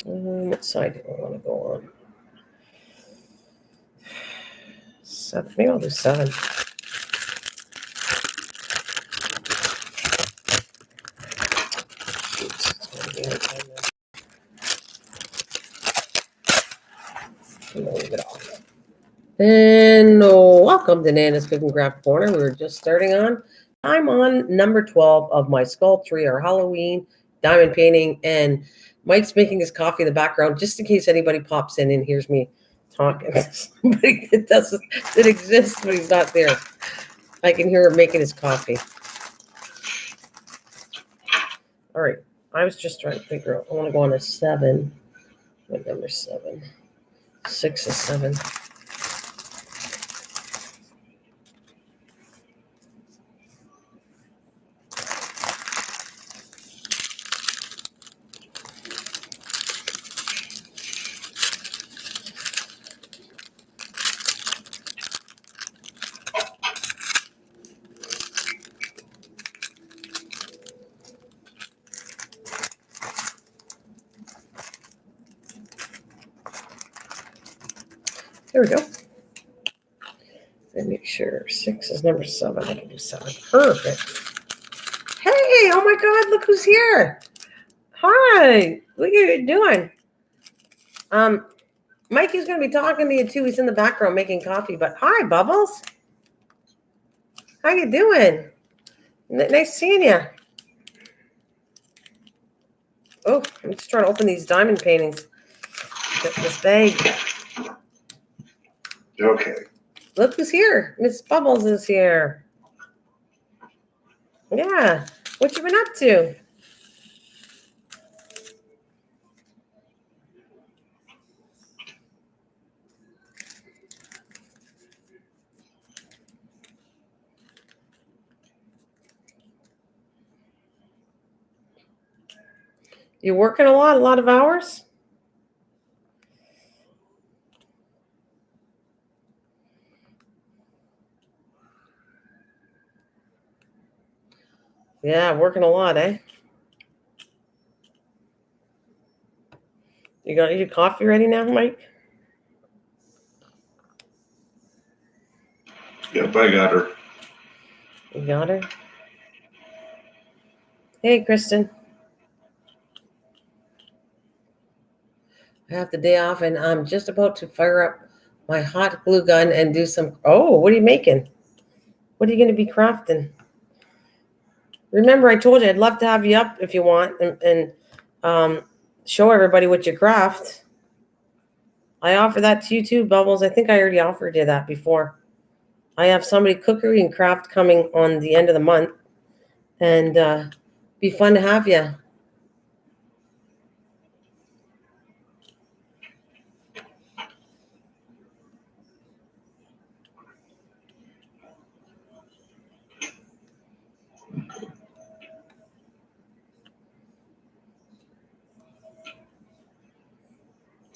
What side do I want to go on? 7. Maybe I'll do 7. Move it off. And welcome to Nana's Cooking Craft Corner. We're just starting on. I'm on number 12 of my sculpture, or Halloween diamond painting, and Mike's making his coffee in the background just in case anybody pops in and hears me talking. Somebody that exists, but he's not there. I can hear him making his coffee. All right. I was just trying to figure out. I want to go on a 7. What number 7? 6 is 7. There we go. Let me make sure 6 is number 7. I can do 7. Perfect. Hey, oh my God, look who's here. Hi, what are you doing? Mikey's going to be talking to you too. He's in the background making coffee, but hi, Bubbles. How you doing? Nice seeing you. Oh, I'm just trying to open these diamond paintings. This bag. Okay. Look who's here. Miss Bubbles is here. Yeah. What you been up to? You working a lot of hours? Yeah, working a lot, eh? You got your coffee ready now, Mike? Yep, I got her. You got her? Hey, Kristen. I have the day off, and I'm just about to fire up my hot glue gun and do some... Oh, what are you making? What are you going to be crafting? Remember, I told you I'd love to have you up if you want and show everybody what you craft. I offer that to you too, Bubbles. I think I already offered you that before. I have somebody cookery and craft coming on the end of the month, and be fun to have you.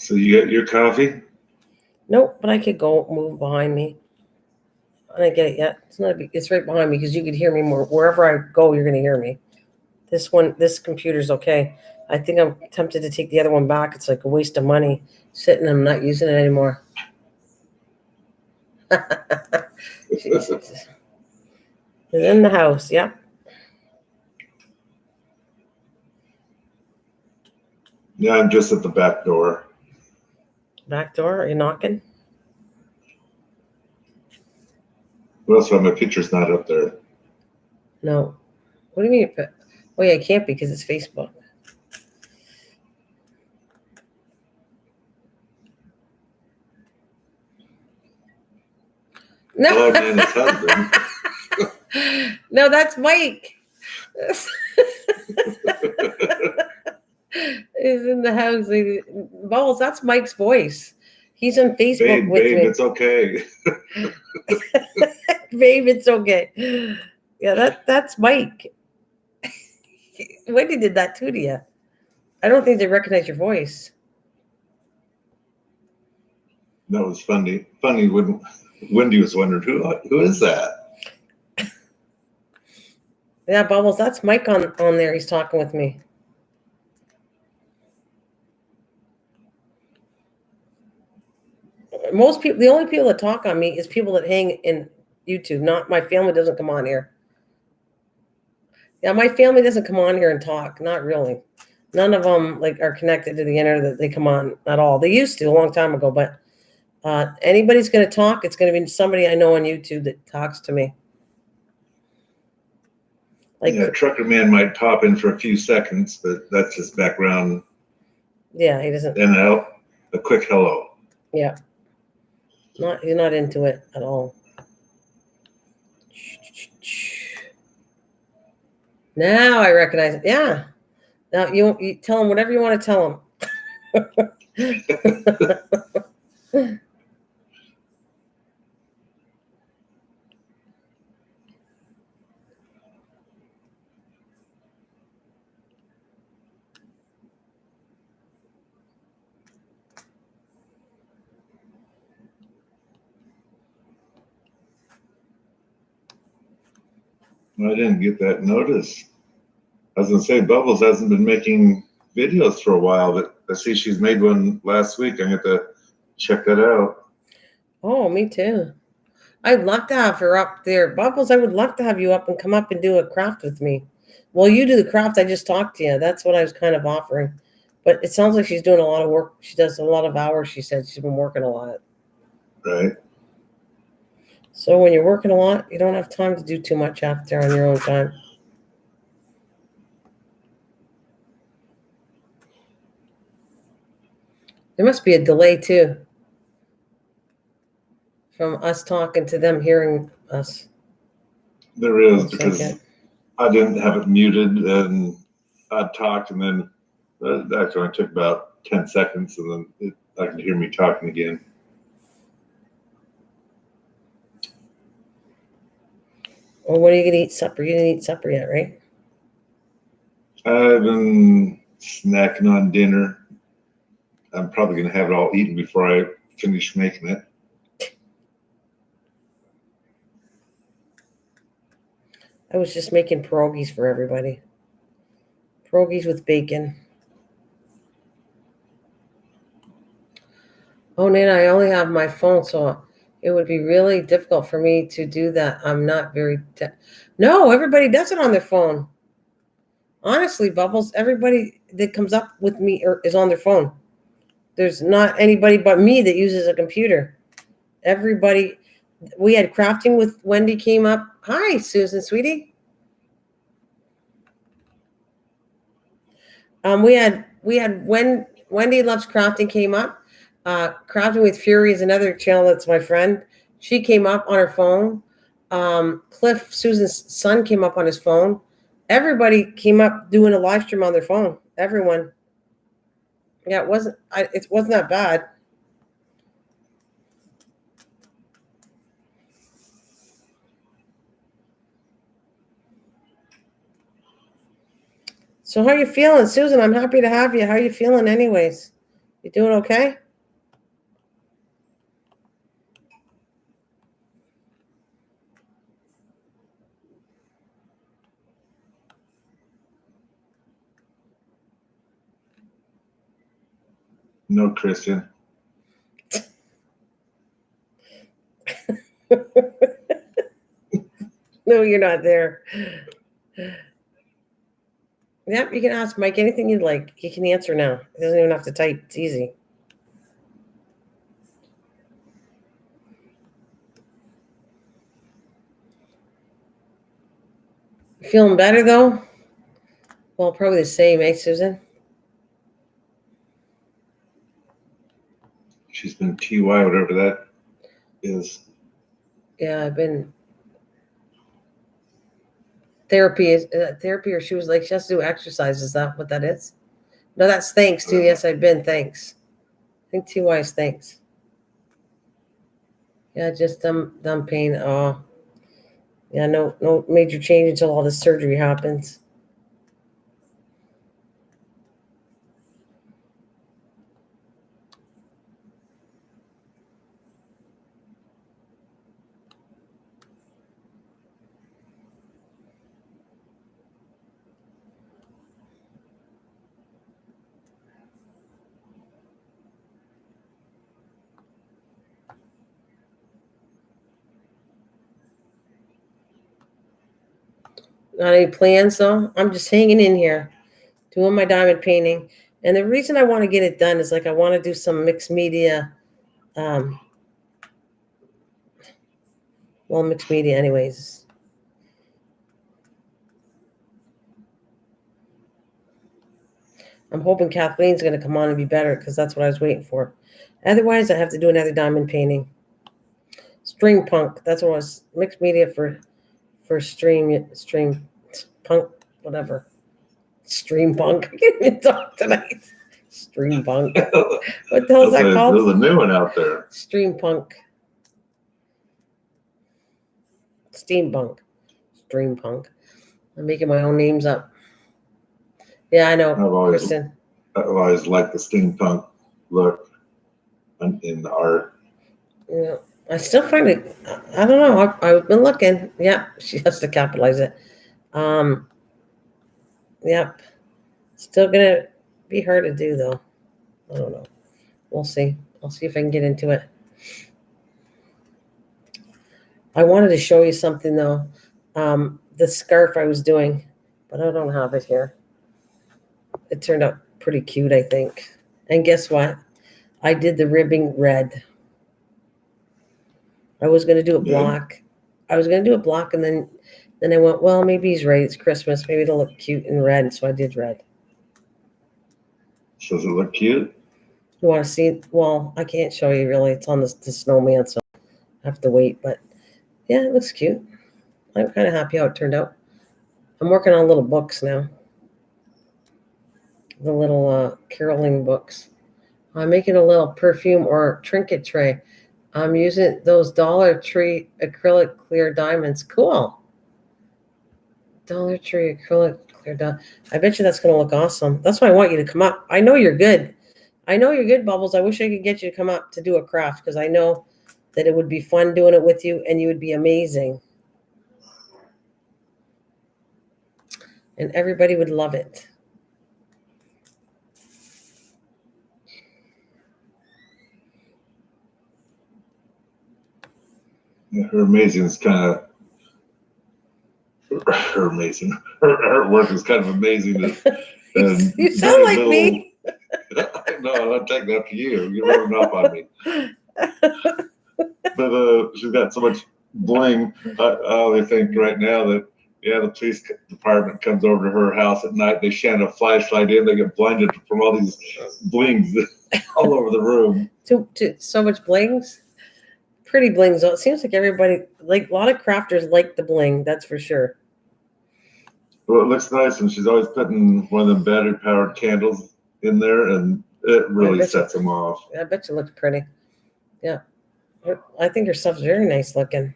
So you got your coffee? Nope, but I could go move behind me. I didn't get it yet. It's not big, it's right behind me because you could hear me more. Wherever I go, you're going to hear me. This computer's okay. I think I'm tempted to take the other one back. It's like a waste of money sitting. I'm not using it anymore. It's in the house. Yep. Yeah, I'm just at the back door. Back door? Are you knocking? Well, that's why my picture's not up there. No. What do you mean? Oh, yeah, it can't be because it's Facebook. No. Oh, Nana's husband. No, that's Mike. Is in the house. Bubbles, that's Mike's voice. He's on Facebook with me. Babe, it's okay. Babe, it's okay. Yeah, that's Mike. Wendy did that too to you. I don't think they recognize your voice. That was funny. Funny when Wendy was wondering who is that? Yeah, Bubbles, that's Mike on there. He's talking with me. Most people, the only people that talk on me is people that hang in YouTube. Not my family doesn't come on here. Yeah, my family doesn't come on here and talk. Not really. None of them like are connected to the internet. That they come on at all. They used to a long time ago, but anybody's going to talk. It's going to be somebody I know on YouTube that talks to me. Like, yeah, Trucker Man might pop in for a few seconds, but that's just background. Yeah, he doesn't. And a quick hello. Yeah. He's not into it at all. Now I recognize it. Yeah. Now you tell him whatever you want to tell him. I didn't get that notice. I was gonna say Bubbles hasn't been making videos for a while, but I see she's made one last week. I'm going to check that out. Oh, me too. I'd love to have her up there. Bubbles, I would love to have you up and come up and do a craft with me. Well, you do the craft. I just talked to you. That's what I was kind of offering. But it sounds like she's doing a lot of work. She does a lot of hours. She said she's been working a lot. Right. So when you're working a lot, you don't have time to do too much out there on your own time. There must be a delay too from us talking to them hearing us. There is, because I didn't have it muted and I talked, and then it actually only took about 10 seconds, and then I could hear me talking again. Well, when are you going to eat supper? You didn't eat supper yet, right? I've been snacking on dinner. I'm probably going to have it all eaten before I finish making it. I was just making pierogies for everybody. Pierogies with bacon. Oh, Nana, I only have my phone, so it would be really difficult for me to do that. I'm not very... No, everybody does it on their phone. Honestly, Bubbles, everybody that comes up with me is on their phone. There's not anybody but me that uses a computer. Everybody... We had crafting with Wendy came up. Hi, Susan, sweetie. We had when Wendy Loves Crafting came up. Crafting with Fury is another channel that's my friend. She came up on her phone. Cliff, Susan's son, came up on his phone. Everybody came up doing a live stream on their phone. Everyone. Yeah, it wasn't that bad. So how are you feeling, Susan? I'm happy to have you. How are you feeling anyways? You doing okay? No, Christian. No, you're not there. Yep, you can ask Mike anything you'd like. He can answer now. He doesn't even have to type. It's easy. Feeling better though? Well, probably the same, eh, Susan? She's been TY, whatever that is. Yeah, I've been therapy or she was like she has to do exercise. Is that what that is? No, that's thanks too. Yes, I've been thanks. I think TY is thanks. Yeah, just dumb pain. Oh, yeah, no major change until all the surgery happens. Got any plans though? I'm just hanging in here, doing my diamond painting. And the reason I want to get it done is like I want to do some mixed media. Mixed media anyways. I'm hoping Kathleen's going to come on and be better because that's what I was waiting for. Otherwise, I have to do another diamond painting. Stream punk. That's what it was. Mixed media for stream punk, whatever. Stream punk. I can't even talk tonight. Stream punk. What the hell is that called? There's a new one out there. Stream punk. Steampunk. Stream punk. I'm making my own names up. Yeah, I know, Kristen. I've always liked the steampunk look in the art. Yeah, I still find it. I don't know. I've been looking. Yeah, she has to capitalize it. Yep. Still gonna be hard to do though. I don't know. We'll see. I'll see if I can get into it. I wanted to show you something though. The scarf I was doing, but I don't have it here. It turned out pretty cute, I think. And guess what? I did the ribbing red. I was going to do it black. I was going to do it black, and then I went, well, maybe he's right. It's Christmas. Maybe it'll look cute in red. So I did red. So does it look cute? You want to see it? Well, I can't show you really. It's on the snowman, so I have to wait. But yeah, it looks cute. I'm kind of happy how it turned out. I'm working on little books now. The little caroling books. I'm making a little perfume or trinket tray. I'm using those Dollar Tree acrylic clear diamonds. Cool. Dollar Tree acrylic clear diamond. I bet you that's going to look awesome. That's why I want you to come up. I know you're good. I know you're good, Bubbles. I wish I could get you to come up to do a craft because I know that it would be fun doing it with you and you would be amazing. And everybody would love it. Her amazing is kind of her amazing. Her work is kind of amazing. And you sound like me. No, I'm taking that to you. You're rubbing off on me. But she's got so much bling. I only think right now that the police department comes over to her house at night. They shine a flashlight in. They get blinded from all these blings all over the room. So much blings. Pretty blings. It seems like everybody, like a lot of crafters like the bling. That's for sure. Well, it looks nice, and she's always putting one of them battery-powered candles in there, and it really sets them off. I bet you looks pretty. Yeah, I think her stuff's very nice looking.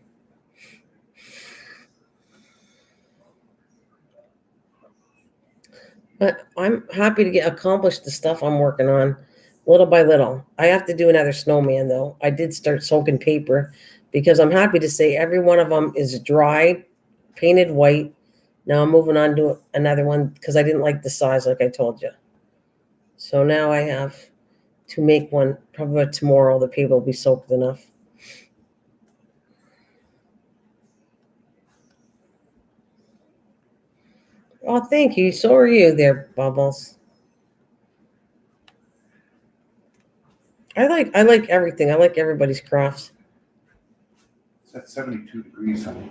But I'm happy to get accomplished the stuff I'm working on. Little by little. I have to do another snowman, though. I did start soaking paper because I'm happy to say every one of them is dried, painted white. Now I'm moving on to another one because I didn't like the size like I told you. So now I have to make one. Probably tomorrow the paper will be soaked enough. Oh, thank you. So are you there, Bubbles. I like everything. I like everybody's crafts. It's at 72 degrees, honey.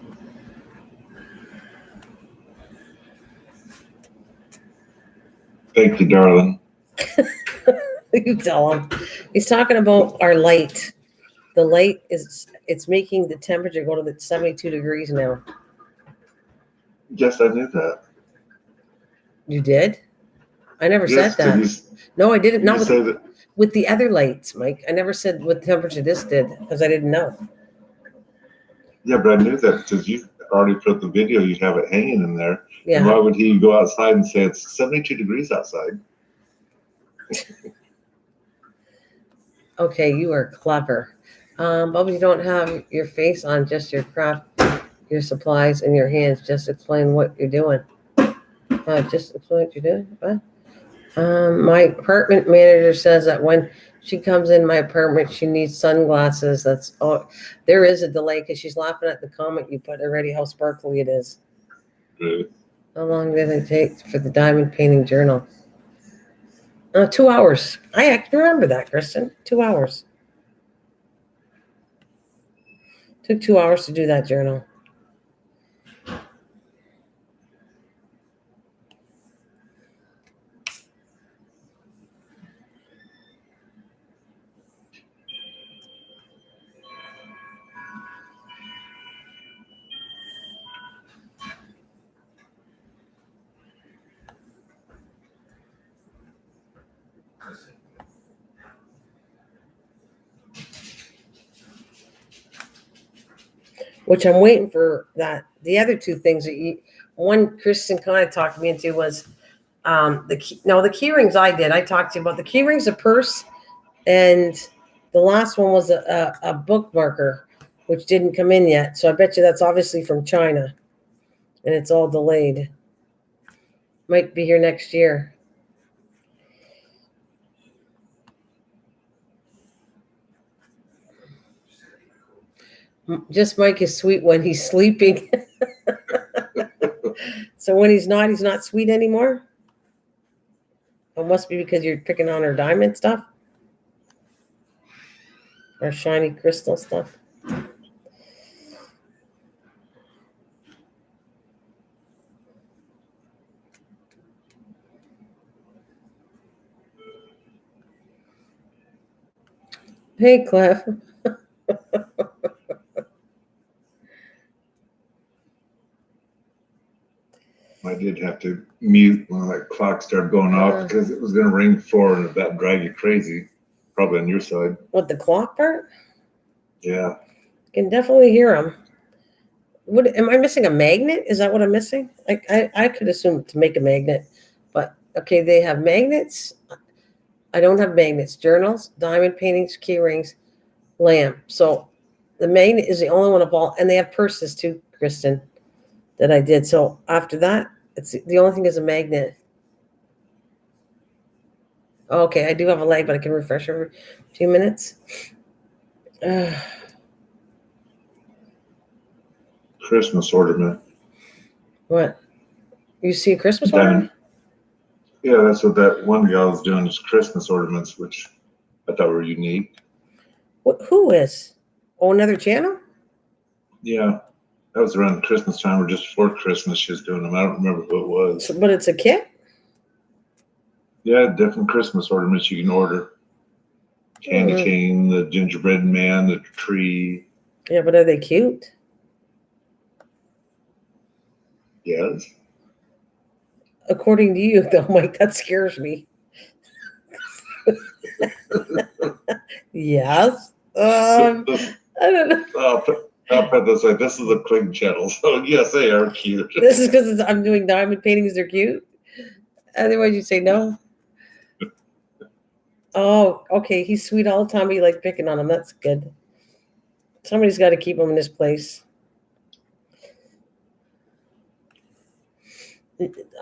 Thank you, darling. You tell him. He's talking about our light. The light it's making the temperature go to the 72 degrees now. Yes, I knew that. You did? I never said that. No, I didn't. Not with the other lights, Mike. I never said what temperature this did because I didn't know. Yeah, but I knew that because you already put the video. You have it hanging in there. Yeah. And why would he go outside and say it's 72 degrees outside? Okay, you are clever. Bubba, you don't have your face on, just your craft, your supplies, and your hands. Just explain what you're doing. Just explain what you're doing. What? My apartment manager says that when she comes in my apartment, she needs sunglasses. There is a delay because she's laughing at the comment you put already, how sparkly it is. Good. How long did it take for the diamond painting journal? 2 hours. I actually remember that, Kristen. 2 hours. Took 2 hours to do that journal. Which I'm waiting for that. The other two things that one Kristen kind of talked me into was the key rings I did. I talked to you about the key rings, a purse, and the last one was a bookmarker, which didn't come in yet. So I bet you that's obviously from China, and it's all delayed. Might be here next year. Just Mike is sweet when he's sleeping. So when he's not sweet anymore. It must be because you're picking on her diamond stuff or shiny crystal stuff. Hey, Cliff. I did have to mute when that clock started going off because it was going to ring 4 and that drive you crazy. Probably on your side. What, the clock part? Yeah. Can definitely hear them. What am I missing? A magnet? Is that what I'm missing? I could assume to make a magnet, but okay, they have magnets. I don't have magnets. Journals, diamond paintings, key rings, lamp. So the magnet is the only one of all, and they have purses too, Kristen, that I did. So after that, it's the only thing is a magnet. Okay, I do have a lag, but I can refresh every few minutes. Christmas ornament. What? You see a Christmas Diamond. ornament? Yeah, that's what that one guy was doing, is Christmas ornaments, which I thought were unique. Who is? Oh, another channel? Yeah, that was around Christmas time or just before Christmas she was doing them. I don't remember who it was. But it's a kit? Yeah, different Christmas ornaments you can order. Candy cane, the gingerbread man, the tree. Yeah, but are they cute? Yes. According to you, though, Mike, that scares me. Yes. I don't know. I'll put this like this is a cling channel, so yes, they are cute. This is because I'm doing diamond paintings. They're cute. Otherwise, you'd say no. Oh, okay. He's sweet all the time. But you like picking on him. That's good. Somebody's got to keep him in his place.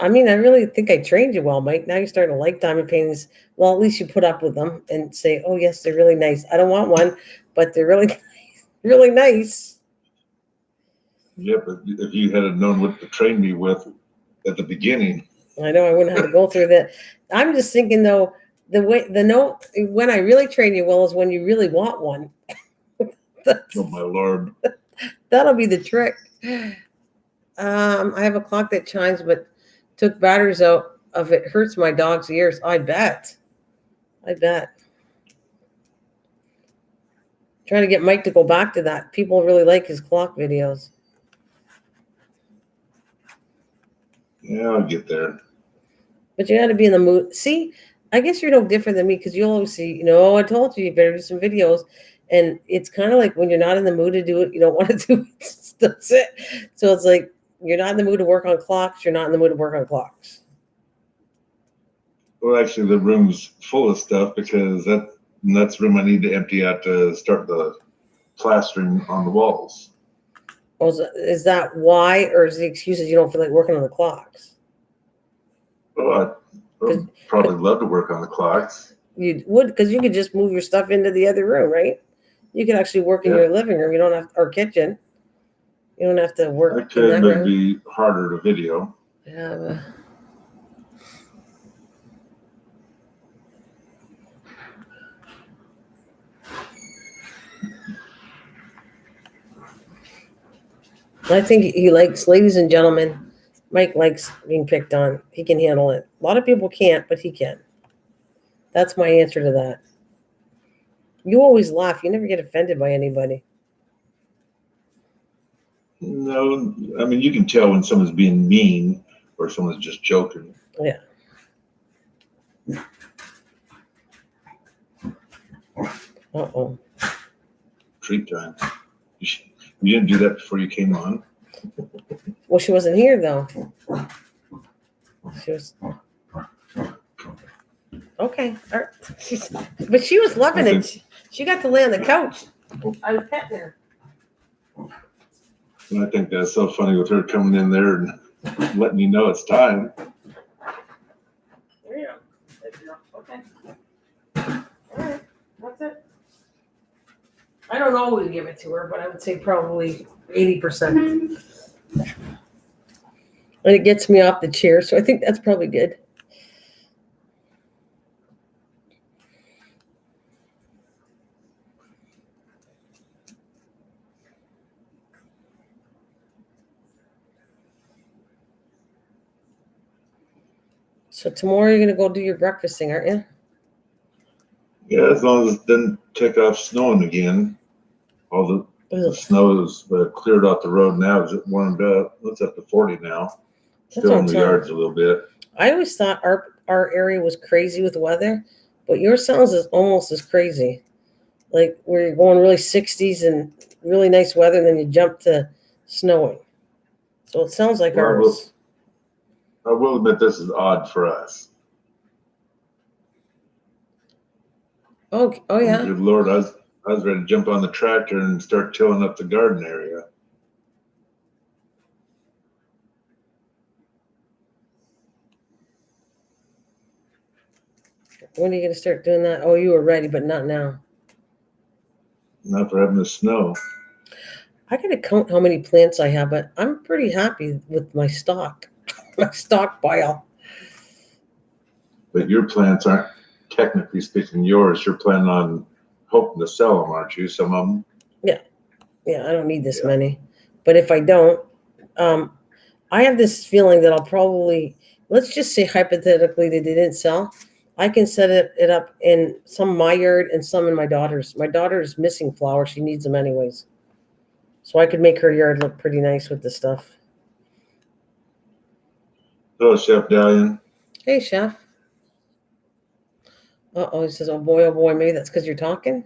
I mean, I really think I trained you well, Mike. Now you're starting to like diamond paintings. Well, at least you put up with them and say, "Oh, yes, they're really nice." I don't want one, but they're really, really nice. Yeah, but if you had known what to train me with at the beginning, I know I wouldn't have to go through that. I'm just thinking though, when I really train you well is when you really want one. oh my Lord. That'll be the trick. I have a clock that chimes, but took batteries out of it. Hurts my dog's ears. I bet. Trying to get Mike to go back to that. People really like his clock videos. Yeah, I'll get there. But you got to be in the mood. See, I guess you're no different than me because you'll always see, I told you better do some videos. And it's kind of like when you're not in the mood to do it, you don't want to do it. That's it. So it's like you're not in the mood to work on clocks. You're not in the mood to work on clocks. Well, actually, the room's full of stuff because that's the room I need to empty out to start the plastering on the walls. Well, is that why, or is the excuses you don't feel like working on the clocks? Well, I'd probably love to work on the clocks. You would, because you could just move your stuff into the other room, right? You could actually work in your living room. You don't have, or kitchen. You don't have to work I could, but it'd be harder to video. Yeah. I think he likes, ladies and gentlemen, Mike likes being picked on. He can handle it. A lot of people can't, but he can. That's my answer to that. You always laugh. You never get offended by anybody. No, I mean, you can tell when someone's being mean or someone's just joking. Yeah. Uh-oh. Treat time. You didn't do that before you came on. Well, she wasn't here, though. She was... Okay. All right. But she was loving it. She got to lay on the couch. I was petting her. And I think that's so funny with her coming in there and letting you know it's time. There you go. Okay. All right. That's it. I don't always give it to her, but I would say probably 80%. And it gets me off the chair, so I think that's probably good. So tomorrow you're gonna go do your breakfasting, aren't you? Yeah, as long as it doesn't take off snowing again. All the snow is cleared off the road now. Is it warmed up? It's up to 40 now. That's Still what in I'm the saying. yards a little bit. I always thought our area was crazy with weather, but yours sounds almost as crazy. Like where you're going really 60s and really nice weather, and then you jump to snowing. So it sounds like Well, ours. I will admit this is odd for us. Oh yeah. Good Lord, I was ready to jump on the tractor and start tilling up the garden area. When are you gonna start doing that? Oh, you were ready, but not now. Not for having the snow. I gotta count how many plants I have, but I'm pretty happy with my stockpile. But your plants aren't, technically speaking, yours. You're planning on hoping to sell them, aren't you? Some of them. Yeah, I don't need this many. But if I don't, I have this feeling that I'll probably, let's just say hypothetically that they didn't sell. I can set it up in some of my yard and some in my daughter's. My daughter is missing flowers. She needs them anyways. So I could make her yard look pretty nice with the stuff. Hello, Chef Dalian. Hey, Chef. Uh-oh, he says, oh boy, maybe that's because you're talking.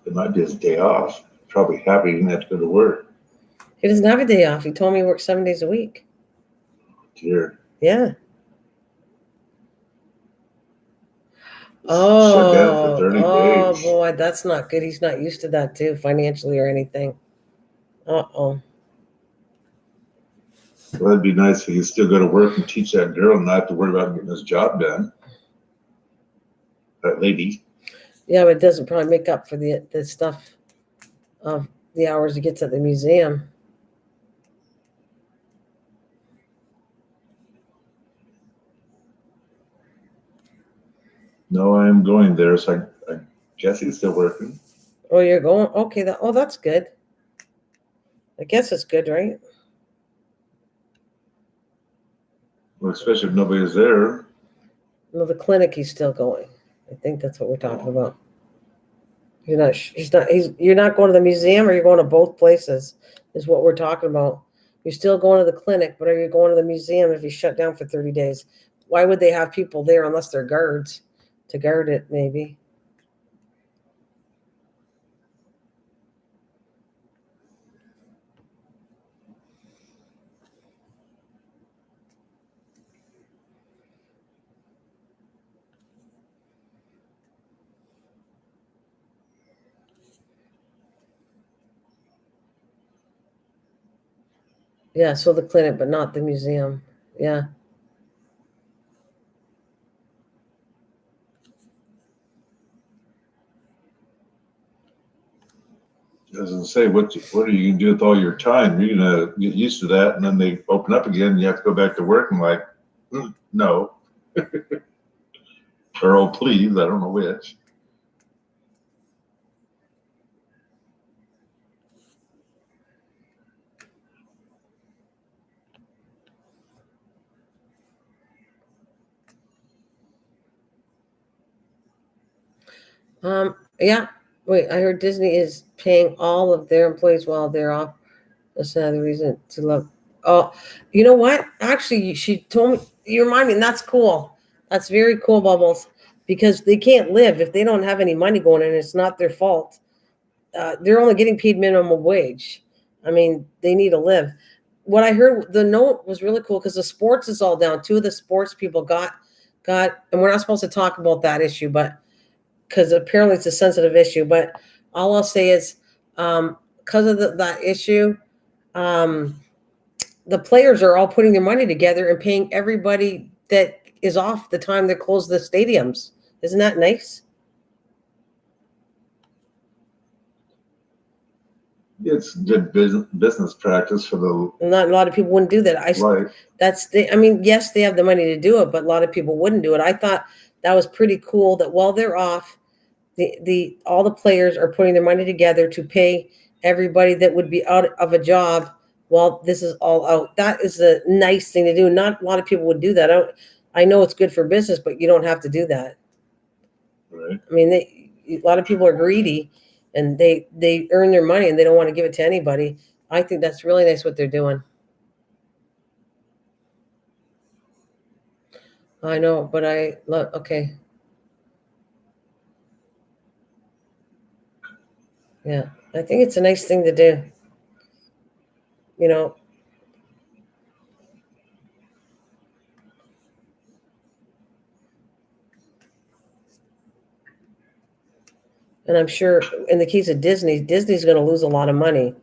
It might be his day off. Probably happy he didn't have to go to work. He doesn't have a day off. He told me he works 7 days a week. Dear. Yeah. Shut down for 30 days. Oh boy, that's not good. He's not used to that too, financially or anything. Uh-oh. Well, it'd be nice if he could still go to work and teach that girl and not have to worry about getting his job done. That lady. Yeah, but it doesn't probably make up for the stuff of the hours he gets at the museum. No, I am going there, so I guess he's still working. Oh, you're going? Okay, that's good. I guess it's good, right? Well, especially if nobody's there. No, the clinic he's still going. I think that's what we're talking about. You're not going to the museum, or you're going to both places is what we're talking about. You're still going to the clinic, but are you going to the museum if you shut down for 30 days? Why would they have people there unless they're guards to guard it, maybe? Yeah, so the clinic, but not the museum. Yeah. I was gonna say, what are you gonna do with all your time? You're gonna get used to that, and then they open up again, and you have to go back to work, and like, no, or oh please, I don't know which. Yeah. Wait, I heard Disney is paying all of their employees while they're off. That's another reason to love. Oh, you know what? Actually, she told me. You remind me, and that's cool. That's very cool, Bubbles, because they can't live if they don't have any money going in. It's not their fault. They're only getting paid minimum wage. I mean, they need to live. What I heard, the note was really cool because the sports is all down. Two of the sports people got, and we're not supposed to talk about that issue, but because apparently it's a sensitive issue. But all I'll say is, because of that issue, um, the players are all putting their money together and paying everybody that is off the time they close the stadiums. Isn't that nice? It's good business practice for the Not a lot of people wouldn't do that. right. I mean, yes, they have the money to do it, but a lot of people wouldn't do it. I thought that was pretty cool that while they're off, the all the players are putting their money together to pay everybody that would be out of a job while this is all out. That is a nice thing to do. Not a lot of people would do that. I know it's good for business, but you don't have to do that. Right. I mean, a lot of people are greedy and they earn their money and they don't want to give it to anybody. I think that's really nice what they're doing. I know, but I love, okay. Yeah, I think it's a nice thing to do. You know, and I'm sure in the case of Disney's going to lose a lot of money,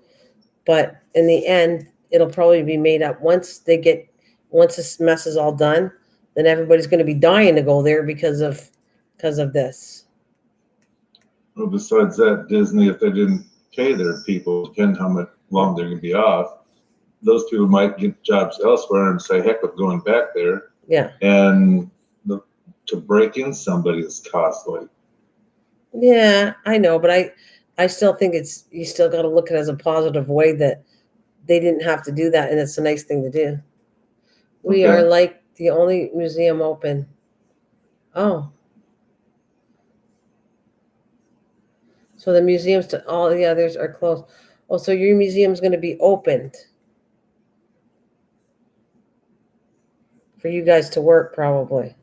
but in the end, it'll probably be made up once this mess is all done. Then everybody's going to be dying to go there because of this. Well, besides that, Disney, if they didn't pay their people, depending how much long they're gonna be off, those people might get jobs elsewhere and say, heck with going back there. Yeah, And to break in somebody is costly. yeah, I know, but I still think you still got to look at it as a positive way that they didn't have to do that, and it's a nice thing to do. We Okay. are like the only museum open. Oh, so the museums to all the others are closed. Oh, so your museum's going to be opened for you guys to work probably.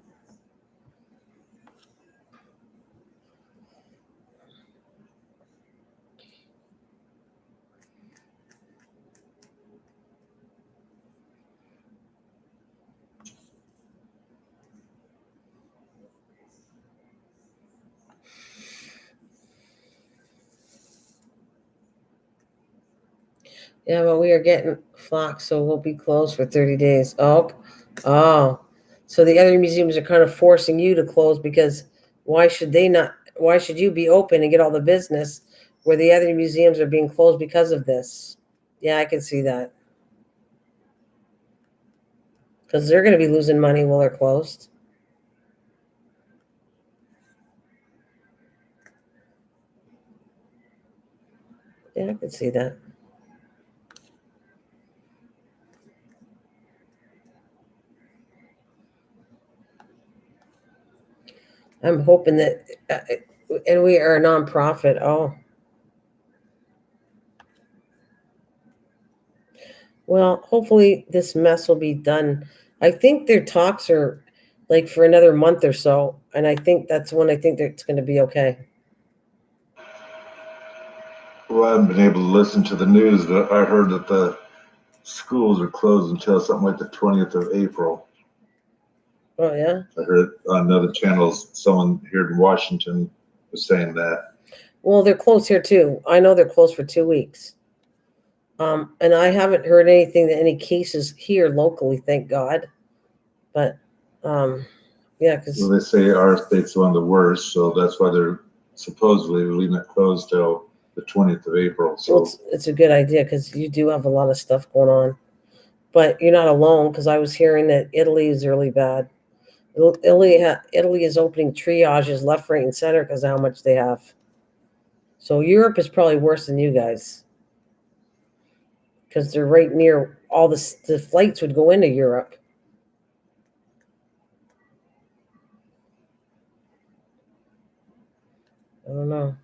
Yeah, but we are getting flocked, so we'll be closed for 30 days. Oh. So the other museums are kind of forcing you to close because why should they not? Why should you be open and get all the business where the other museums are being closed because of this? Yeah, I can see that. Because they're going to be losing money while they're closed. Yeah, I can see that. I'm hoping that, and we are a nonprofit. Oh, well, hopefully this mess will be done. I think their talks are like for another month or so, and I think that's when I think that it's going to be okay. Well, I haven't been able to listen to the news, but I heard that the schools are closed until something like the 20th of April. Oh yeah. I heard on another channel, someone here in Washington was saying that. Well, they're closed here too. I know they're closed for 2 weeks. And I haven't heard anything that any cases here locally, thank God. But yeah, because Well, they say our state's one of the worst, so that's why they're supposedly leaving it closed till the 20th of April. Well, So it's a good idea because you do have a lot of stuff going on. But you're not alone because I was hearing that Italy is really bad. Italy is opening triages left, right, and center because of how much they have. So Europe is probably worse than you guys because they're right near all the flights would go into Europe. I don't know.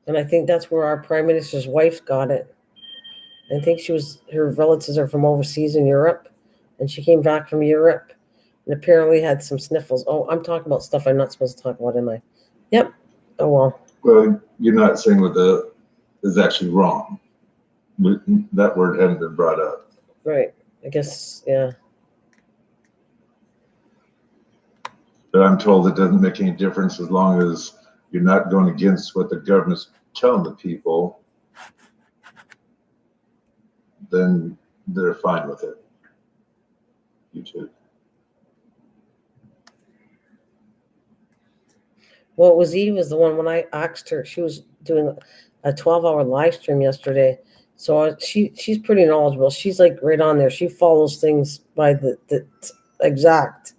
And I think that's where our prime minister's wife got it. I think her relatives are from overseas in Europe, and she came back from Europe and apparently had some sniffles. Oh, I'm talking about stuff I'm not supposed to talk about, am I? Yep. Oh, well. Well, you're not saying what is actually wrong. That word hadn't been brought up. Right. I guess, yeah. But I'm told it doesn't make any difference as long as you're not going against what the government's telling the people, then they're fine with it. YouTube. Well, it was Eve was the one when I asked her. She was doing a 12-hour live stream yesterday. So she's pretty knowledgeable. She's like right on there. She follows things by the exact.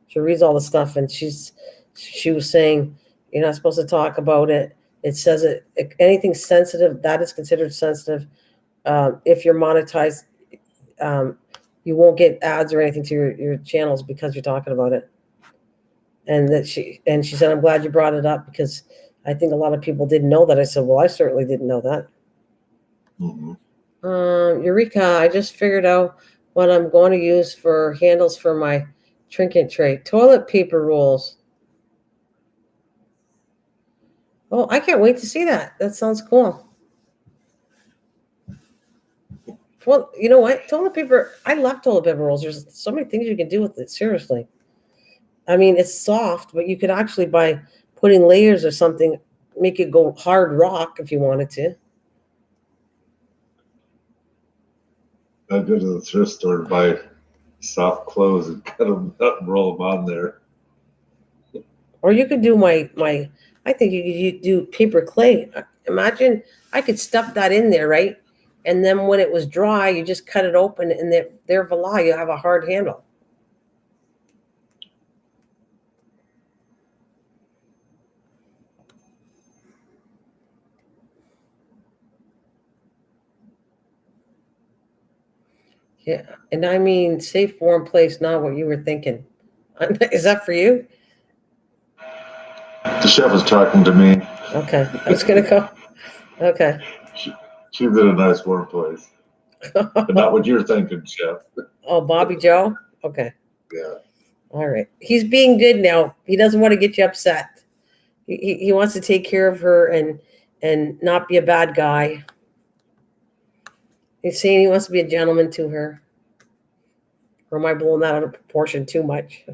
She reads all the stuff, and she was saying you're not supposed to talk about it. It says anything sensitive that is considered sensitive. If you're monetized, you won't get ads or anything to your channels because you're talking about it. And she said, I'm glad you brought it up because I think a lot of people didn't know that. I said, well, I certainly didn't know that. Mm-hmm. Eureka, I just figured out what I'm going to use for handles for my trinket tray. Toilet paper rolls. Oh, I can't wait to see that. That sounds cool. Well, you know what? Toilet paper, I love toilet paper rolls. There's so many things you can do with it, seriously. I mean, it's soft, but you could actually, by putting layers or something, make it go hard rock if you wanted to. I'll go to the thrift store to buy soft clothes and cut them up and roll them on there. Or you could do I think you could do paper clay. Imagine I could stuff that in there, right? And then when it was dry, you just cut it open and there voila, you have a hard handle. Yeah, and I mean safe, warm place, not what you were thinking. Is that for you? The chef was talking to me. Okay, I was gonna go. Okay. She's in a nice warm place. But not what you're thinking, chef. Oh, Bobby Joe? Okay. Yeah. All right. He's being good now. He doesn't want to get you upset. He wants to take care of her and not be a bad guy. He's saying he wants to be a gentleman to her. Or am I blowing that out of proportion too much?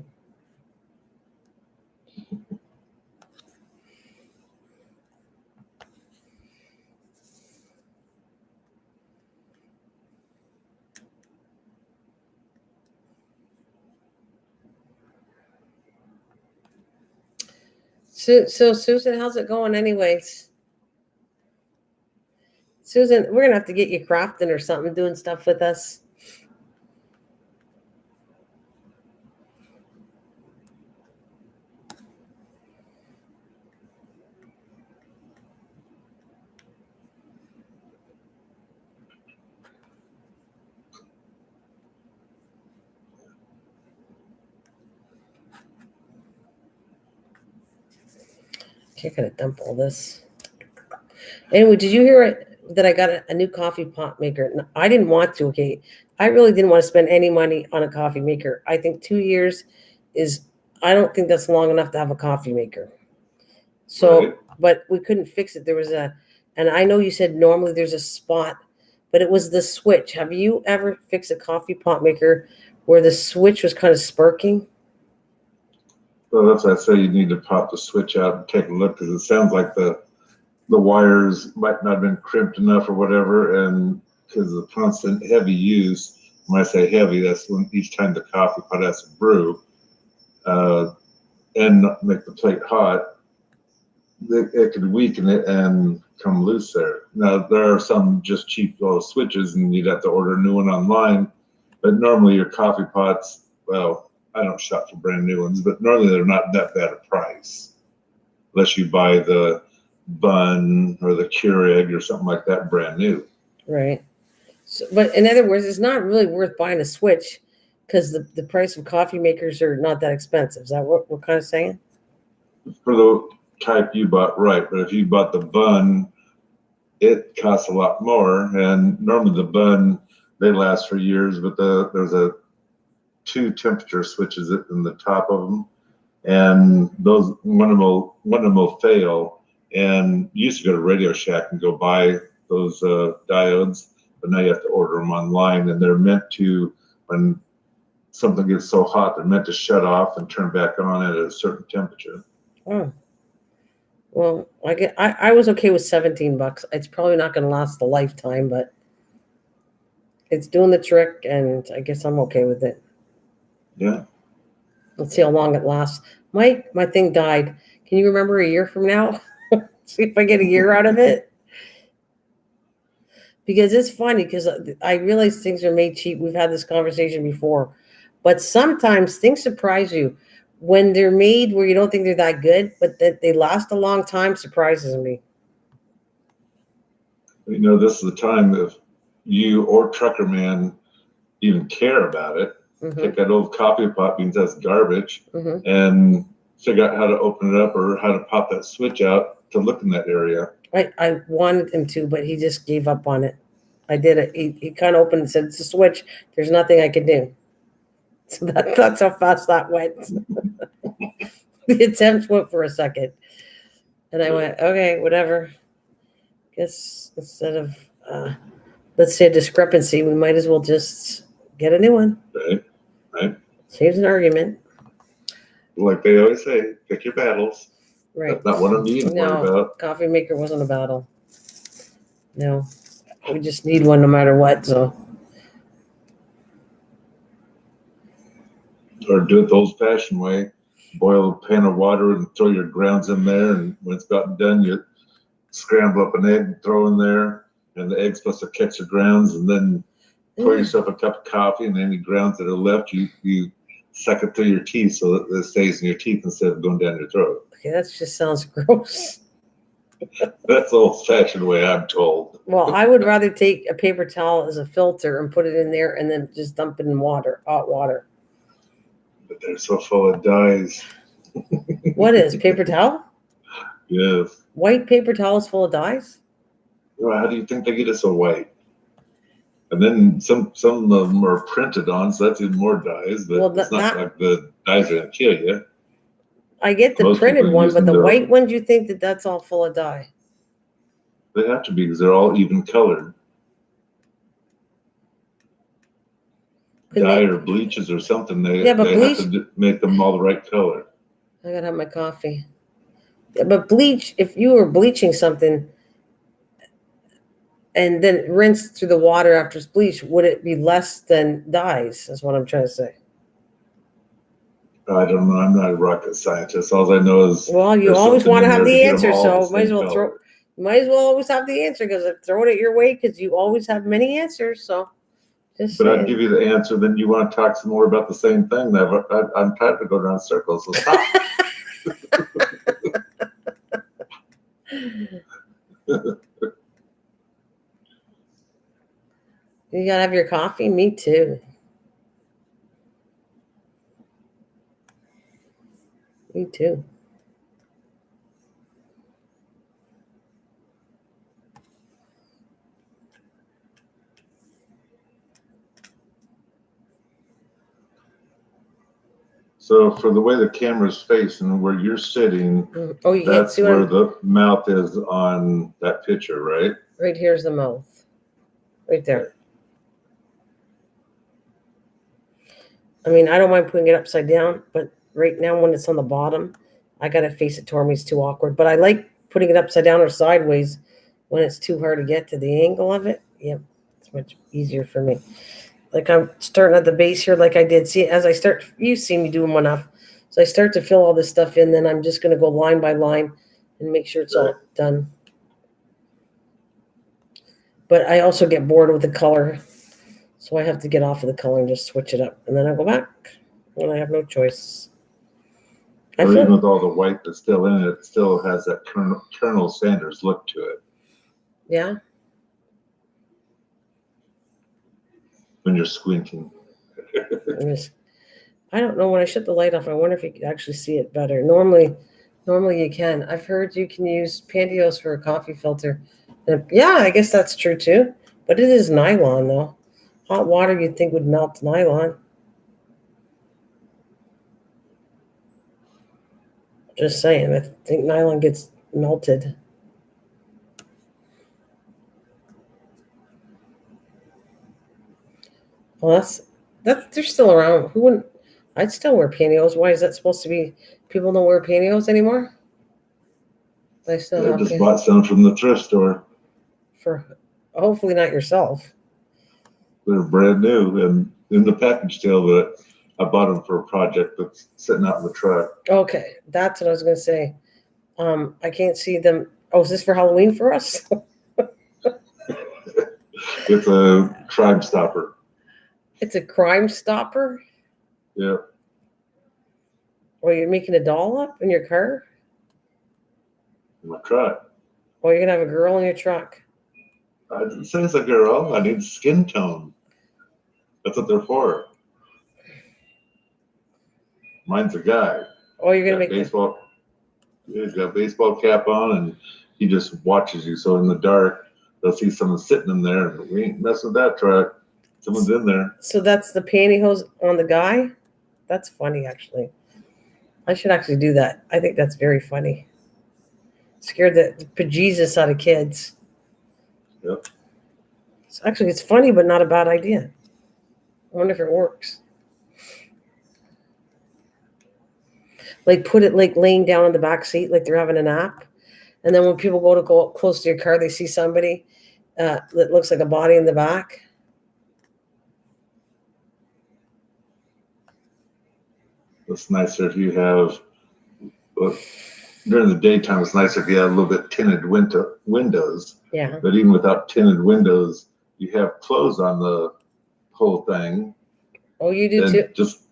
So Susan, how's it going anyways? Susan, we're going to have to get you crafting or something, doing stuff with us. Okay, I gotta dump all this. Anyway, did you hear that I got a new coffee pot maker? No, I didn't want to, okay? I really didn't want to spend any money on a coffee maker. I think 2 years I don't think that's long enough to have a coffee maker. So, Right. But we couldn't fix it. And I know you said normally there's a spot, but it was the switch. Have you ever fixed a coffee pot maker where the switch was kind of sparking? Well, that's why I say you need to pop the switch out and take a look because it sounds like the wires might not have been crimped enough or whatever, and because of the constant heavy use. When I say heavy, that's when each time the coffee pot has to brew and not make the plate hot, it could weaken it and come loose there. Now, there are some just cheap little switches, and you'd have to order a new one online. But normally, your coffee pots, well, I don't shop for brand new ones, but normally they're not that bad a price, unless you buy the bun or the Keurig or something like that brand new. Right. So, but in other words, it's not really worth buying a switch because the price of coffee makers are not that expensive. Is that what we're kind of saying? For the type you bought, right? But if you bought the bun, it costs a lot more. And normally the bun, they last for years, but there's a two temperature switches in the top of them, and those one of them will fail. And you used to go to Radio Shack and go buy those diodes, but now you have to order them online, and they're meant to, when something gets so hot, they're meant to shut off and turn back on at a certain temperature. Oh, well, I was okay with $17. It's probably not going to last a lifetime, but it's doing the trick, and I guess I'm okay with it. Yeah. Let's see how long it lasts. My thing died. Can you remember a year from now? See if I get a year out of it. Because it's funny because I realize things are made cheap. We've had this conversation before. But sometimes things surprise you. When they're made where you don't think they're that good, but that they last a long time surprises me. You know, this is the time if you or Trucker Man even care about it, take that old coffee pot means that's garbage, and figure out how to open it up or how to pop that switch out to look in that area. I wanted him to, but he just gave up on it. I did it. He kind of opened and said, it's a switch. There's nothing I can do. So that's how fast that went. The attempt went for a second. And I went, okay, whatever. Guess instead of, let's say, a discrepancy, we might as well just get a new one. Right. Saves an argument. Like they always say, pick your battles. Right. That's not one of them you worry about. Coffee maker wasn't a battle. No. We just need one no matter what, so. Or do it the old-fashioned way. Boil a pan of water and throw your grounds in there, and when it's gotten done, you scramble up an egg and throw in there, and the egg's supposed to catch the grounds, and then pour yourself a cup of coffee, and any grounds that are left, you suck it through your teeth so that it stays in your teeth instead of going down your throat. Okay, that just sounds gross. That's the old-fashioned way, I'm told. Well, I would rather take a paper towel as a filter and put it in there and then just dump it in water, hot water. But they're so full of dyes. What is paper towel? Yes. White paper towel is full of dyes? Well, how do you think they get it so white? And then some of them are printed on, so that's even more dyes. But it's not like the dyes are going to kill you. I get the printed one, but the white ones, you think that's all full of dye? They have to be because they're all even colored. Dye or bleaches or something. They have to make them all the right color. I gotta have my coffee. Yeah, but bleach, if you were bleaching something and then rinse through the water after it's bleached, would it be less than dyes? That's what I'm trying to say. I don't know. I'm not a rocket scientist. All I know is you always want to have the answer, so might as well always have the answer because I'm throwing it your way because you always have many answers. So, but I'd give you the answer. Then you want to talk some more about the same thing. I'm trying to go around circles. So stop. You gotta have your coffee. Me too. Me too. So for the way the camera's facing, where you're sitting, that's where the mouth is on that picture, right? Right here's the mouth. Right there. I mean, I don't mind putting it upside down, but right now when it's on the bottom, I got to face it toward me. It's too awkward. But I like putting it upside down or sideways when it's too hard to get to the angle of it. Yep, it's much easier for me. Like I'm starting at the base here like I did. See, as I start, you see me doing enough. So I start to fill all this stuff in, then I'm just going to go line by line and make sure it's all done. But I also get bored with the color, so I have to get off of the color and just switch it up, and then I go back when I have no choice. I Or even feel, with all the white that's still in it, it still has that Colonel Sanders look to it yeah. when you're squinting. I don't know, when I shut the light off, I wonder if you could actually see it better. Normally you can. I've heard you can use pantyhose for a coffee filter. Yeah, I guess that's true too. But it is nylon though. Hot water you'd think would melt nylon. Just saying, I think nylon gets melted. Well, that's they're still around. Who wouldn't? I'd still wear pantyhose. Why is that supposed to be? People don't wear pantyhose anymore. They still I have just bought some from the thrift store. for hopefully not yourself. They're brand new and in the package still, but I bought them for a project that's sitting out in the truck. Okay, that's what I was gonna say. I can't see them. Oh, is this for Halloween for us? It's a Crime Stopper. It's a Crime Stopper. Yeah. Or you're making a doll up in your car? In my truck. Or you're gonna have a girl in your truck? I didn't say it's a girl. I need skin tone. That's what they're for. Mine's a guy. Oh, you're gonna Got make baseball. He's got a baseball cap on, and he just watches you. So in the dark, they'll see someone sitting in there, and we ain't messing with that truck. Someone's in there. So that's the pantyhose on the guy? That's funny, actually. I should actually do that. I think that's very funny. Scared the bejesus out of kids. Yep. So actually, it's funny, but not a bad idea. I wonder if it works. Like put it like laying down in the back seat, like they're having a nap. And then when people go up close to your car, they see somebody that looks like a body in the back. It's nicer if you have, well, during the daytime, it's nicer if you have a little bit tinted windows. Yeah. But even without tinted windows, you have clothes on the whole thing. Oh, you do And too? just,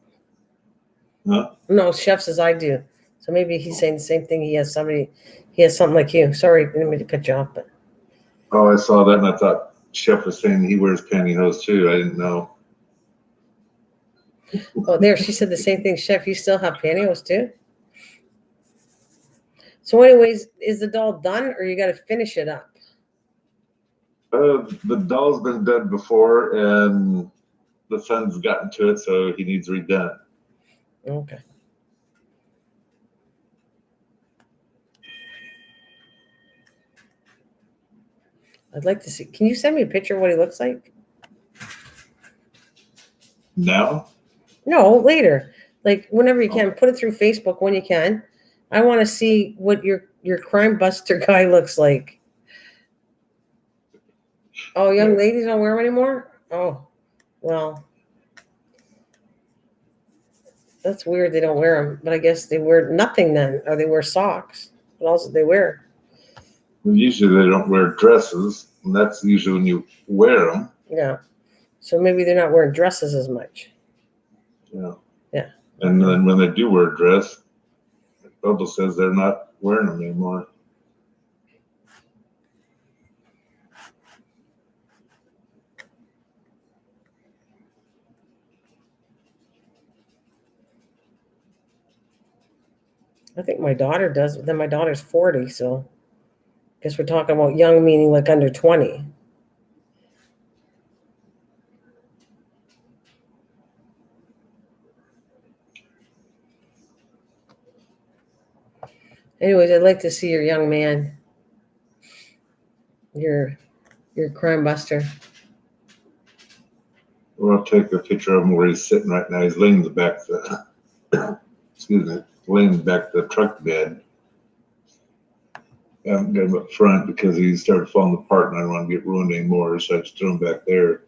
huh? No, Chef says I do. So maybe he's saying the same thing. He has something like you. Sorry, I didn't mean to cut you off, but Oh, I saw that and I thought Chef was saying he wears pantyhose too. I didn't know. oh, there, she said the same thing. Chef, you still have pantyhose too? So anyways, is the doll done or you got to finish it up? The doll's been done before and the son's gotten to it, so he needs redone. Okay. I'd like to see. Can you send me a picture of what he looks like? Now? No, later. Like whenever you can. Put it through Facebook when you can. I want to see what your crime buster guy looks like. Oh, young ladies don't wear them anymore? Oh, well. That's weird they don't wear them, but I guess they wear nothing then, or they wear socks. What else do they wear? Well, usually they don't wear dresses, and that's usually when you wear them. Yeah. So maybe they're not wearing dresses as much. Yeah. Yeah. And then when they do wear a dress, Bubba says they're not wearing them anymore. I think my daughter does, but then my daughter's 40, so I guess we're talking about young meaning like under 20. Anyways, I'd like to see your young man, your crime buster. Well, I'll take a picture of him where he's sitting right now. He's laying in the back of the, excuse me, laying in the back of the truck bed. I haven't got him up front because he started falling apart and I don't want to get ruined anymore, so I just threw him back there.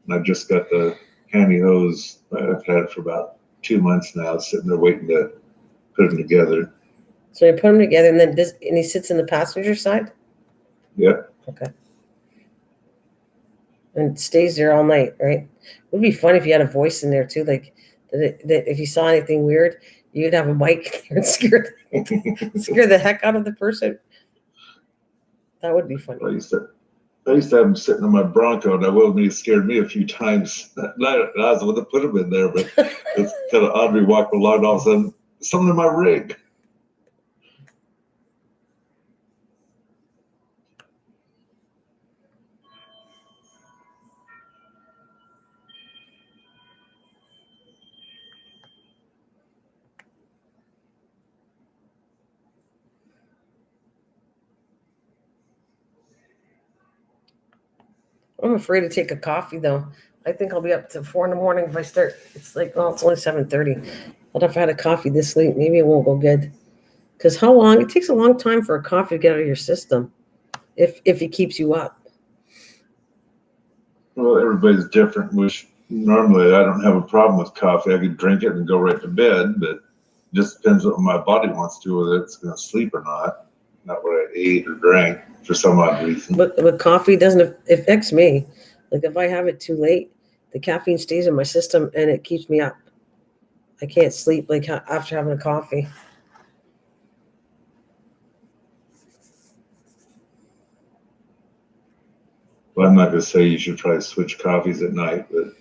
And I've just got the pantyhose I've had for about 2 months now, sitting there waiting to put them together. So you put them together, and then and he sits in the passenger side. Yeah. Okay. And stays there all night, right? It would be fun if you had a voice in there too, like that if you saw anything weird, you'd have a mic there and scare the heck out of the person. That would be funny. I used to have him sitting in my Bronco, and I will admit he scared me a few times. I was the one that put him in there, but it's kind of odd. We walk along, and all of a sudden, something in my rig. I'm afraid to take a coffee though. I think I'll be up to 4 a.m. if I start. It's like, well, it's only 7:30. But if I had a coffee this late, maybe it won't go good. Because how long? It takes a long time for a coffee to get out of your system, if it keeps you up. Well, everybody's different, which normally I don't have a problem with coffee. I could drink it and go right to bed, but it just depends what my body wants to do, whether it's going to sleep or not what I ate or drank for some odd reason. But coffee doesn't affect me. Like if I have it too late, the caffeine stays in my system and it keeps me up. I can't sleep like after having a coffee. Well, I'm not going to say you should try to switch coffees at night, but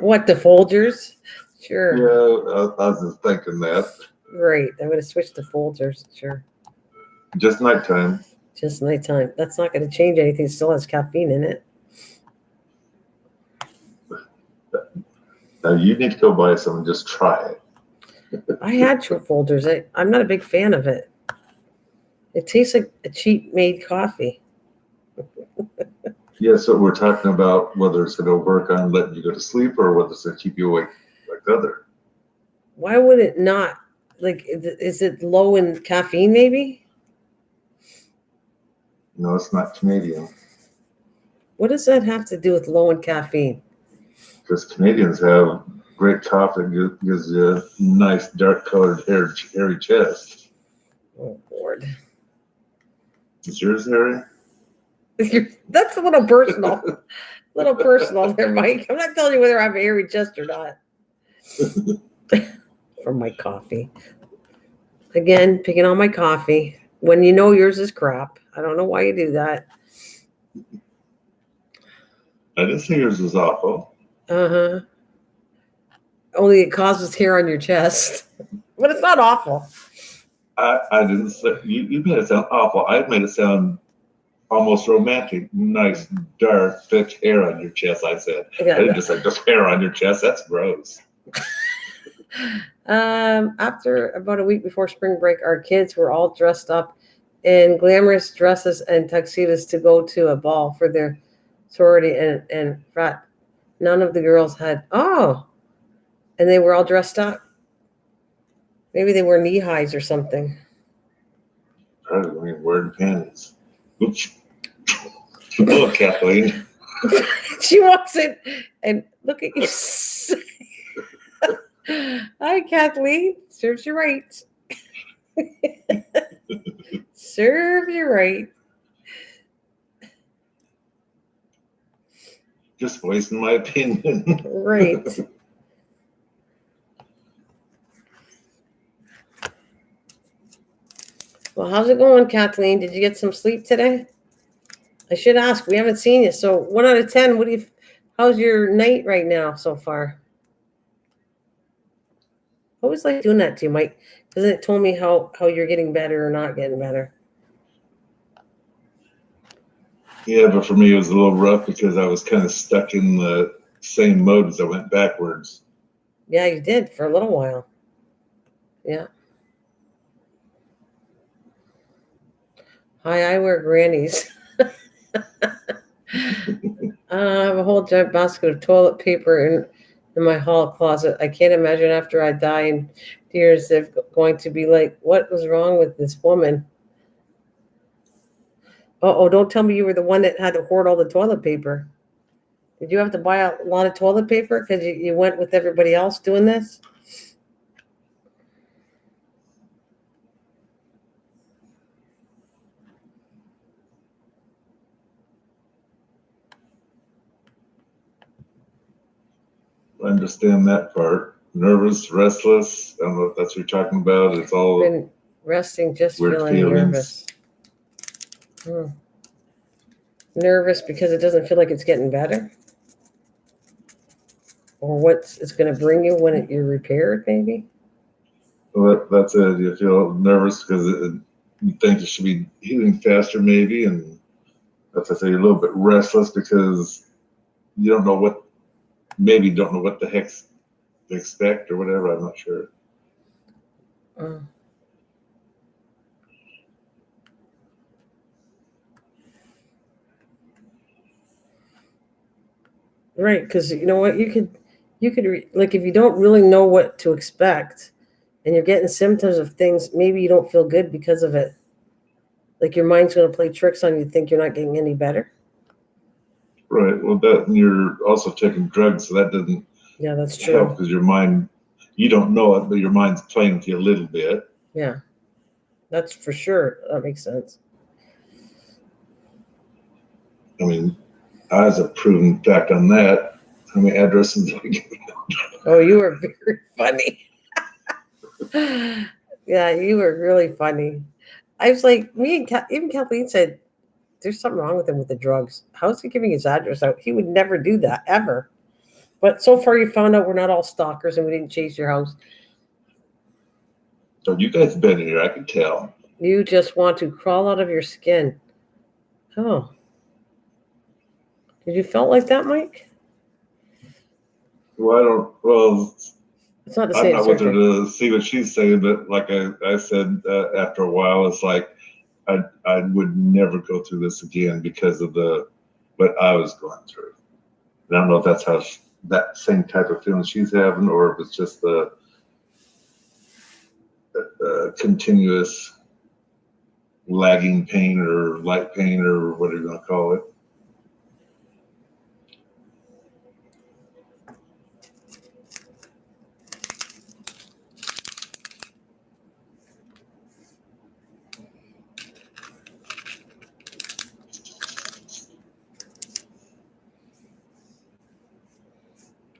What, the Folgers? Sure. yeah, I was just thinking that. Right. I'm going to switch to Folgers. Sure. Just nighttime. Just nighttime. That's not going to change anything. It still has caffeine in it. Now you need to go buy some and just try it. I had True Folgers. I'm not a big fan of it. It tastes like a cheap made coffee. Yeah, so we're talking about whether it's going to work on letting you go to sleep or whether it's going to keep you awake like the other. Why would it not? Like, is it low in caffeine maybe? No, it's not Canadian. What does that have to do with low in caffeine? Because Canadians have great coffee that gives you a nice dark colored hairy chest. Oh, Lord. Is yours hairy? That's a little personal. Little personal there, Mike. I'm not telling you whether I have a hairy chest or not. From my coffee. Again, picking on my coffee. When you know yours is crap. I don't know why you do that. I didn't say yours was awful. Uh-huh. Only it causes hair on your chest. But it's not awful. I didn't say, you made it sound awful. I made it sound almost romantic. Nice, dark, thick hair on your chest, I said. Yeah, I didn't just say just hair on your chest. That's gross. After about a week before spring break, our kids were all dressed up in glamorous dresses and tuxedos to go to a ball for their sorority and frat. None of the girls had, and they were all dressed up. Maybe they wore knee highs or something. Probably wearing panties. Oops. Oh, Kathleen. She walks in and look at you. Hi, Kathleen. Serves you right. Serve you right. Just voicing my opinion. Right. Well, how's it going, Kathleen? Did you get some sleep today? I should ask. We haven't seen you. So 1 out of 10, how's your night right now so far? I always like doing that to you, Mike, because it told me how you're getting better or not getting better. Yeah, but for me, it was a little rough because I was kind of stuck in the same mode as I went backwards. Yeah, you did for a little while. Yeah. Hi, I wear grannies. I have a whole giant basket of toilet paper in my hall closet. I can't imagine after I die in years they're going to be like, what was wrong with this woman? Oh, don't tell me you were the one that had to hoard all the toilet paper. Did you have to buy a lot of toilet paper because you went with everybody else doing this? understand that part. Nervous, restless. I don't know if that's what you're talking about. It's all Been resting, just weird feeling feelings. nervous. Nervous because it doesn't feel like it's getting better, or what it's going to bring you when you're repaired, maybe. Well, that's it. You feel nervous because you think it should be healing faster, maybe, and that's I say you're a little bit restless because you don't know what, maybe don't know what the heck to expect or whatever. I'm not sure. Uh, right, because you know what, like if you don't really know what to expect, and you're getting symptoms of things, maybe you don't feel good because of it. Like your mind's going to play tricks on you, think you're not getting any better. Right. Well, that and you're also taking drugs, so that doesn't Yeah, that's help true. because your mind, you don't know it, but your mind's playing with you a little bit. Yeah, that's for sure. That makes sense. I mean, I was a proven fact on that. How many addresses did I give? Oh, you were very funny. Yeah, you were really funny. I was like, even Kathleen said, there's something wrong with him with the drugs. How's he giving his address out? He would never do that, ever. But so far, you found out we're not all stalkers and we didn't chase your house. So you guys been here, I can tell. You just want to crawl out of your skin. Oh. Did you felt like that, Mike? Well, I don't, well, It's not the I'm same not with her surgery. to see what she's saying, but like I said, after a while, it's like I would never go through this again because of what I was going through. And I don't know if that's how that same type of feeling she's having, or if it's just the continuous lagging pain or light pain or whatever you want to call it.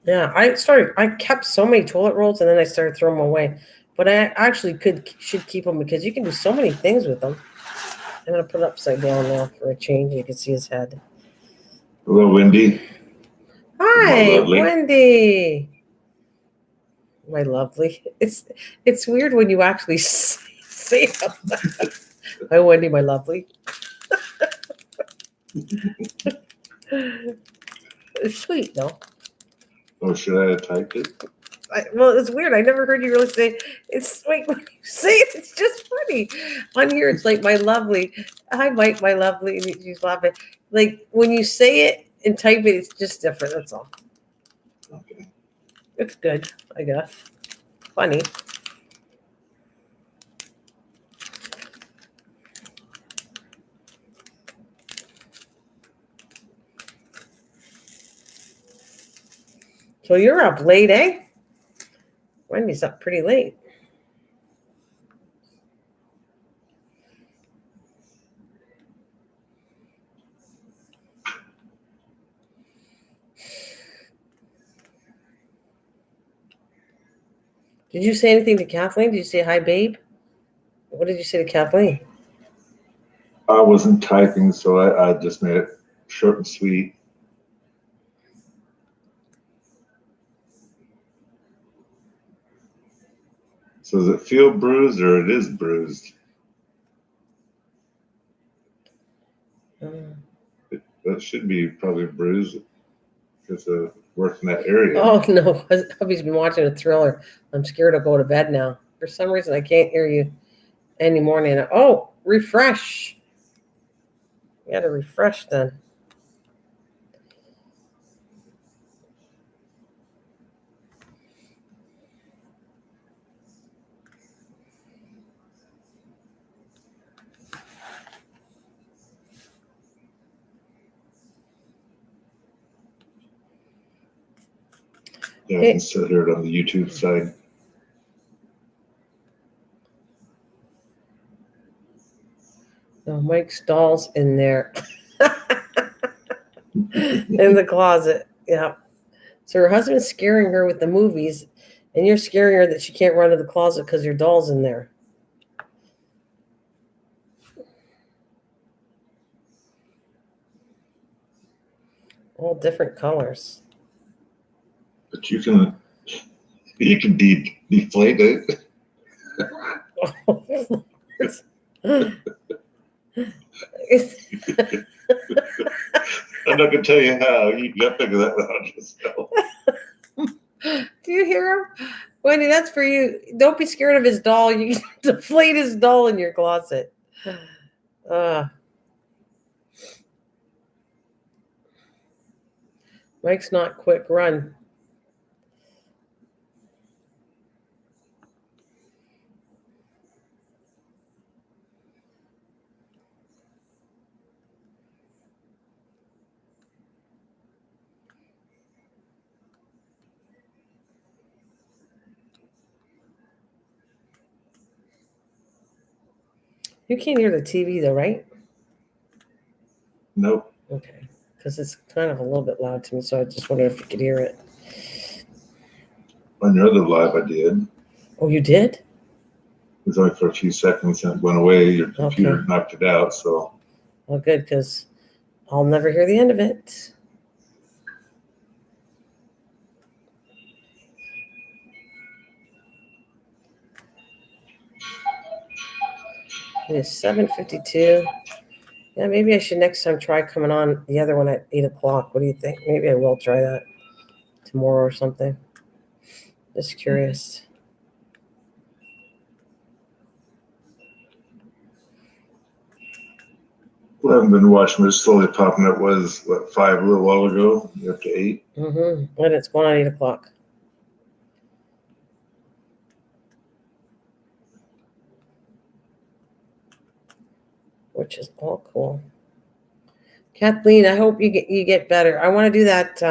Yeah, I kept so many toilet rolls and then I started throwing them away. But I actually should keep them because you can do so many things with them. I'm going to put it upside down now for a change. You can see his head. Hello, Wendy. My Hi, lovely. Wendy. My lovely. It's weird when you actually say it. Hi, Wendy, my lovely. It's sweet, though. Oh, should I have typed it? Well, it's weird. I never heard you really say it's like when you say it, it's just funny. On here, it's like my lovely. Hi, Mike, my lovely. And she's laughing. Like when you say it and type it, it's just different. That's all. Okay. It's good, I guess. Funny. So you're up late, eh? Wendy's up pretty late. Did you say anything to Kathleen? Did you say hi, babe? What did you say to Kathleen? I wasn't typing, so I just made it short and sweet. So does it feel bruised or it is bruised? That should be probably bruised because of work in that area. Oh no, hubby's been watching a thriller. I'm scared to go to bed now. For some reason, I can't hear you anymore, Nana. Oh, refresh. You got to refresh then. Yeah, I Hey. can still hear it on the YouTube side. No, Mike's doll's in there. In the closet. Yeah. So her husband's scaring her with the movies, and you're scaring her that she can't run to the closet because your doll's in there. All different colors. But you can deflate it. I'm not gonna tell you how. You got to figure that out yourself. Do you hear him? Wendy, that's for you. Don't be scared of his doll. You can deflate his doll in your closet. Mike's not quick. Run. You can't hear the TV though, right? Nope. Okay. Because it's kind of a little bit loud to me, so I just wondered if you could hear it. On your other live, I did. Oh, you did? It was only for a few seconds and it went away. Your computer knocked it out. So. Well, good, because I'll never hear the end of it. It is 7:52. Yeah, maybe I should next time try coming on the other one at 8 o'clock. What do you think? Maybe I will try that tomorrow or something. Just curious. I haven't been watching, but it's slowly popping up. Was what, 5 a little while ago? Up to 8. Mm-hmm. And it's going on 8 o'clock. Which is all cool. Kathleen, I hope you get better. I want to do that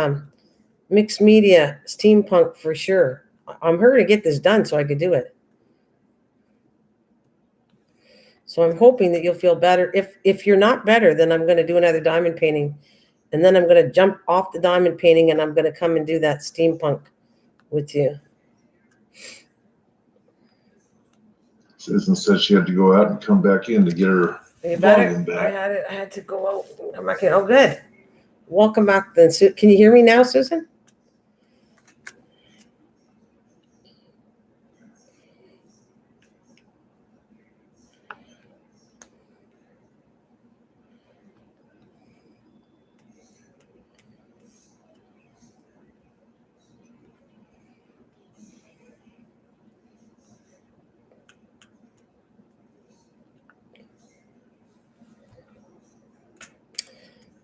mixed media steampunk for sure. I'm hurrying to get this done so I could do it. So I'm hoping that you'll feel better. If you're not better, then I'm going to do another diamond painting. And then I'm going to jump off the diamond painting and I'm going to come and do that steampunk with you. Susan said she had to go out and come back in to get her volume back. I had to go out. I'm not kidding. Oh, good. Welcome back then. Can you hear me now, Susan?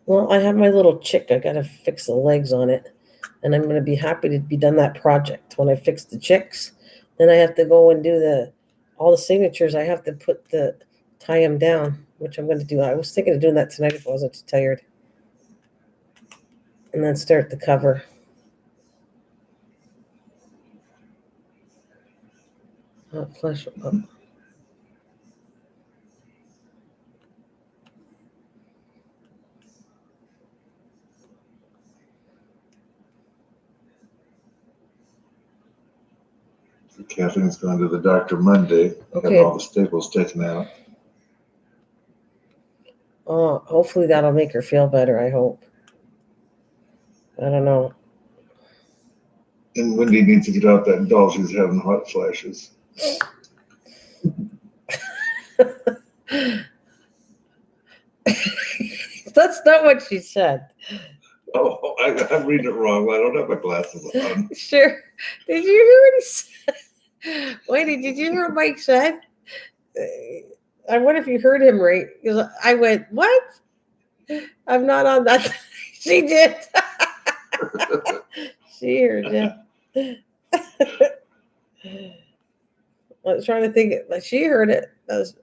Well, I have my little chick. I got to fix the legs on it. And I'm going to be happy to be done that project. When I fix the chicks, then I have to go and do all the signatures. I have to tie them down, which I'm going to do. I was thinking of doing that tonight if I wasn't too tired. And then start the cover. Flush up. Kathleen's going to the doctor Monday. Okay. Have all the staples taken out. Oh, hopefully that'll make her feel better. I hope. I don't know. And Wendy needs to get out that doll. She's having hot flashes. That's not what she said. Oh, I'm reading it wrong. I don't have my glasses on. Sure. Did you hear what he said? Wait, did you hear what Mike said? I wonder if you heard him right. Because I went, what? I'm not on that. She did. She heard it. I was trying to think. Like she heard it. That was,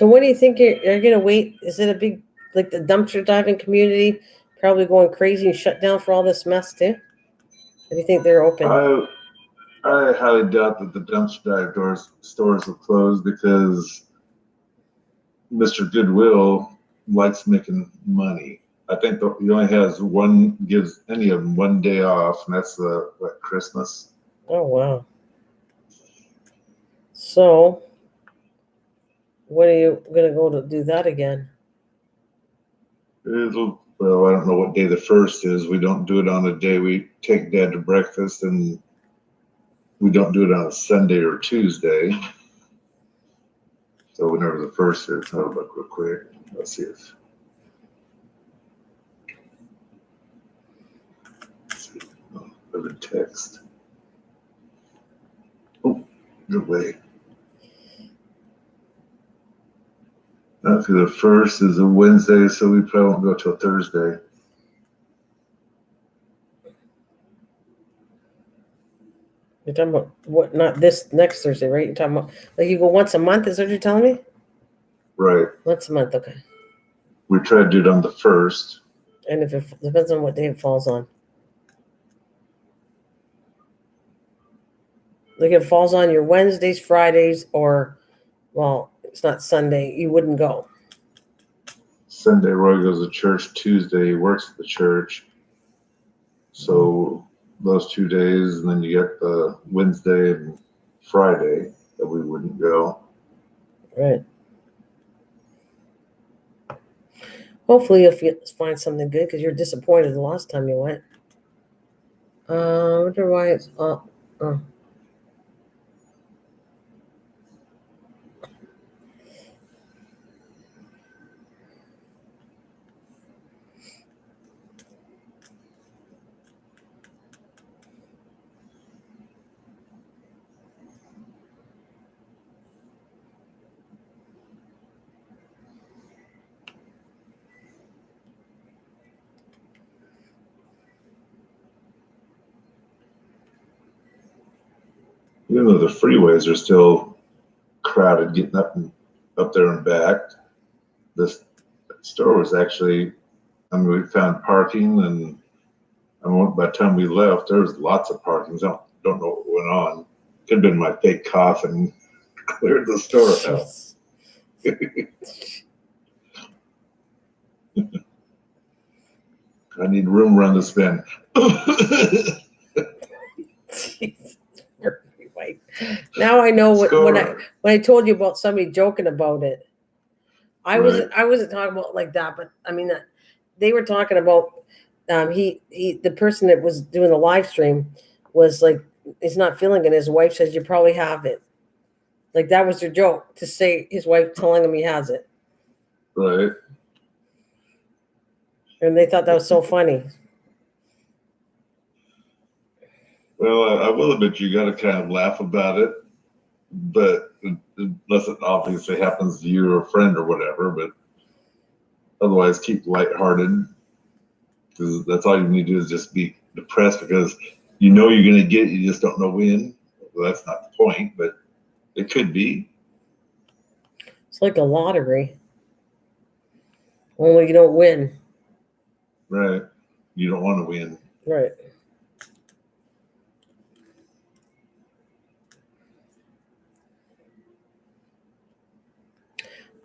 So what do you think you're going to wait? Is it a big, like the dumpster diving community probably going crazy and shut down for all this mess too? Or do you think they're open? I highly doubt that the dumpster dive stores will close because Mr. Goodwill likes making money. I think he only gives any of them one day off, and that's Christmas. Oh, wow. So, when are you going to go to do that again? Well, I don't know what day the 1st is. We don't do it on a day. We take Dad to breakfast, and we don't do it on a Sunday or Tuesday. So whenever the 1st is, I'll look real quick. Let's see if. Of a text. Oh, good way. Okay, the 1st is a Wednesday, so we probably won't go till Thursday. You're talking about what? Not this next Thursday, right? You're talking about like you go once a month. Is that what you're telling me? Right. Once a month, okay. We try to do it on the 1st. And if it depends on what day it falls on. Like if it falls on your Wednesdays, Fridays, or well, it's not Sunday, you wouldn't go. Sunday, Roy goes to church. Tuesday, he works at the church. So those 2 days, and then you get the Wednesday and Friday that we wouldn't go. Right. Hopefully you'll find something good because you're disappointed the last time you went. I wonder why it's up. Oh. Even though the freeways are still crowded getting up there and back, this store was actually, I mean, we found parking, and by the time we left, there was lots of parking. I don't know what went on. Could have been my fake cough and cleared the store out. I need room run to spend. Now I know when I told you about somebody joking about it. I wasn't talking about like that, but I mean that they were talking about the person that was doing the live stream was like he's not feeling it. And his wife says you probably have it. Like that was their joke to say his wife telling him he has it. Right. And they thought that was so funny. Well, I will admit you got to kind of laugh about it, but unless it obviously happens to you or a friend or whatever, but otherwise keep lighthearted because that's all you need to do is just be depressed because you know you're going to get it, you just don't know when. Well, that's not the point, but it could be. It's like a lottery. Only you don't win. Right. You don't want to win. Right.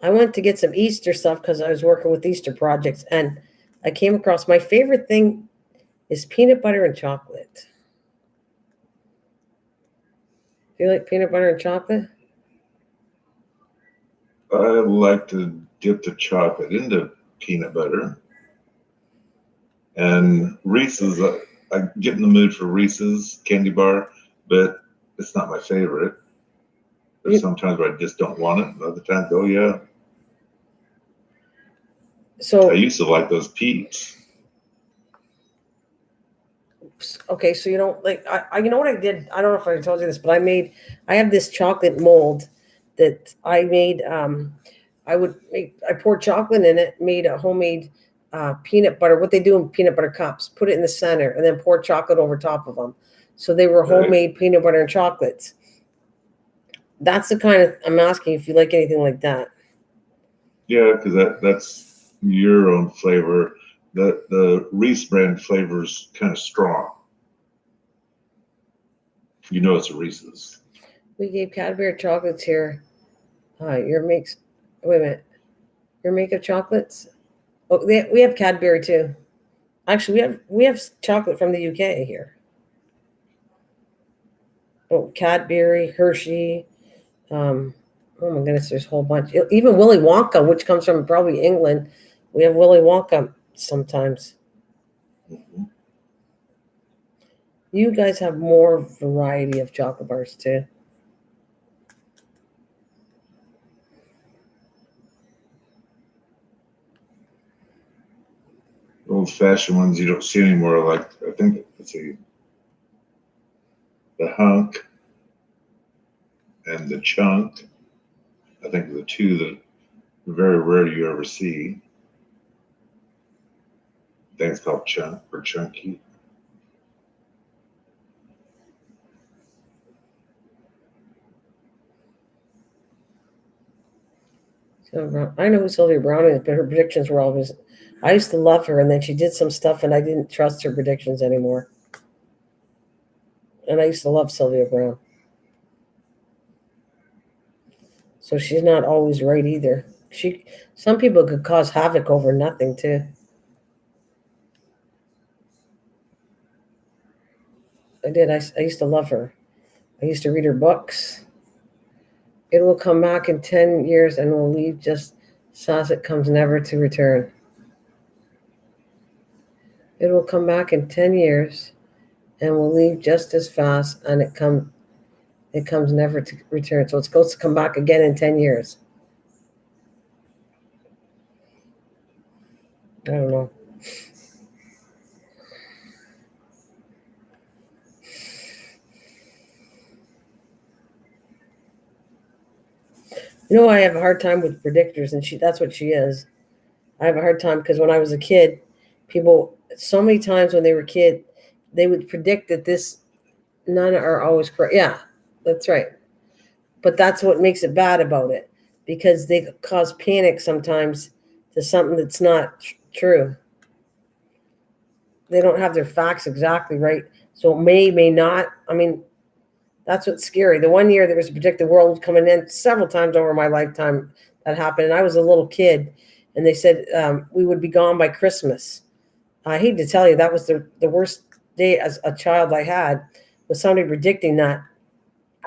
I went to get some Easter stuff because I was working with Easter projects, and I came across my favorite thing is peanut butter and chocolate. Do you like peanut butter and chocolate? I like to dip the chocolate into peanut butter. And Reese's, I get in the mood for Reese's candy bar, but it's not my favorite. There's sometimes where I just don't want it, and other times, oh yeah. So I used to like those Peeps. Okay, so you don't like I you know what I did? I don't know if I told you this, but I have this chocolate mold that I made. I poured chocolate in it, made a homemade peanut butter. What they do in peanut butter cups, put it in the center, and then pour chocolate over top of them. So they were homemade peanut butter and chocolates. That's the kind of I'm asking if you like anything like that. Yeah, because that's your own flavor. The Reese brand flavor's kind of strong. You know it's a Reese's. We gave Cadbury chocolates here. Your makes. Wait a minute. Your make of chocolates. Oh, we have Cadbury too. Actually, we have chocolate from the UK here. Oh, Cadbury, Hershey. Oh my goodness, there's a whole bunch. Even Willy Wonka, which comes from probably England. We have Willy Wonka sometimes. Mhm. You guys have more variety of chocolate bars too. Old fashioned ones you don't see anymore. Like I think let's see, the hunk and the chunk. I think the two that very rare you ever see. I think it's called chunk or chunky. So I know who Sylvia Brown is, but her predictions were always. I used to love her, and then she did some stuff, and I didn't trust her predictions anymore. And I used to love Sylvia Brown. So she's not always right either. Some people could cause havoc over nothing too. I did. I used to love her. I used to read her books. It will come back in 10 years and will leave just as it comes never to return. It will come back in 10 years and will leave just as fast and it comes never to return. So it's supposed to come back again in 10 years. I don't know. You know, I have a hard time with predictors, and that's what she is. I have a hard time because when I was a kid, people so many times when they were a kid, they would predict that this none are always correct. Yeah, that's right. But that's what makes it bad about it because they cause panic sometimes to something that's not true. They don't have their facts exactly right. So it may not. I mean, that's what's scary. The one year there was a predicted world coming in several times over my lifetime that happened. And I was a little kid and they said we would be gone by Christmas. I hate to tell you, that was the worst day as a child I had was somebody predicting that.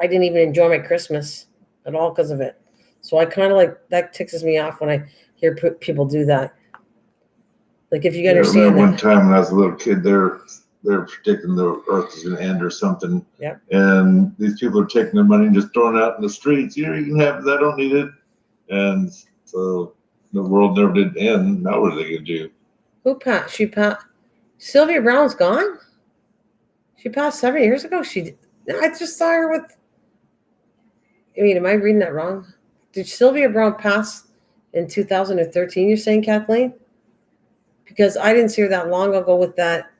I didn't even enjoy my Christmas at all because of it. So I kind of like that ticks me off when I hear people do that. Like if you Yeah, I understand remember one that. time when I was a little kid, they're predicting the Earth is going to end or something. Yep. And these people are taking their money and just throwing it out in the streets. Here, you can have it. I don't need it. And so the world never did end. Now what are they going to do? Who passed? She passed. Sylvia Brown's gone. She passed 7 years ago. I just saw her with. I mean, am I reading that wrong? Did Sylvia Brown pass in 2013? You're saying, Kathleen? Because I didn't see her that long ago with that.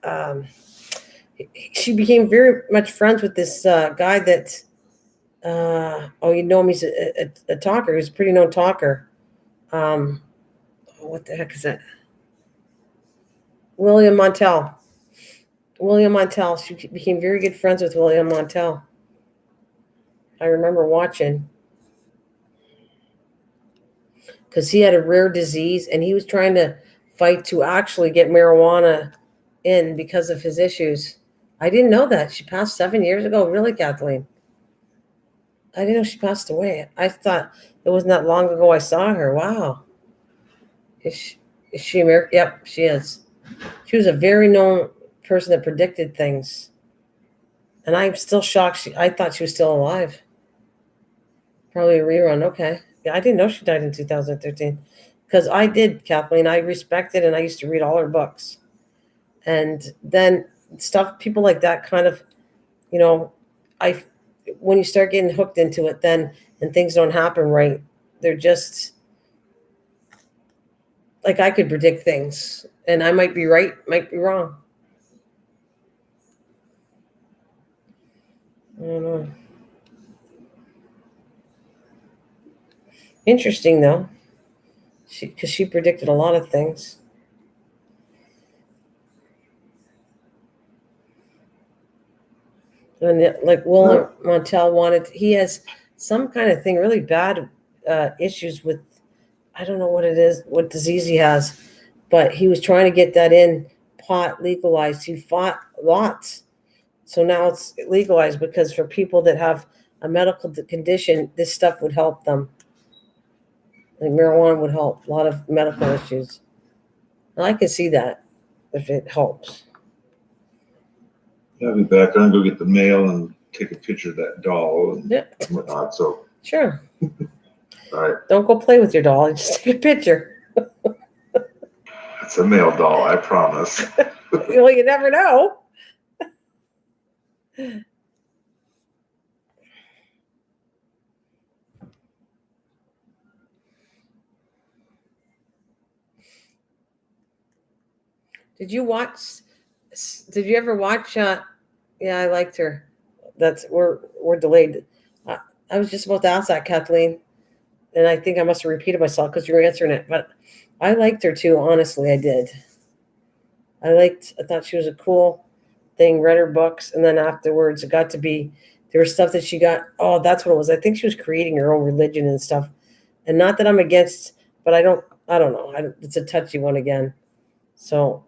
She became very much friends with this guy that. Oh, you know him. He's a talker. He's a pretty known talker. What the heck is that? William Montel. William Montel. She became very good friends with William Montel. I remember watching because he had a rare disease and he was trying to fight to actually get marijuana in because of his issues. I didn't know that. She passed 7 years ago. Really, Kathleen? I didn't know she passed away. I thought it wasn't that long ago I saw her. Wow. Is she American? Yep, she is. She was a very known person that predicted things. And I'm still shocked. I thought she was still alive. Probably a rerun. Okay. Yeah, I didn't know she died in 2013. Because I did, Kathleen. I respected and I used to read all her books. And then people like that kind of, you know, I when you start getting hooked into it then and things don't happen right, they're just like I could predict things and I might be right, might be wrong. I don't know. Interesting though. Because she predicted a lot of things. And like Will Montel he has some kind of thing, really bad issues with, I don't know what it is, what disease he has, but he was trying to get that in pot legalized. He fought lots. So now it's legalized because for people that have a medical condition, this stuff would help them. Like marijuana would help a lot of medical issues. And I can see that if it helps. I'll be back. I'm gonna go get the mail and take a picture of that doll and Yeah, whatnot. So, sure. all right, Don't go play with your doll. Just take a picture. it's a mail doll, I promise. Well, you never know. Did you watch? Did you ever watch? Yeah, I liked her. We're delayed. I was just about to ask that, Kathleen, and I think I must have repeated myself because you were answering it. But I liked her too. Honestly, I did. I thought she was a cool thing. Read her books, and then afterwards, it got to be there was stuff that she got. Oh, that's what it was. I think she was creating her own religion and stuff. And not that I'm against, but I don't know. It's a touchy one again. So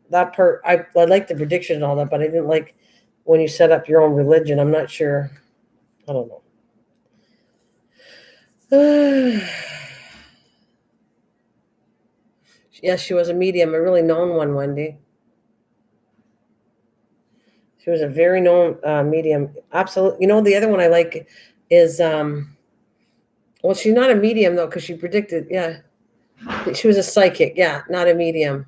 that part, I like the prediction and all that, but I didn't like when you set up your own religion. I'm not sure. I don't know. Yes, she was a medium, a really known one, Wendy. She was a very known medium. Absolutely. You know, the other one I like is, well, she's not a medium though, because she predicted, yeah. She was a psychic, yeah, not a medium.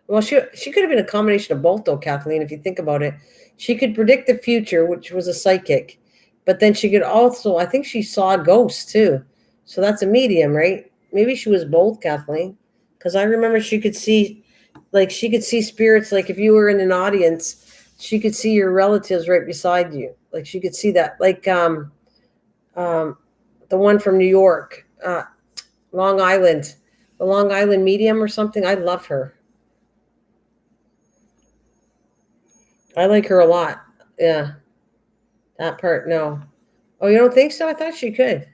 Well, she could have been a combination of both, though, Kathleen, if you think about it. She could predict the future, which was a psychic, but then she could also, I think she saw ghosts too. So that's a medium, right? Maybe she was both, Kathleen, because I remember she could see spirits. Like if you were in an audience, she could see your relatives right beside you. Like she could see that. Like um, the one from New York, Long Island, the Long Island medium or something. I love her. I like her a lot. Yeah, that part. No. Oh, you don't think so? I thought she could.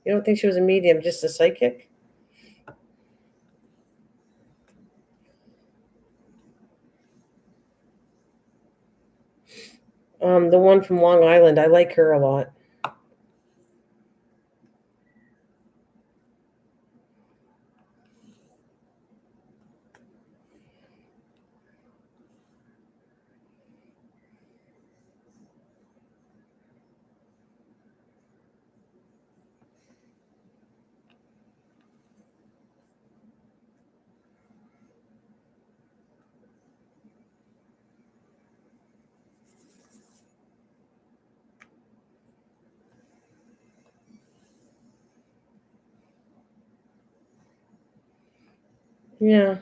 You don't think she was a medium, just a psychic? The one from Long Island. I like her a lot. Yeah.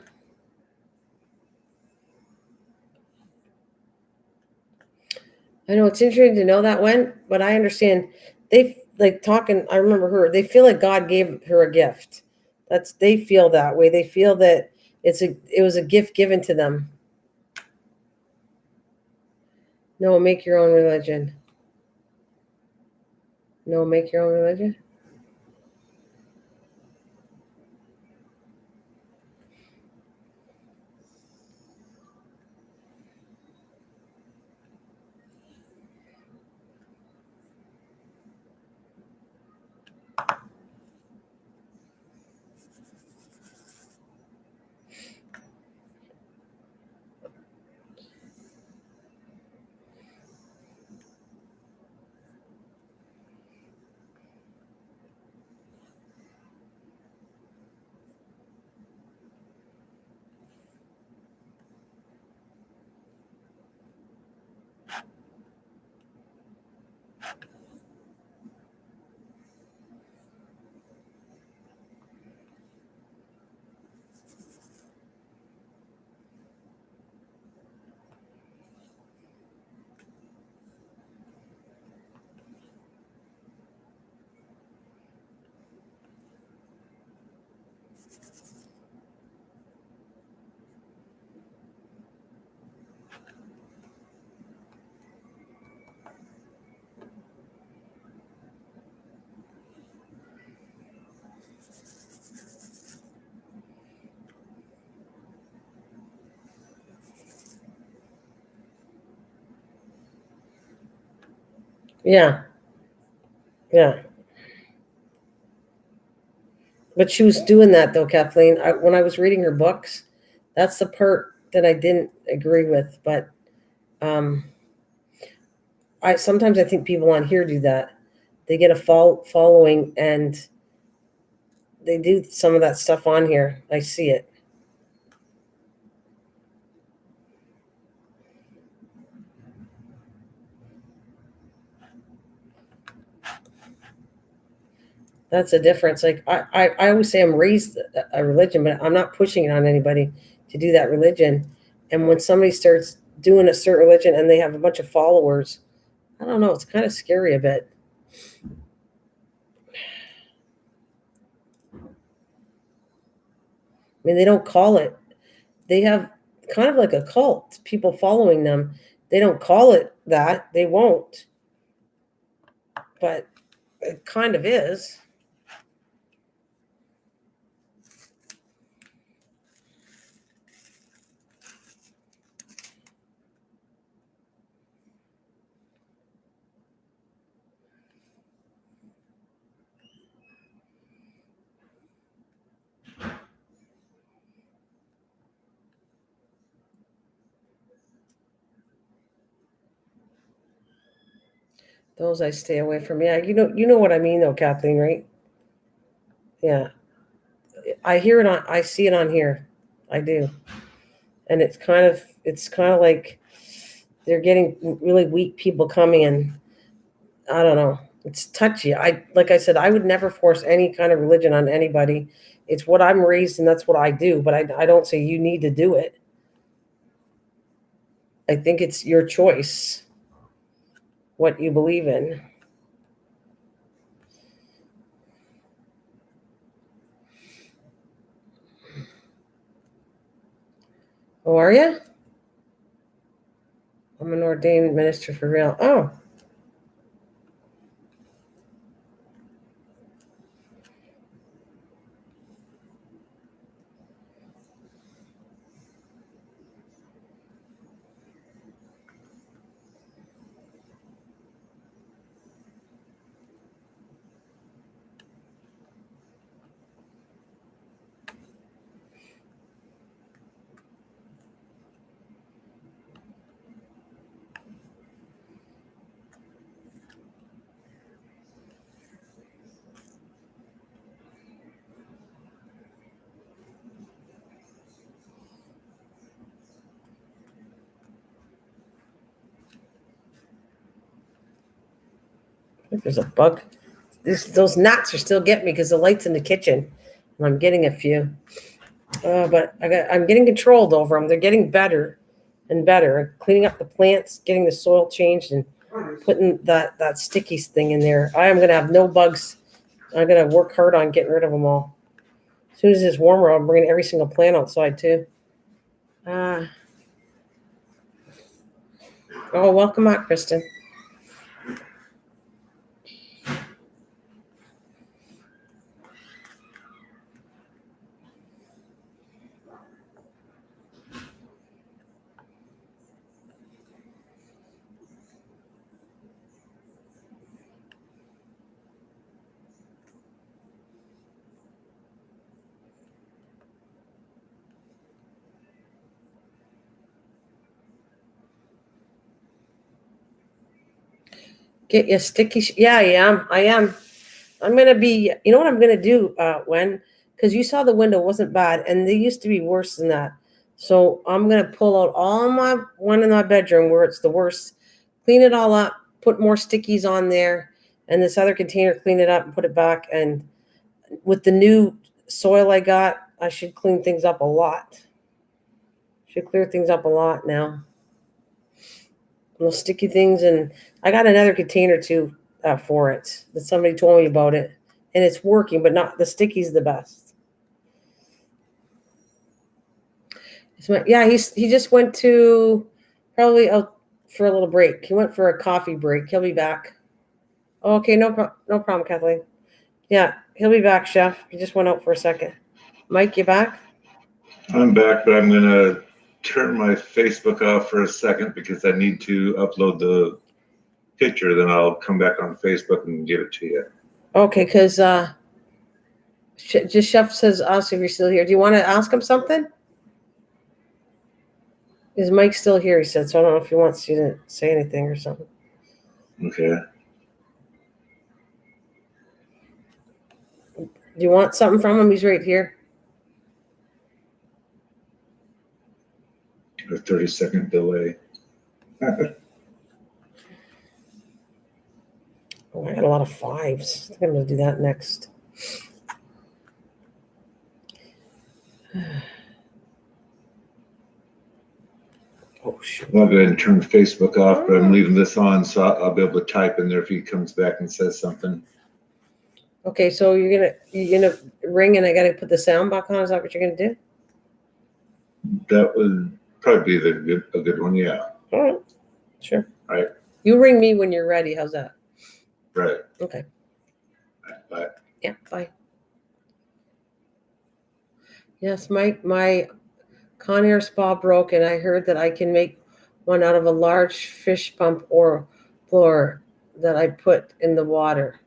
I know it's interesting to know that when, but I understand they like talking. I remember her. They feel like God gave her a gift. They feel that way. They feel that it was a gift given to them. No, make your own religion. No, make your own religion. Yeah. Yeah. But she was doing that though, Kathleen. When I was reading her books, that's the part that I didn't agree with. But um, I sometimes I think people on here do that. They get a following and they do some of that stuff on here. I see it. That's a difference. Like I always say I'm raised a religion, but I'm not pushing it on anybody to do that religion. And when somebody starts doing a certain religion and they have a bunch of followers, I don't know, it's kind of scary a bit. I mean, they don't call it, they have kind of like a cult, people following them. They don't call it that, they won't, but it kind of is. Those I stay away from. Yeah, you know what I mean though, Kathleen, right? Yeah. I see it on here. I do. And it's kind of like they're getting really weak people coming in. I don't know. It's touchy. Like I said, I would never force any kind of religion on anybody. It's what I'm raised and that's what I do, but I don't say you need to do it. I think it's your choice what you believe in. Oh, are you? I'm an ordained minister for real. Oh, I think there's a bug. Those gnats are still getting me because the light's in the kitchen, and I'm getting a few. But I'm getting controlled over them. They're getting better and better. Cleaning up the plants, getting the soil changed, and putting that sticky thing in there. I am gonna have no bugs. I'm gonna work hard on getting rid of them all. As soon as it's warmer, I'm bringing every single plant outside too. Oh, welcome back, Kristen. Get your sticky. Yeah, I am. I am. I'm gonna be. You know what I'm gonna do? When because you saw the window wasn't bad, and they used to be worse than that. So I'm gonna pull out all my one in my bedroom where it's the worst, clean it all up, put more stickies on there, and this other container, clean it up and put it back. And with the new soil I got, I should clean things up a lot. Should clear things up a lot now. Those sticky things, and I got another container too for it that somebody told me about it, and it's working, but not the sticky's the best. Yeah, he just went to probably out for a little break. He went for a coffee break. He'll be back. Oh, okay, no problem, Kathleen. Yeah, he'll be back, Chef. He just went out for a second. Mike, you back? I'm back, but I'm gonna turn my Facebook off for a second because I need to upload the picture, then I'll come back on Facebook and give it to you. Okay, because just Chef says, ask if you're still here. Do you want to ask him something? Is Mike still here? He said, so I don't know if he wants you to say anything or something. Okay. Do you want something from him? He's right here. A 30-second delay. Oh, I got a lot of fives. I think I'm going to do that next. Oh, shoot. I'll go ahead and turn Facebook off, but I'm leaving this on, so I'll be able to type in there if he comes back and says something. Okay, so you're gonna ring and I gotta put the sound back on. Is that what you're gonna do? That would probably be a good one, yeah. All right, sure. All right. You ring me when you're ready. How's that? Right. Okay. Bye. Yeah. Bye. Yes, my Conair spa broke, and I heard that I can make one out of a large fish pump or blower that I put in the water.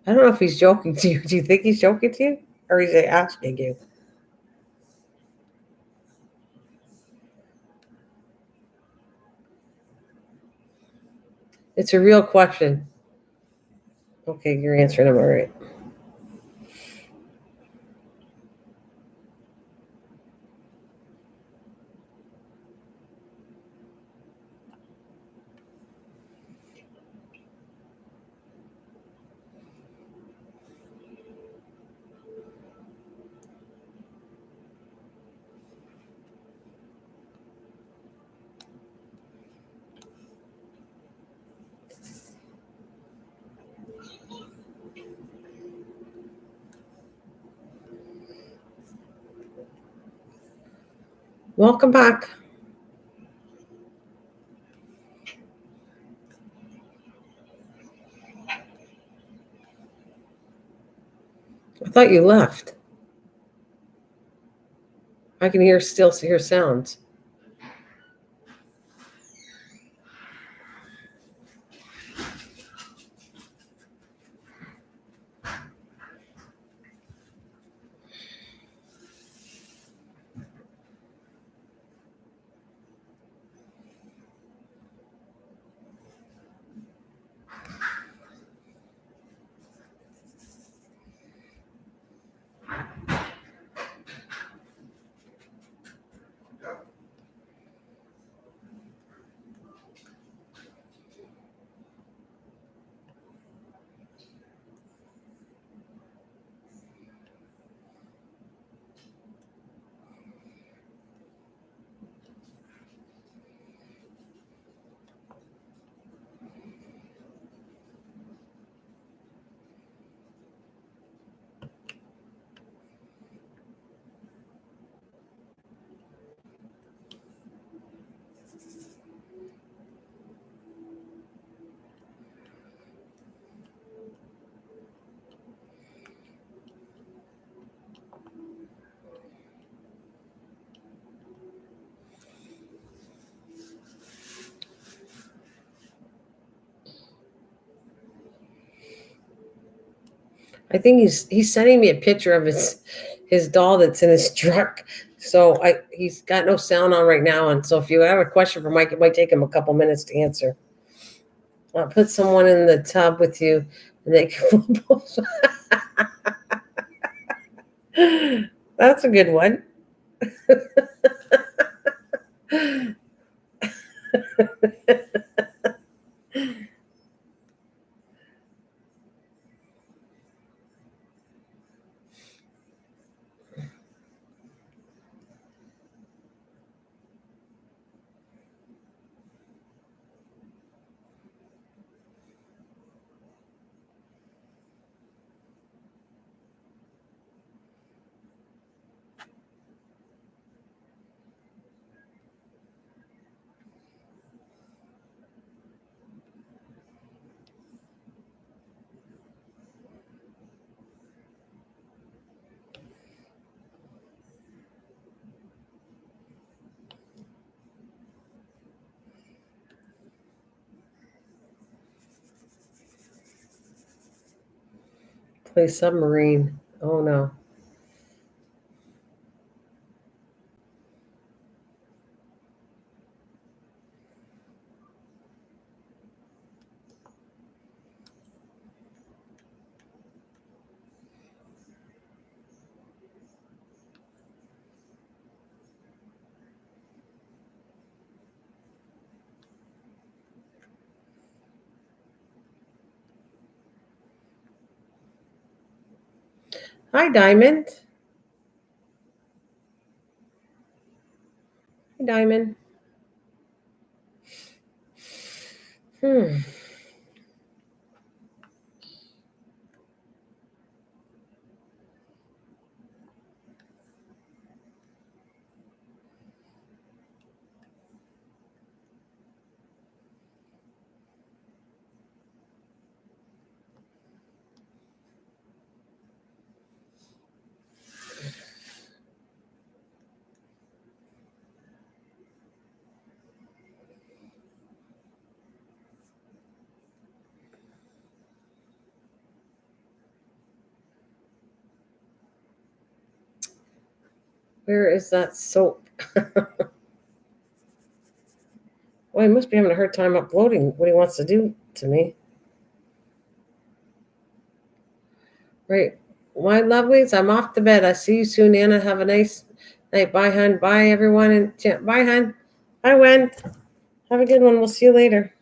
I don't know if he's joking to you. Do you think he's joking to you? Or is he asking you? It's a real question. Okay, you're answering him all right. Welcome back. I thought you left. I can still hear sounds. I think he's sending me a picture of his doll that's in his truck. So he's got no sound on right now, and so if you have a question for Mike, it might take him a couple minutes to answer. I'll put someone in the tub with you, and they can. That's a good one. Play submarine. Oh no. Hi, Diamond. Hi, Diamond. Where is that soap? Well, he must be having a hard time uploading what he wants to do to me. Right. My lovelies, I'm off to bed. I see you soon, Anna. Have a nice night. Bye, hun. Bye, everyone. And bye, hun. Bye, Wen. Have a good one. We'll see you later.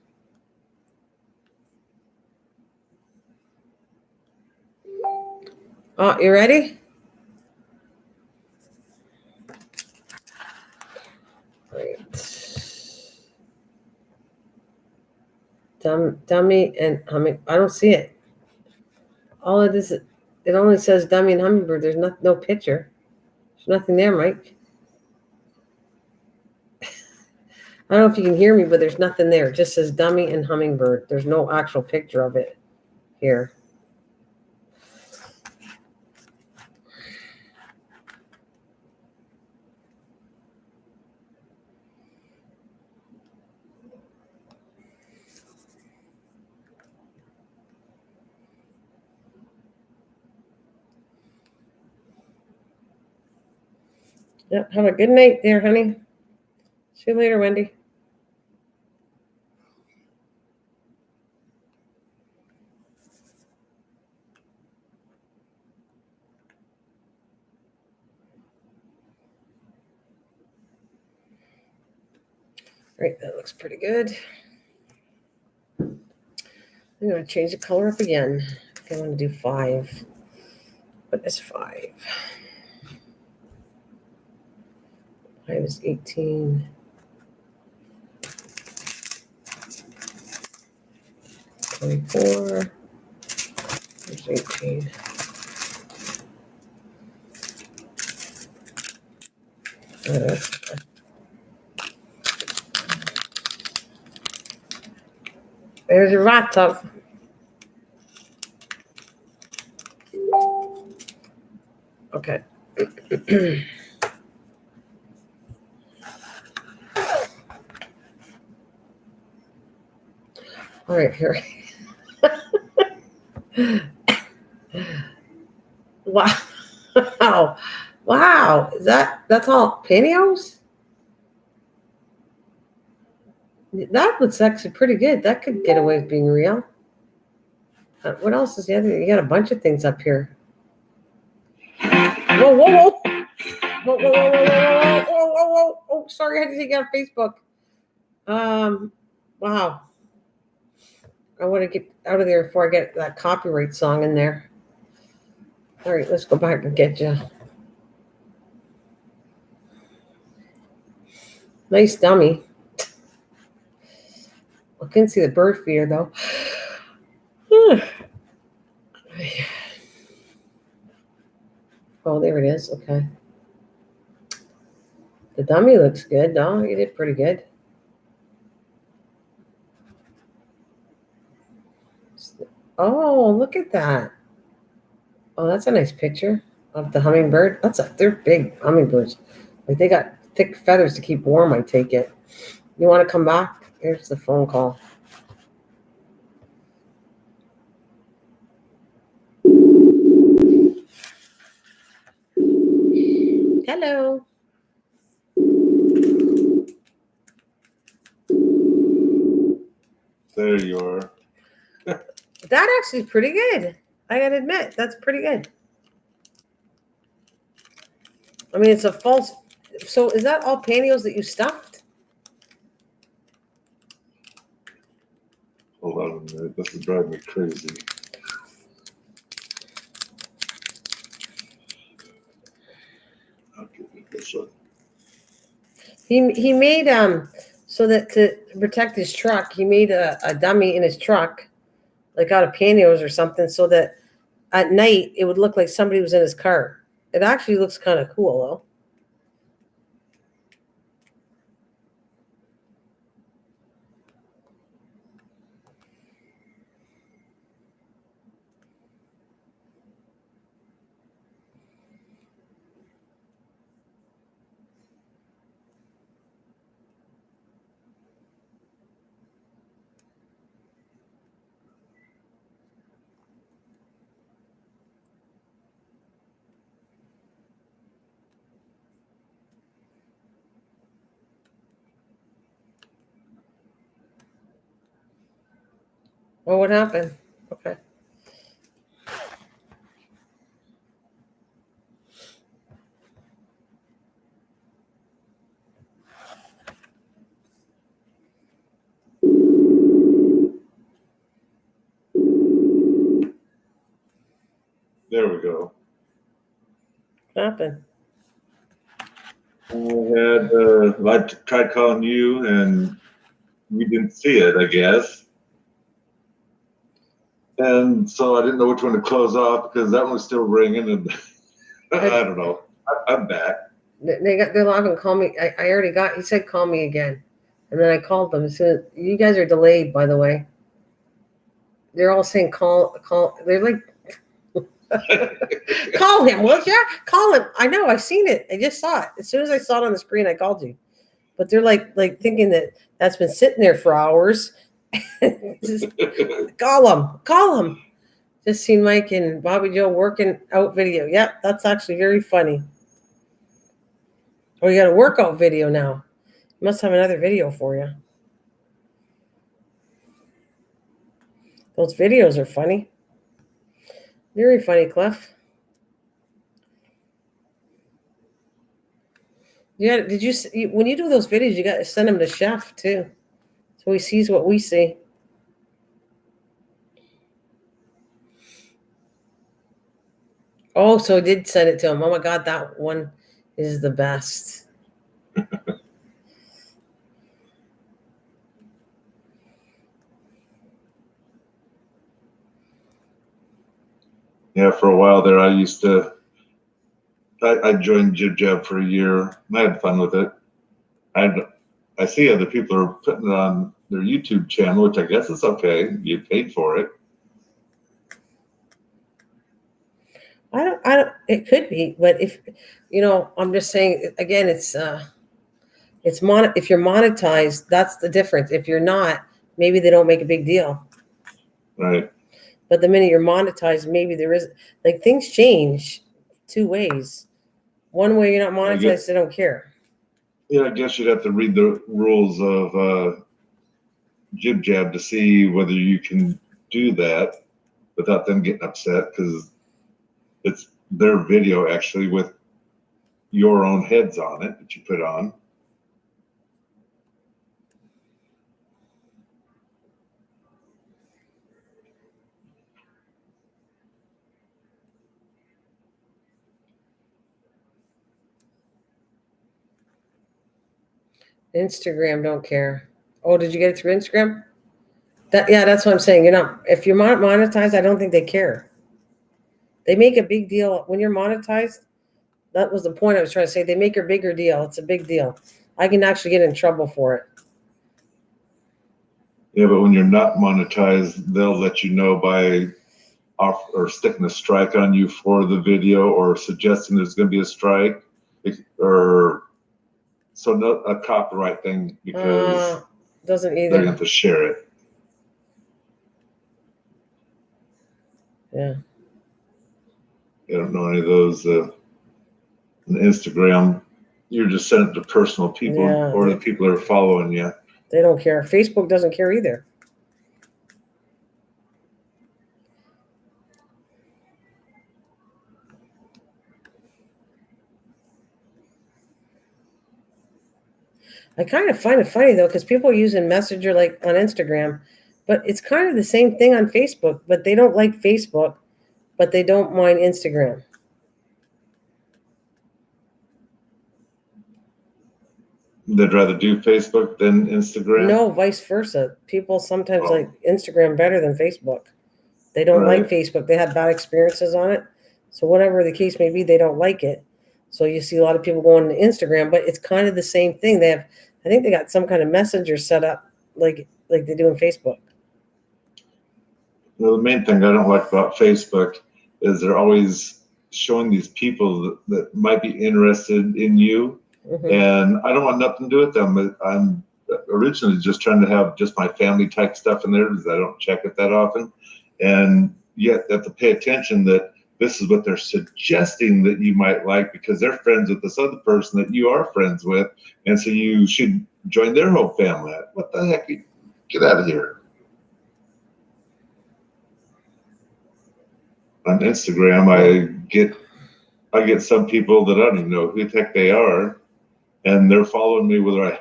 Oh, you ready? Great. Dummy and humming. I don't see it. All it is, it only says dummy and hummingbird. There's no picture. There's nothing there, Mike. I don't know if you can hear me, but there's nothing there. It just says dummy and hummingbird. There's no actual picture of it here. Yep. Have a good night there, honey. See you later, Wendy. Right, that looks pretty good. I'm going to change the color up again. I think I want to do 5. What is 5? 5 is 18. 24. There's 18. There's your hot tub. Okay. All right, here. Wow. Wow. That's all pantyhose? That looks actually pretty good. That could get away with being real. What else is the other? You got a bunch of things up here. Whoa, whoa, whoa. Whoa, whoa, whoa, whoa, whoa, whoa, whoa, whoa. Oh, sorry, I had to take it on Facebook. Wow. I want to get out of there before I get that copyright song in there. All right, let's go back and get you. Nice dummy. I couldn't see the bird feeder though. Oh, there it is. Okay. The dummy looks good. No, you did pretty good. Oh, look at that. Oh, that's a nice picture of the hummingbird. They're big hummingbirds. Like they got thick feathers to keep warm, I take it. You want to come back? Here's the phone call. Hello. There you are. That actually is pretty good. I gotta admit, that's pretty good. I mean, it's a false. So is that all pantyhose that you stuffed? Hold on a minute. This is driving me crazy. I'll give it this one. He made so that to protect his truck, he made a dummy in his truck, like out of pantyhose or something, so that at night it would look like somebody was in his car. It actually looks kind of cool though. Well, what happened? Okay. There we go. What happened? I tried calling you and we didn't see it, I guess. And so I didn't know which one to close off because that one was still ringing, and I don't know. I'm back. They're logging. Call me. I already got. He said call me again, and then I called them. So you guys are delayed, by the way. They're all saying call. They're like, call him, will ya? Call him. I know. I seen it. I just saw it. As soon as I saw it on the screen, I called you. But they're like thinking that that's been sitting there for hours. Just call him. Call him. Just seen Mike and Bobby Joe working out video. Yep, that's actually very funny. Oh, you got a workout video now. Must have another video for you. Those videos are funny. Very funny, Cliff. Yeah, did you when you do those videos, you got to send them to Chef too, so he sees what we see. Oh, so I did send it to him. Oh my God, that one is the best. Yeah, for a while there, I joined Jib Jab for a year, and I had fun with it. I see other people are putting it on their YouTube channel, which I guess is okay. You paid for it. I don't. It could be, but if I'm just saying again, if you're monetized, that's the difference. If you're not, maybe they don't make a big deal. Right. But the minute you're monetized, maybe there is things change two ways. One way you're not monetized, they don't care. Yeah, I guess you'd have to read the rules of Jib Jab to see whether you can do that without them getting upset, because it's their video actually with your own heads on it that you put on. Instagram don't care. Oh, did you get it through Instagram? That's what I'm saying. You're not. If you're monetized, I don't think they care. They make a big deal when you're monetized. That was the point I was trying to say. They make a bigger deal. It's a big deal. I can actually get in trouble for it. Yeah, but when you're not monetized, they'll let you know by off or sticking a strike on you for the video or suggesting there's going to be a strike, or so not a copyright thing, because doesn't they're either. going to share it. Yeah. I don't know any of those And Instagram, you're just sending it to personal people Yeah, or the people that are following you. they don't care. Facebook doesn't care either. I kind of find it funny though, because people are using Messenger like on Instagram, but it's kind of the same thing on Facebook. But they don't like Facebook, but they don't mind Instagram. They'd rather do Facebook than Instagram. No, vice versa. People sometimes Oh. like Instagram better than Facebook. They don't like Right. Facebook. They had bad experiences on it. So whatever the case may be, they don't like it. So you see a lot of people going to Instagram, but it's kind of the same thing. They have, I think they got some kind of messenger set up like they do in Facebook. Well, the main thing I don't like about Facebook is they're always showing these people that might be interested in you, Hmm. and I don't want nothing to do with them. I'm originally just trying to have just my family type stuff in there because I don't check it that often, and yet have to pay attention that this is what they're suggesting that you might like because they're friends with this other person that you are friends with, and so you should join their whole family. What the heck? Get out of here. On Instagram, I get some people that I don't even know who the heck they are, and they're following me whether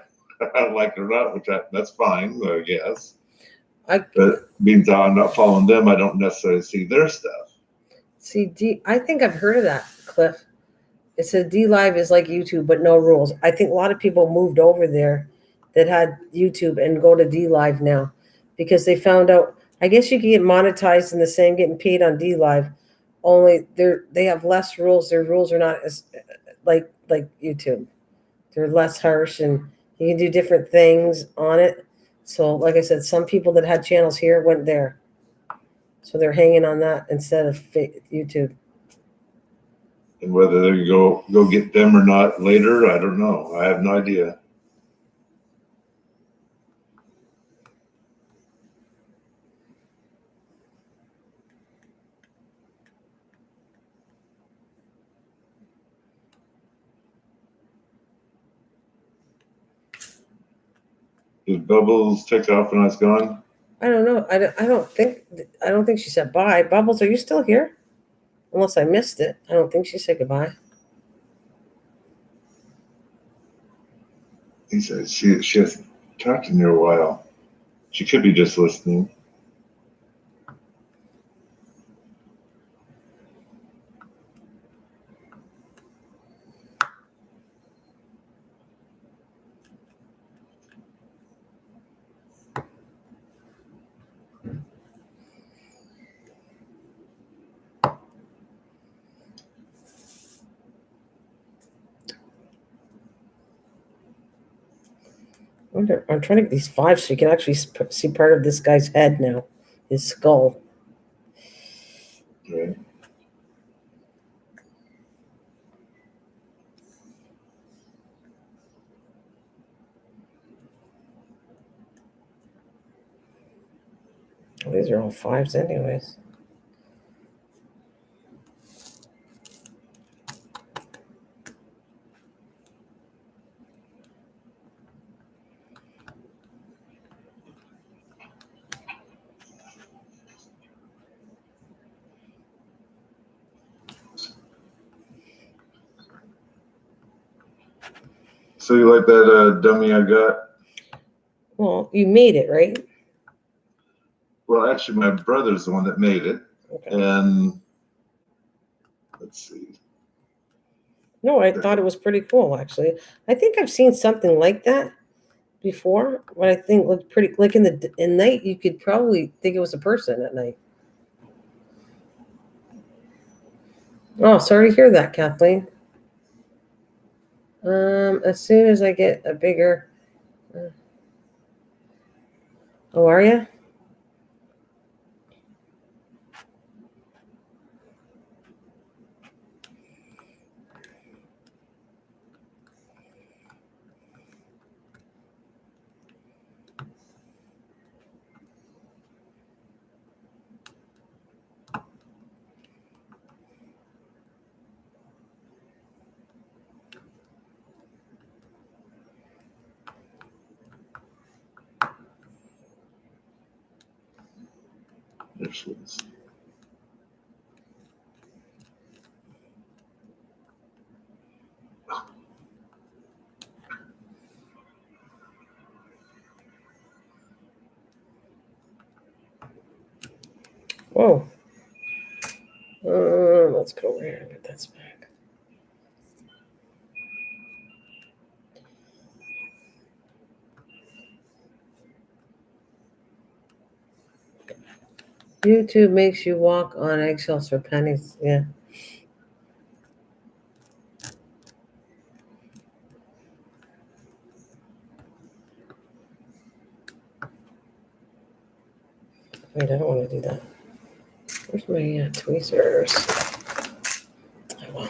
I like it or not, that's fine, I guess. I But means I'm not following them, I don't necessarily see their stuff. see. I think I've heard of that, Cliff. It says D Live is like YouTube, but no rules. I think a lot of people moved over there that had YouTube and go to D Live now because they found out. I guess you can get monetized in the same getting paid on D Live, only they have less rules. Their rules are not as like YouTube. They're less harsh and you can do different things on it. So, like I said, some people that had channels here went there, so they're hanging on that instead of YouTube. And whether they go get them or not later, I don't know. I have no idea. Did Bubbles take off when I was gone? I don't know. I don't think she said bye. Bubbles, are you still here? Unless I missed it. I don't think she said goodbye. He said she hasn't talked in a while. She could be just listening. I'm trying to get these five so you can actually see part of this guy's head now, his skull. Right. Well, these are all fives, anyways. So you like that dummy I got? Well, you made it, right? Well, actually, my brother's the one that made it, Okay. and let's see. No, I thought it was pretty cool, actually. I think I've seen something like that before, but I think looked pretty. Like in night, you could probably think it was a person at night. Oh, sorry to hear that, Kathleen. As soon as I get a bigger. Oh, are you? There she is. Whoa. Let's go over here and get that back. YouTube makes you walk on eggshells for pennies. Yeah. Wait, I don't want to do that. Where's my tweezers? Oh, well.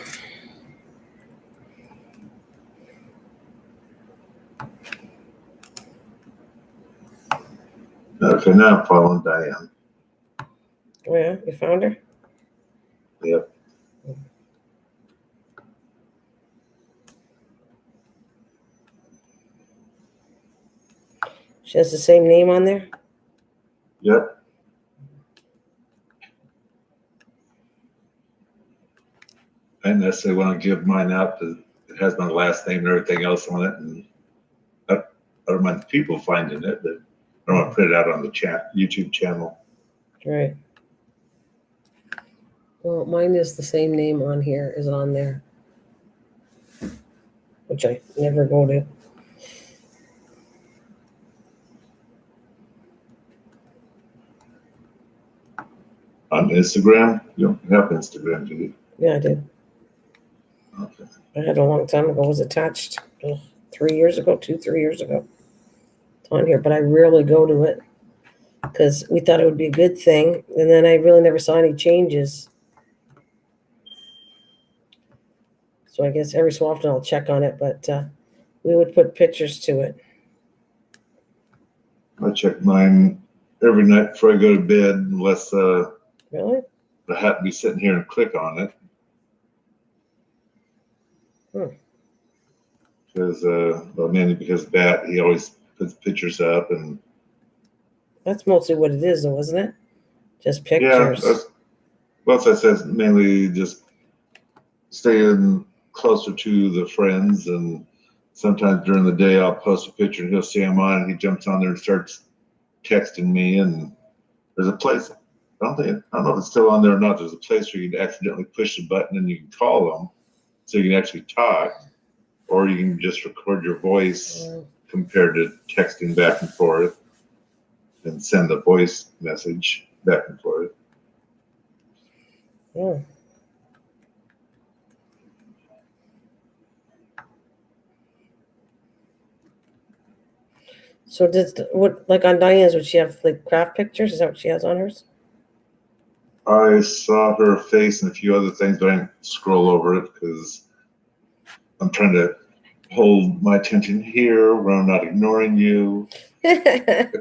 Okay, now I'm following Diane. Oh, yeah, you found her? Yep. She has the same name on there? Yep. I didn't necessarily want to give mine out because it has my last name and everything else on it, and I don't mind people finding it, but I don't want to put it out on the YouTube channel. Right. Well, mine is the same name on here is on there, which I never go to. On Instagram? You don't have Instagram, do you? Yeah, I did. Okay. I had a long time ago. It was attached 3 years ago, 3 years ago. It's on here, but I rarely go to it because we thought it would be a good thing, and then I really never saw any changes. So I guess every so often I'll check on it, but we would put pictures to it. I check mine every night before I go to bed, unless Really? I happen to be sitting here and click on it. Because, well, mainly because Bat, he always puts pictures up, and That's mostly what it is, though, isn't it? Just yeah, pictures. well, as I said, mainly just staying closer to the friends, and sometimes during the day I'll post a picture and he'll see I'm on, and he jumps on there and starts texting me. And there's a place, I don't know if it's still on there or not. There's a place where you can accidentally push the button and you can call them, so you can actually talk, or you can just record your voice compared to texting back and forth, and send a voice message back and forth. Yeah. So what, like on Diane's, would she have like craft pictures? Is that what she has on hers? I saw her face and a few other things, but I didn't scroll over it because I'm trying to hold my attention here where I'm not ignoring you. That's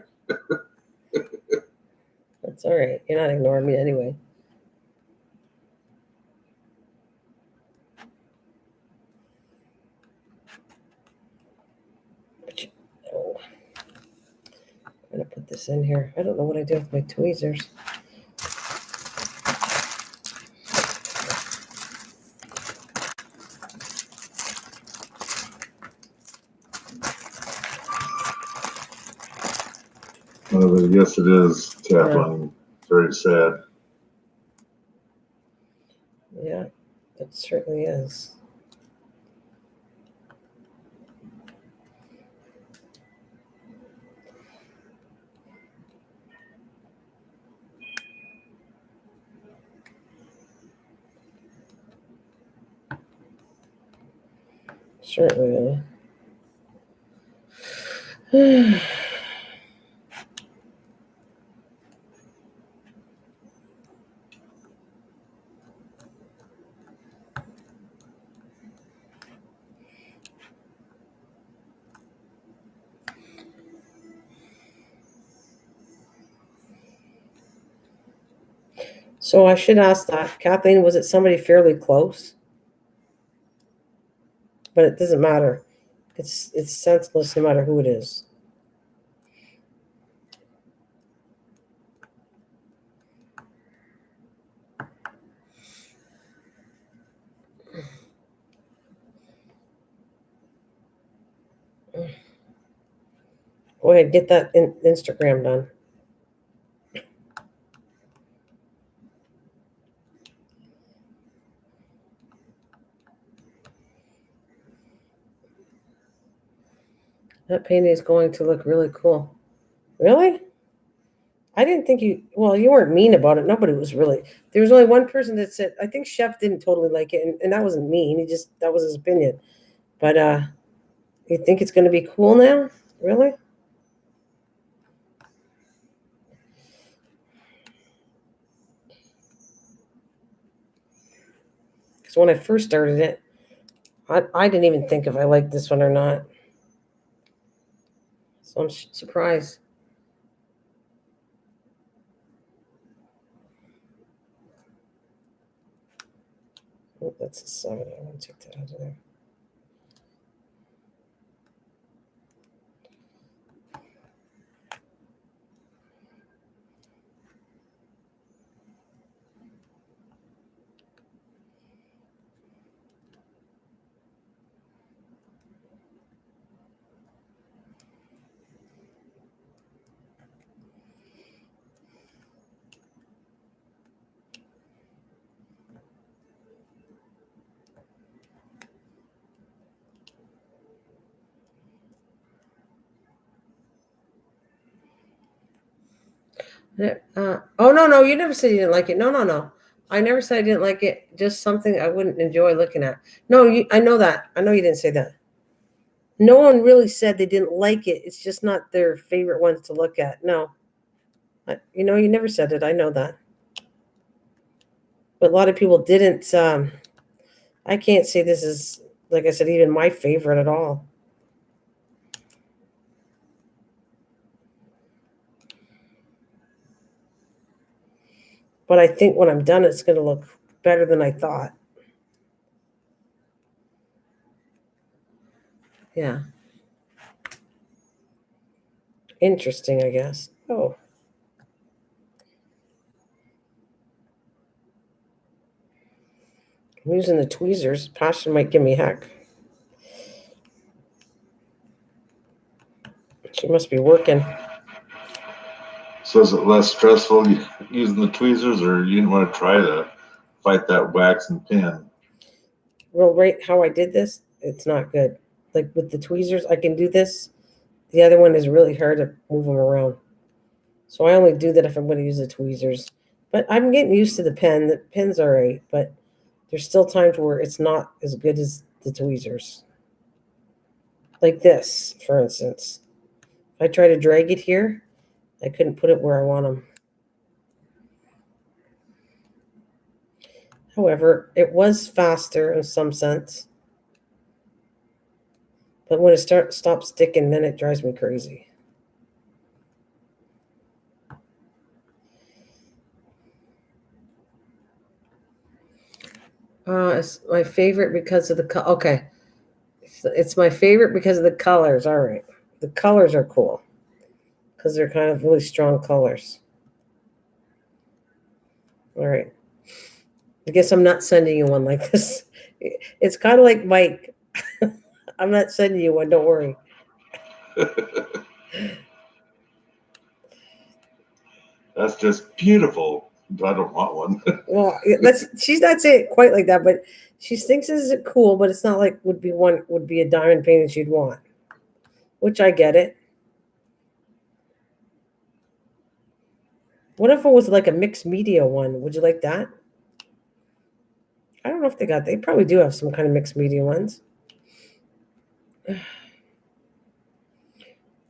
all right. You're not ignoring me anyway. Oh. I'm gonna put this in here. I don't know what I did with my tweezers. But yes, it is tackling. Very sad. Yeah, it certainly is. Certainly is. So I should ask that. Kathleen, was it somebody fairly close? But it doesn't matter. It's senseless no matter who it is. Go ahead, get that Instagram done. That painting is going to look really cool. Really? I didn't think you, well, you weren't mean about it. Nobody was really, there was only one person that said, I think Chef didn't totally like it. And that wasn't mean. That was his opinion. But you think it's going to be cool now? Really? Because when I first started it, I didn't even think if I liked this one or not. So I'm surprised. Oh, that's a 7. I want to take that out of there. Oh, no, you never said you didn't like it. No. I never said I didn't like it. Just something I wouldn't enjoy looking at. No, I know that. I know you didn't say that. No one really said they didn't like it. It's just not their favorite ones to look at. No. You never said it. I know that. But a lot of people didn't. I can't say this is, like I said, even my favorite at all. But I think when I'm done, it's going to look better than I thought. Yeah. Interesting, I guess. Oh. I'm using the tweezers. Passion might give me heck. She must be working. So is it less stressful using the tweezers, or you didn't want to try to fight that wax and pin? Well, right how I did this, it's not good. Like with the tweezers, I can do this. The other one is really hard to move them around. So I only do that if I'm going to use the tweezers. But I'm getting used to the pen. The pen's all right, but there's still times where it's not as good as the tweezers. Like this, for instance. If I try to drag it here, I couldn't put it where I want them. However, it was faster in some sense. But when it stops sticking, then it drives me crazy. It's my favorite because of the okay. It's my favorite because of the colors. All right, the colors are cool because they're kind of really strong colors. All right, I guess I'm not sending you one like this. It's kind of like Mike. I'm not sending you one. Don't worry. That's just beautiful, but I don't want one. Well, she's not saying it quite like that, but she thinks this is cool, but it's not like would be a diamond painting she'd want, which I get it. What if it was like a mixed media one? Would you like that? I don't know if they probably do have some kind of mixed media ones.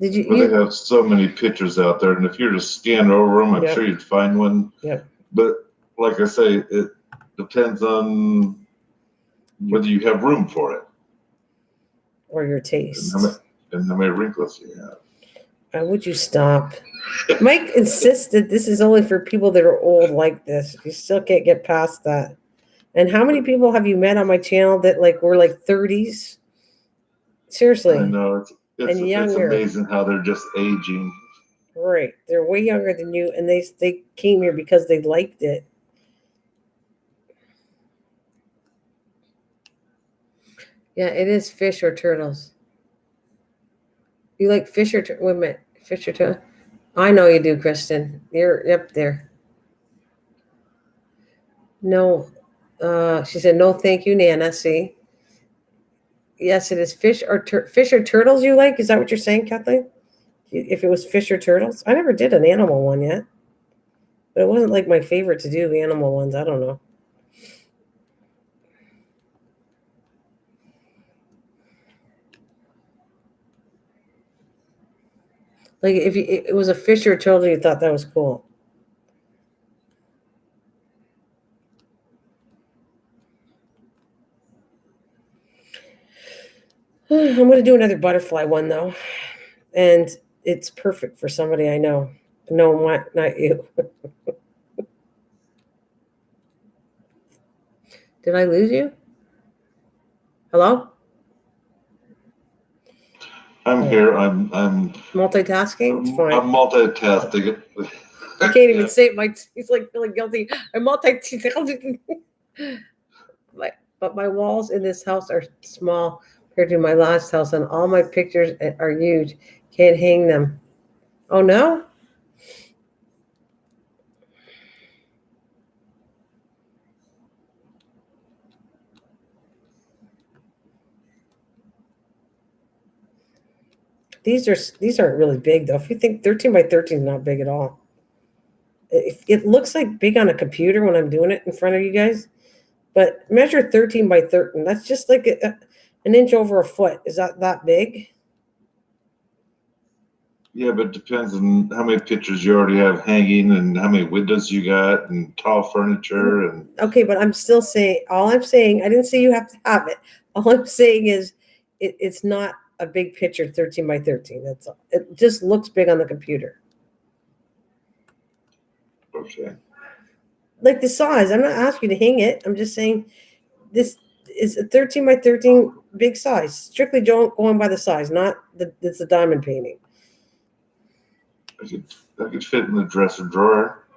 Did But they have so many pictures out there, and if you're to scan over them, I'm sure you'd find one. Yep. But like I say, it depends on whether you have room for it. Or your taste. And how many wrinkles you have. Would you stop? Mike insisted this is only for people that are old like this. You still can't get past that. And how many people have you met on my channel that were like 30s? Seriously. I know. It's amazing how they're just aging. Right. They're way younger than you, and they came here because they liked it. Yeah, it is fish or turtles. You like fish or wait a minute, fish or turtle? I know you do, Kristen. You're up there. No, she said no, thank you, Nana. See, yes, it is fish or turtles. You like? Is that what you're saying, Kathleen? If it was fish or turtles, I never did an animal one yet, but it wasn't like my favorite to do animal ones. I don't know. Like if it was a fish or a turtle, you thought that was cool. I'm going to do another butterfly one though, and it's perfect for somebody I know. No, not you. Did I lose you? Hello? I'm here. I'm Multitasking? It's fine. I'm multitasking. I can't even say it. He's like feeling guilty. I'm multitasking. But my walls in this house are small compared to my last house, and all my pictures are huge. Can't hang them. Oh no? These aren't really big though. If you think 13 by 13 is not big at all. It looks like big on a computer when I'm doing it in front of you guys, but measure 13 by 13. That's just like an inch over a foot. Is that big? Yeah, but it depends on how many pictures you already have hanging and how many windows you got and tall furniture and. Okay, but I'm still saying, all I'm saying, I didn't say you have to have it. All I'm saying is it's not a big picture, 13 by 13. That's all. It just looks big on the computer. Okay. Like the size. I'm not asking you to hang it. I'm just saying this is a 13 by 13 big size. Strictly going by the size, not it's a diamond painting. I could fit in the dresser drawer.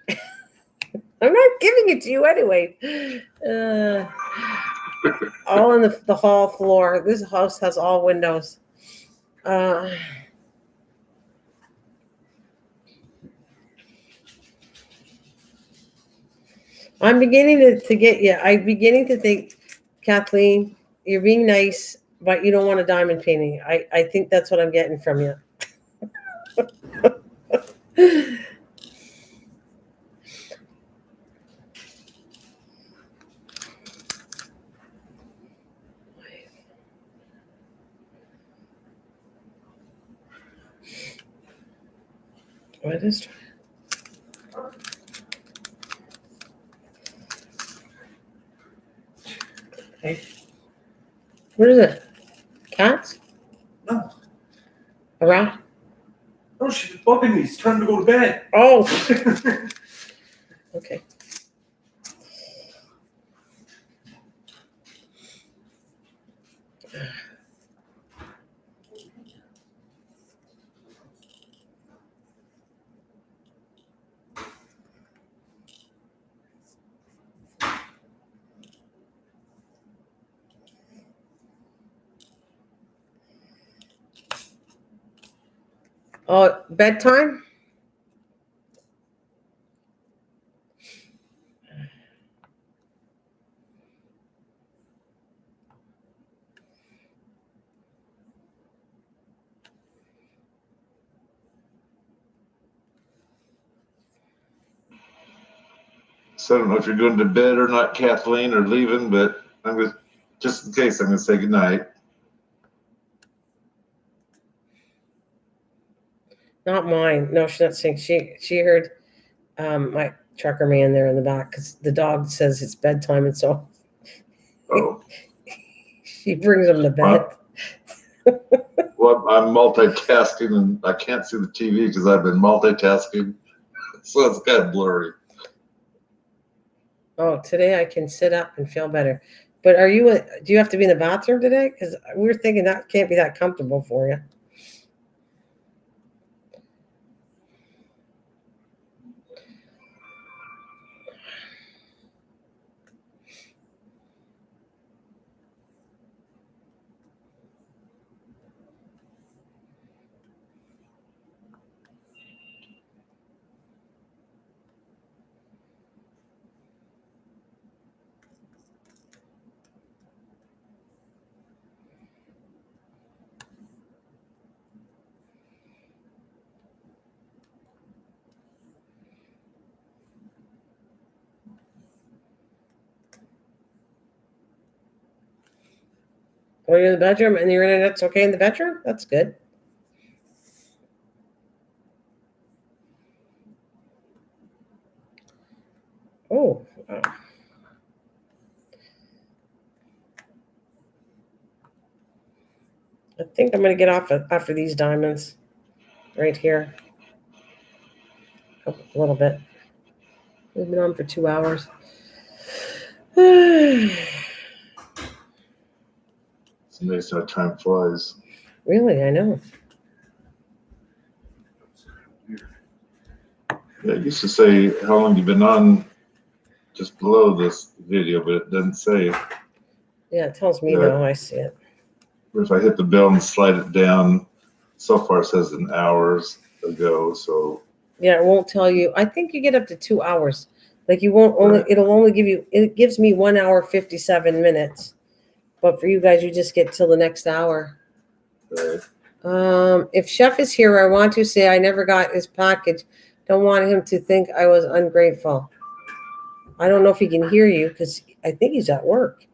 I'm not giving it to you anyway. All on the hall floor. This house has all windows. I'm beginning to get, yeah, I'm beginning to think, Kathleen, you're being nice, but you don't want a diamond painting. I think that's what I'm getting from you. What is? Okay. What is it? Cats? No, A rat? no, she's bugging me. It's time to go to bed. Oh, okay. Oh, bedtime? So I don't know if you're going to bed or not, Kathleen, or leaving, but I'm going to, just in case, I'm going to say goodnight. Not mine. No, she's not saying. She heard my trucker man there in the back because the dog says it's bedtime, and so Oh, she brings him to bed. well, I'm multitasking and I can't see the TV because I've been multitasking. So it's kind of blurry. Oh, today I can sit up and feel better. But do you have to be in the bathroom today? Because we were thinking that can't be that comfortable for you. Well, you're in the bedroom and your internet's okay in the bedroom? That's good. Oh. I think I'm going to get off after these diamonds right here. A little bit. We've been on for 2 hours. It's amazing how time flies. Really, I know. That's kind of weird. Yeah, it used to say how long you've been on just below this video, but it doesn't say. Yeah, it tells me Yeah. though. I see it. If I hit the bell and slide it down, so far it says an hours ago. So Yeah, it won't tell you. I think you get up to 2 hours. Like you won't only. Right. It'll only give you. It gives me 1 hour 57 minutes, but for you guys, you just get till the next hour. If Chef is here, I want to say I never got his package. Don't want him to think I was ungrateful. I don't know if he can hear you because I think he's at work.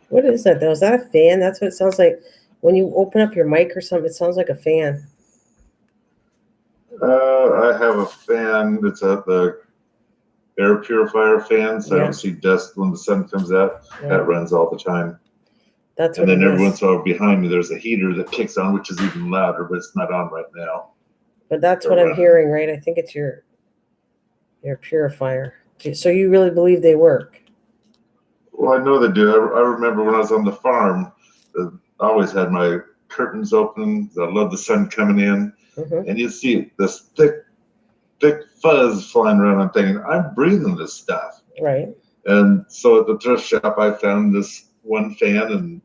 What is that though? Is that a fan? That's what it sounds like when you open up your mic or something. It sounds like a fan. I have a fan. It's the air purifier fan, so I Yeah. don't see dust when the sun comes out. Right. That runs all the time. That's And what then it every is. once in a while behind me, there's a heater that kicks on, which is even louder, but it's not on right now. But that's They're what I'm running. hearing, right? I think it's your purifier. So you really believe they work? Well, I know they do. I remember when I was on the farm, I always had my curtains open. I love the sun coming in, Mm-hmm. and you see this thick fuzz flying around. I'm thinking, I'm breathing this stuff. Right. And so at the thrift shop, I found this one fan and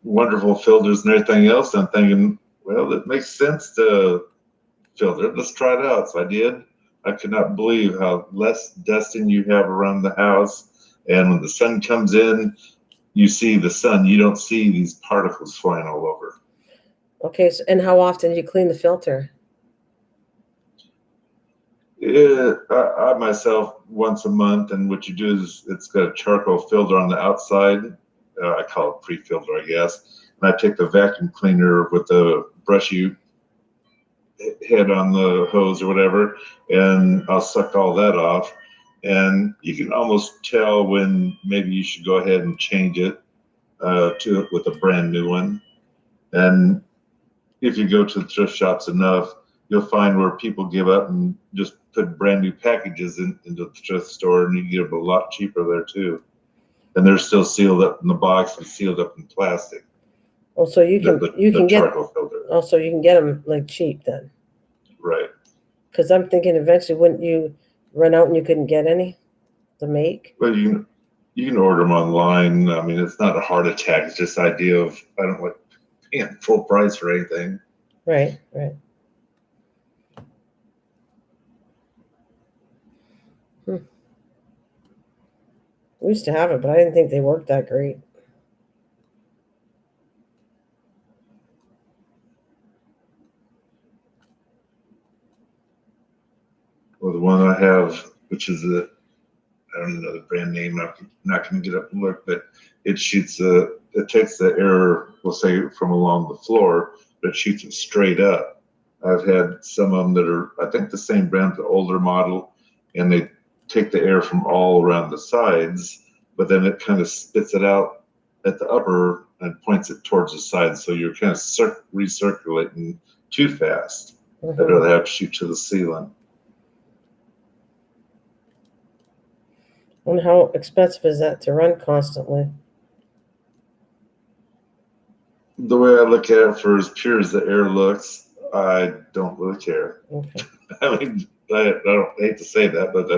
wonderful filters and everything else. I'm thinking, well, it makes sense to filter it. Let's try it out. So I did. I could not believe how less dusting you have around the house. And when the sun comes in, you see the sun. You don't see these particles flying all over. Okay. So, and how often do you clean the filter? I myself once a month, and what you do is it's got a charcoal filter on the outside. I call it pre-filter, I guess. And I take the vacuum cleaner with the brushy head on the hose or whatever, and I'll suck all that off. And you can almost tell when maybe you should go ahead and change it with a brand new one. And if you go to the thrift shops enough, you'll find where people give up and just put brand new packages into the thrift store, and you can get them a lot cheaper there too. And they're still sealed up in the box and sealed up in plastic. Oh, so you can The get. charcoal filter. Oh, so you can get them like cheap then. Right. Because I'm thinking eventually, wouldn't you run out and you couldn't get any to make? Well, you can order them online. I mean, it's not a heart attack. It's just the idea of I don't like paying full price for anything. Right. Right. We used to have it, but I didn't think they worked that great. Well, the one I have, which is I don't even know the brand name. I'm not going to get up and look, but it takes the air, we'll say, from along the floor, but it shoots it straight up. I've had some of them that are, I think, the same brand, the older model, and they take the air from all around the sides, but then it kind of spits it out at the upper and points it towards the side. So you're kind of recirculating too fast. I'd Mhm. rather have to shoot to the ceiling. And how expensive is that to run constantly? The way I look at it, for as pure as the air looks, I don't really care. Okay. I mean, I don't hate to say that, but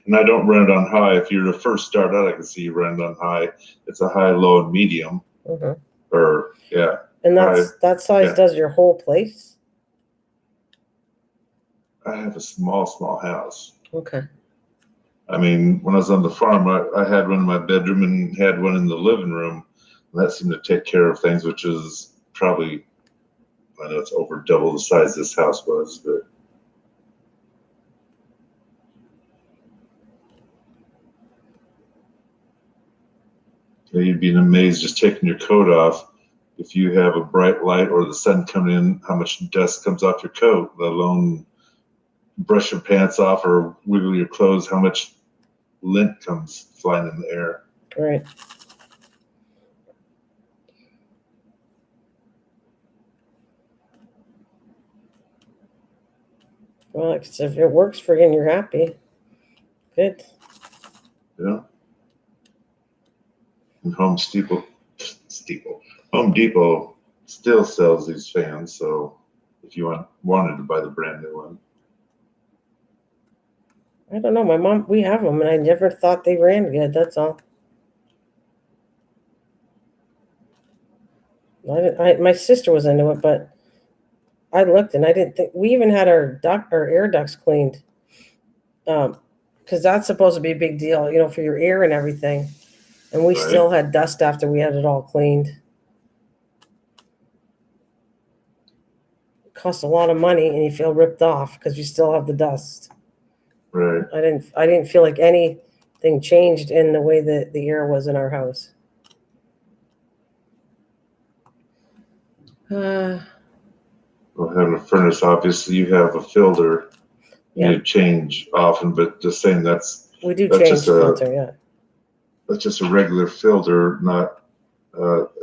and I don't run it on high. If you're the first start out, I can see you run it on high. It's a high, low, and medium, Mhm. or yeah. And that size yeah. does your whole place? I have a small house. Okay. I mean, when I was on the farm, I had one in my bedroom and had one in the living room. And that seemed to take care of things, which is probably, I know it's over double the size this house was, but you'd be amazed just taking your coat off. If you have a bright light or the sun coming in, how much dust comes off your coat, let alone brush your pants off or wiggle your clothes, how much lint comes flying in the air. Right. Well, if it works for you and you're happy, good. Yeah. And Home Depot still sells these fans, so if you wanted to buy the brand new one. I don't know. My mom, we have them, and I never thought they ran good. That's all. My sister was into it, but I looked and I didn't think we even had our air ducts cleaned, because that's supposed to be a big deal, for your air and everything. And we Right. still had dust after we had it all cleaned. It costs a lot of money, and you feel ripped off because you still have the dust. Right. I didn't feel like anything changed in the way that the air was in our house. Well, having a furnace, obviously you have a filter Yeah. you change often, but just saying We do that's change just filter, yeah. that's just a regular filter, not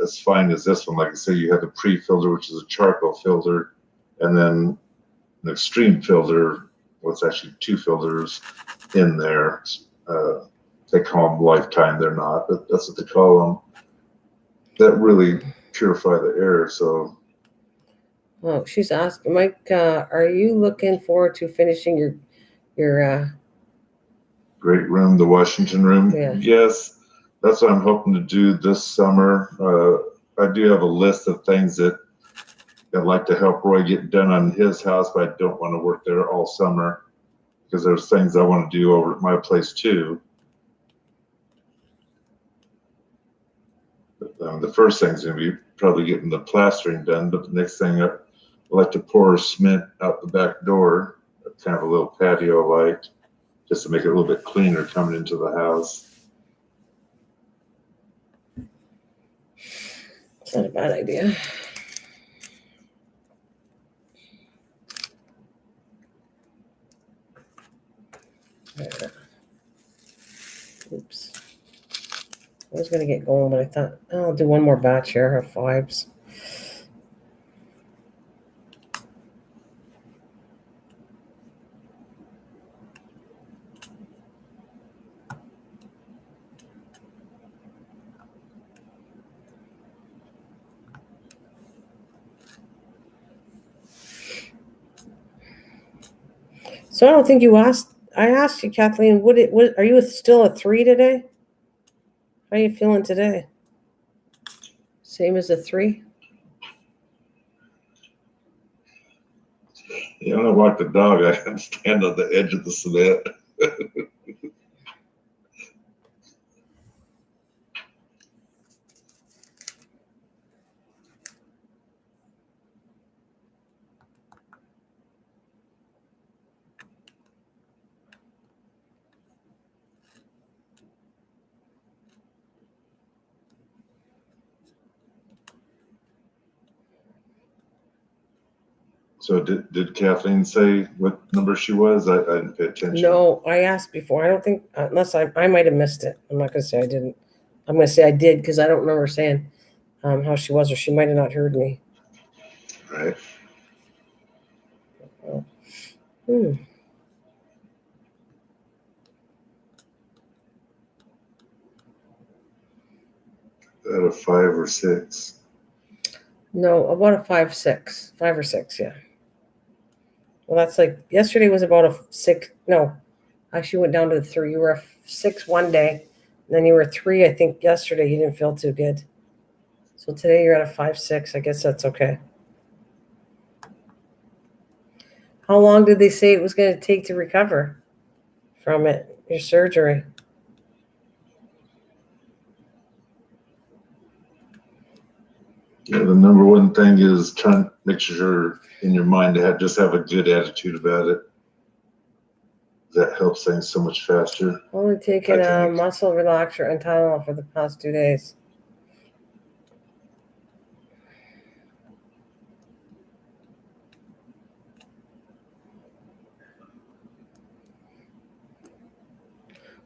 as fine as this one. Like I say, you have the pre-filter, which is a charcoal filter, and then an extreme filter. Well, it's actually two filters in there. They call them lifetime. They're not, but that's what they call them. That really purify the air. So, Oh, she's asking, Mike, are you looking forward to finishing your great room, the Washington room. Yeah. Yes, that's what I'm hoping to do this summer. I do have a list of things that I'd like to help Roy get done on his house, but I don't want to work there all summer because there's things I want to do over at my place too. The first thing's going to be probably getting the plastering done, but the next thing I'd like to pour cement out the back door, kind of a little patio light, just to make it a little bit cleaner coming into the house. It's not a bad idea. Oops. I was going to get going, but I thought, I'll do one more batch here of 5s. So I don't think you asked. I asked you, Kathleen. What are you still a 3 today? How are you feeling today? Same as a 3? You know, when I walk the dog, I can stand on the edge of the cement. So did Kathleen say what number she was? I didn't pay attention. No, I asked before. I don't think, unless I might have missed it. I'm not going to say I didn't. I'm going to say I did because I don't remember saying. how she was, or she might have not heard me. Right. Hmm. Out of 5 or 6. No, about a 5 or 6, yeah. Well, that's like yesterday was about a 6. No, actually went down to the 3. You were a 6 one day, and then you were a 3. I think yesterday you didn't feel too good. So today you're at a 5-6. I guess that's okay. How long did they say it was going to take to recover from it? Your surgery? Yeah, the number one thing is trying to make sure in your mind to have a good attitude about it. That helps things so much faster. Only taken I a think. muscle relaxer and Tylenol for the past 2 days.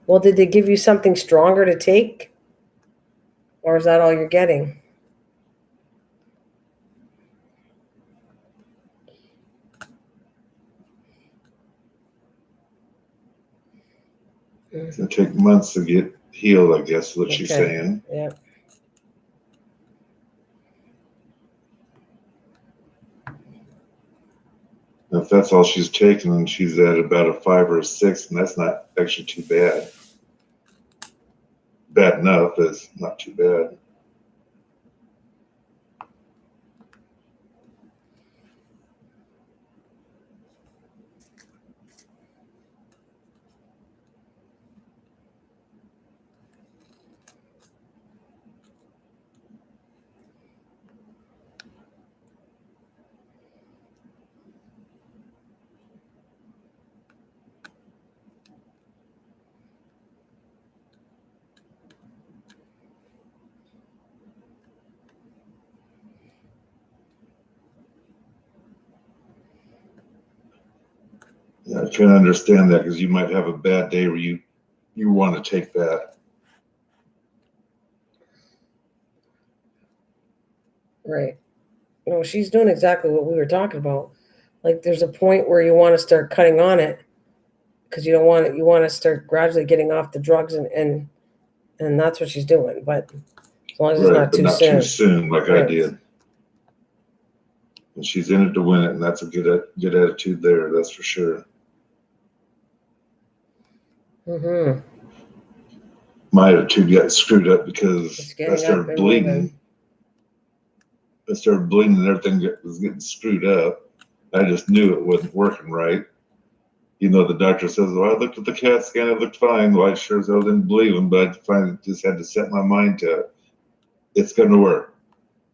Well, did they give you something stronger to take? Or is that all you're getting? It's gonna take months to get healed, I guess is what she's Okay. saying. Yeah. If that's all she's taking, and she's at about a 5 or a 6, and that's not actually too bad. Bad enough, but it's not too bad. Yeah, I can understand that because you might have a bad day where you want to take that. Right. No, she's doing exactly what we were talking about. Like there's a point where you want to start cutting on it because you don't want it. You want to start gradually getting off the drugs, and that's what she's doing. But as long as it's Right, not but too not soon. too soon like I Right. did. And she's in it to win it, and that's a good attitude there, that's for sure. Mm-hmm. My attitude got screwed up It's because I getting up started and bleeding. moving. I started bleeding and everything was getting screwed up. I just knew it wasn't working right. You know, the doctor says, well, I looked at the CAT scan, it looked fine. Well, I sure as hell didn't believe him, but I finally just had to set my mind to it's going to work.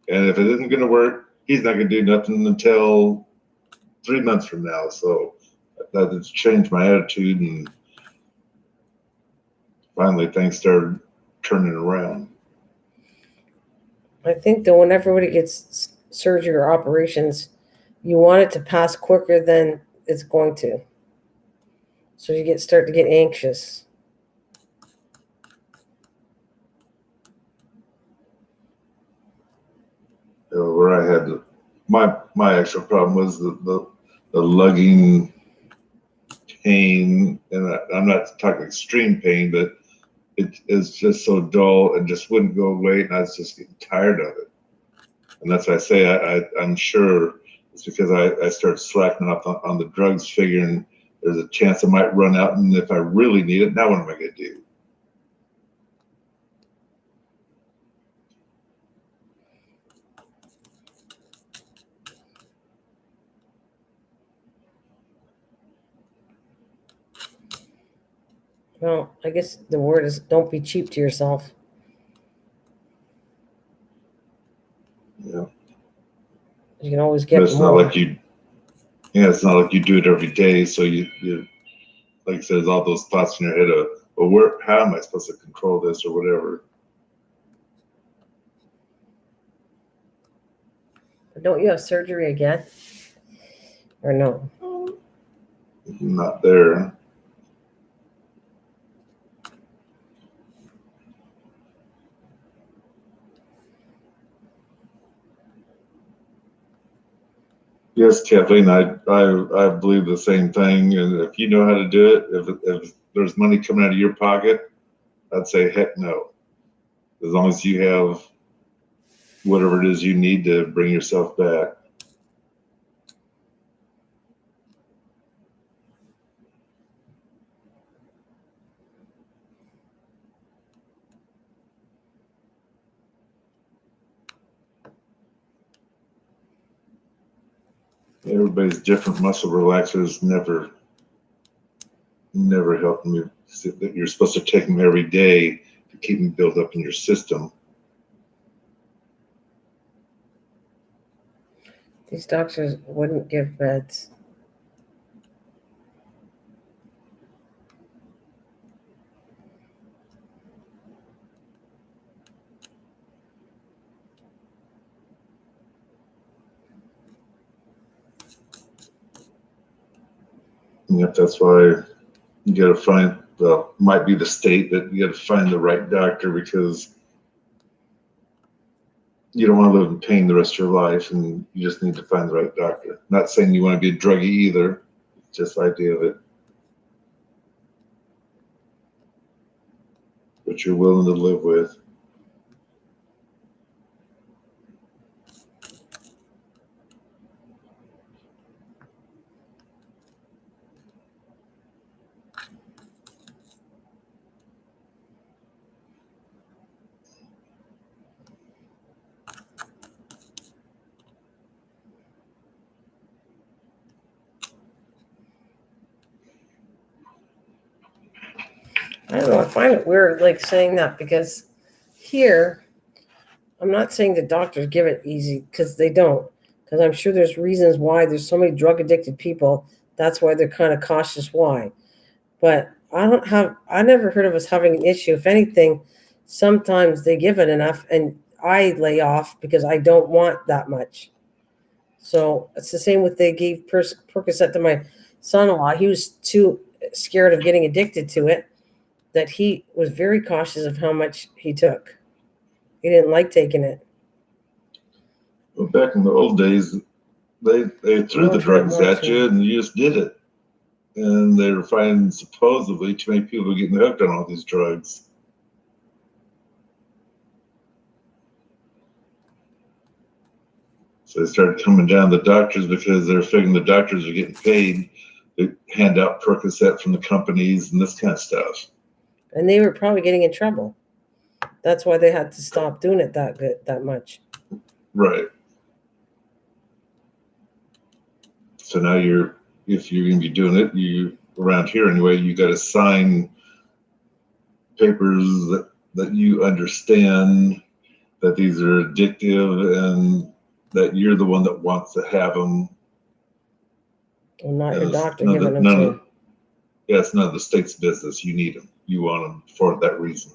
And if it isn't going to work, he's not going to do nothing until 3 months from now. So that has changed my attitude, and finally things started turning around. I think that when everybody gets surgery or operations, you want it to pass quicker than it's going to. So you start to get anxious. Where I had my actual problem was the lugging pain, and I'm not talking extreme pain, but it is just so dull and just wouldn't go away, and I was just getting tired of it. And that's why I say I'm sure it's because I started slacking off on the drugs, figuring there's a chance I might run out, and if I really need it, now what am I going to do? Well, I guess the word is don't be cheap to yourself. Yeah. You can always But get it's more. not like it's not like you do it every day. So you like I said, there's all those thoughts in your head of, well, how am I supposed to control this or whatever? But don't you have surgery again? Or no? Not there. Yes, Kathleen, I believe the same thing. And if you know how to do it, if there's money coming out of your pocket, I'd say heck no. As long as you have whatever it is you need to bring yourself back. Everybody's different. Muscle relaxers never help me. You're supposed to take them every day to keep them built up in your system. These doctors wouldn't give meds. Yep, that's why you got to find, well, might be the state that you got to find the right doctor, because you don't want to live in pain the rest of your life, and you just need to find the right doctor. Not saying you want to be a druggie either, just the idea of it. But you're willing to live with. I don't know. I find it weird, like saying that, because here, I'm not saying the doctors give it easy, because they don't. Because I'm sure there's reasons why there's so many drug addicted people. That's why they're kind of cautious. Why? But I never heard of us having an issue. If anything, sometimes they give it enough, and I lay off because I don't want that much. So it's the same with they gave Percocet to my son-in-law. He was too scared of getting addicted to it, that he was very cautious of how much he took. He didn't like taking it. Well, back in the old days, they threw the drugs at you, and you just did it. And they were finding supposedly too many people getting hooked on all these drugs. So they started coming down the doctors, because they're figuring the doctors are getting paid to hand out Percocet from the companies and this kind of stuff. And they were probably getting in trouble. That's why they had to stop doing it that much. Right. So now if you're going to be doing it, you around here anyway, you got to sign papers that you understand that these are addictive, and that you're the one that wants to have them. Well, not your doctor giving them to you. Yeah, it's none of the state's business. You need them. You want them for that reason.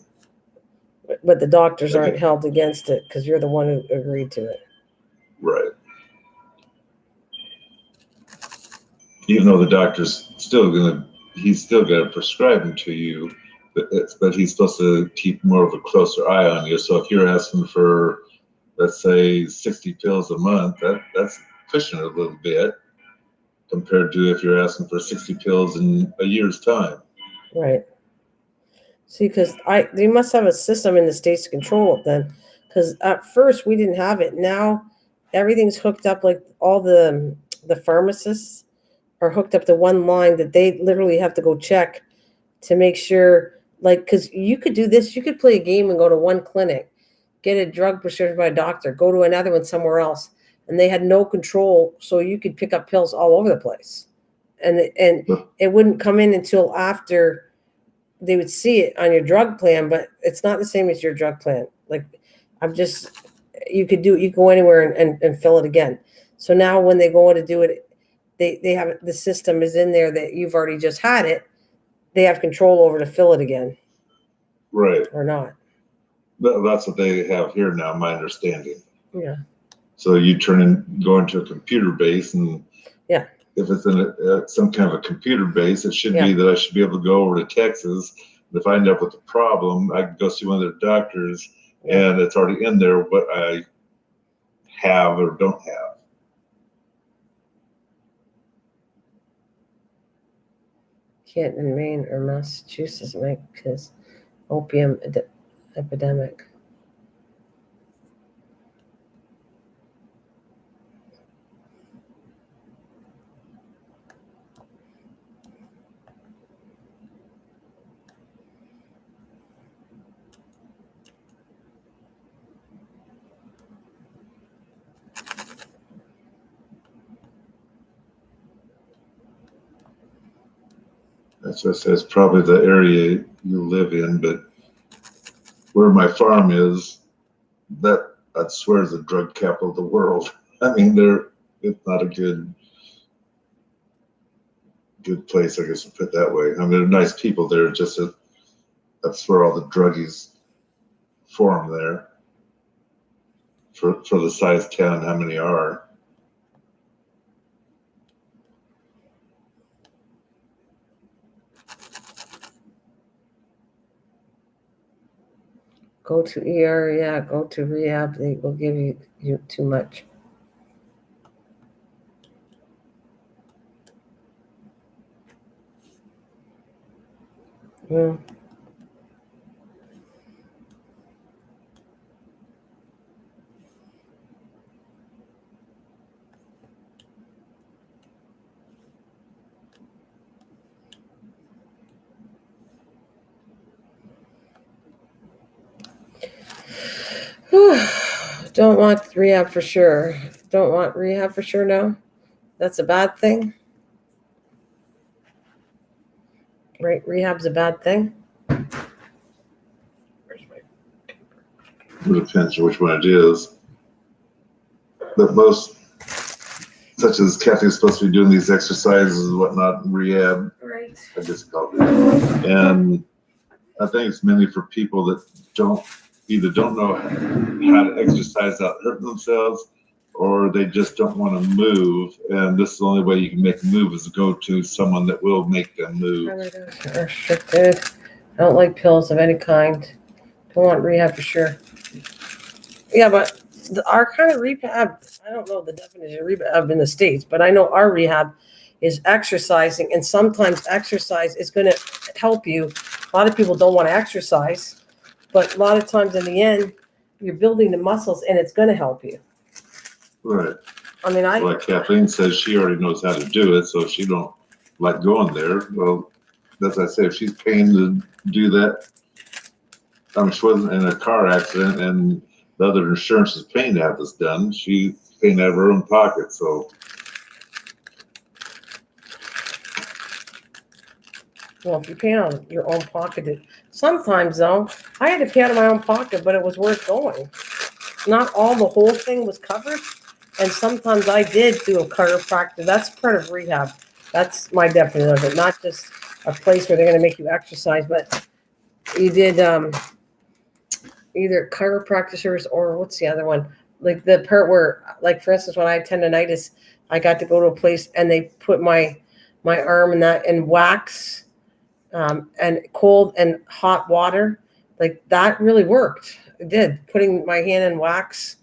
But the doctors aren't held against it, because you're the one who agreed to it. Right. Even though the doctor's he's still going to prescribe them to you, but he's supposed to keep more of a closer eye on you. So if you're asking for, let's say, 60 pills a month, that's pushing it a little bit compared to if you're asking for 60 pills in a year's time. Right. See, because they must have a system in the states to control it then. Because at first we didn't have it. Now everything's hooked up. Like all the pharmacists are hooked up to one line that they literally have to go check to make sure. Like, because you could do this. You could play a game and go to one clinic, get a drug prescribed by a doctor, go to another one somewhere else, and they had no control. So you could pick up pills all over the place, and it wouldn't come in until after they would see it on your drug plan. But it's not the same as your drug plan. Like, you could go anywhere and fill it again. So now when they go in to do it, they have the system is in there that you've already just had it. They have control over to fill it again. Right. Or not. That's what they have here now, my understanding. Yeah. So you go into a computer base, and yeah, if it's in some kind of a computer base, it should be that I should be able to go over to Texas. And if I end up with a problem, I can go see one of their doctors, and it's already in there what I have or don't have. Can't in Maine or Massachusetts make because opium epidemic. That's what I say. It's probably the area you live in, but where my farm is, that I'd swear is the drug capital of the world. I mean, it's not a good place, I guess, to put it that way. I mean, they're nice people there, just that's where all the druggies form there. For the size town, how many are? Go to ER, yeah, go to rehab. They will give you too much. Mm. Don't want rehab for sure. Don't want rehab for sure, no? That's a bad thing? Right? Rehab's a bad thing? It depends on which one it is. But most, such as Kathy's supposed to be doing these exercises and whatnot in rehab. Right. I just called it. And I think it's mainly for people that either don't know how to exercise without hurting themselves, or they just don't want to move. And this is the only way you can make a move is to go to someone that will make them move. Restricted. I don't like pills of any kind. Don't want rehab for sure. Yeah, but our kind of rehab, I don't know the definition of rehab in the States, but I know our rehab is exercising, and sometimes exercise is going to help you. A lot of people don't want to exercise, but a lot of times in the end, you're building the muscles and it's going to help you. Right. I mean, like Kathleen says, she already knows how to do it, so she don't like going there. Well, as I say, if she's paying to do that, I mean, she wasn't in a car accident and the other insurance is paying to have this done. She's paying out of her own pocket, so. Well, if you're paying out of your own pocket, sometimes though, I had to pay out of my own pocket, but it was worth going. Not all the whole thing was covered, and sometimes I did do a chiropractor. That's part of rehab. That's my definition of it. Not just a place where they're going to make you exercise, but you did either chiropractors or what's the other one? Like the part where, like for instance, when I had tendonitis, I got to go to a place and they put my arm in that in wax. And cold and hot water, like that really worked. It did. Putting my hand in wax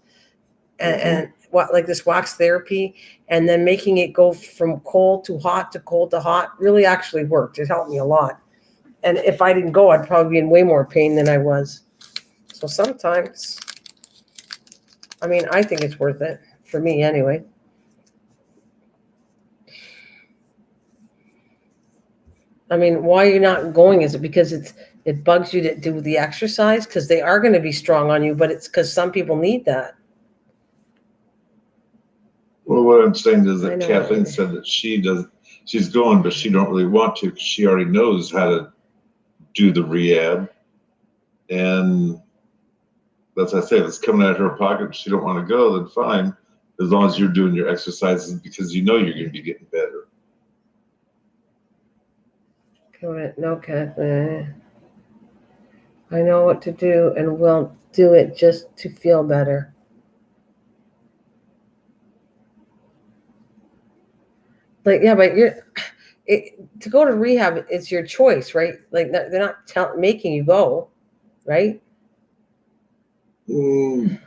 and what, like this wax therapy, and then making it go from cold to hot really actually worked. It helped me a lot. And if I didn't go, I'd probably be in way more pain than I was. So sometimes, I mean, I think it's worth it for me anyway. I mean, why are you not going? Is it because it bugs you to do the exercise? Because they are going to be strong on you, but it's because some people need that. Well, what I'm saying is that Kathleen said that she's going, but she don't really want to because she already knows how to do the rehab. And that's what I say, if it's coming out of her pocket and she don't want to go, then fine. As long as you're doing your exercises because you know you're going to be getting better. No, Kathleen. I know what to do and will do it just to feel better. Like, yeah, but to go to rehab, it's your choice, right? Like they're not making you go, right? Normally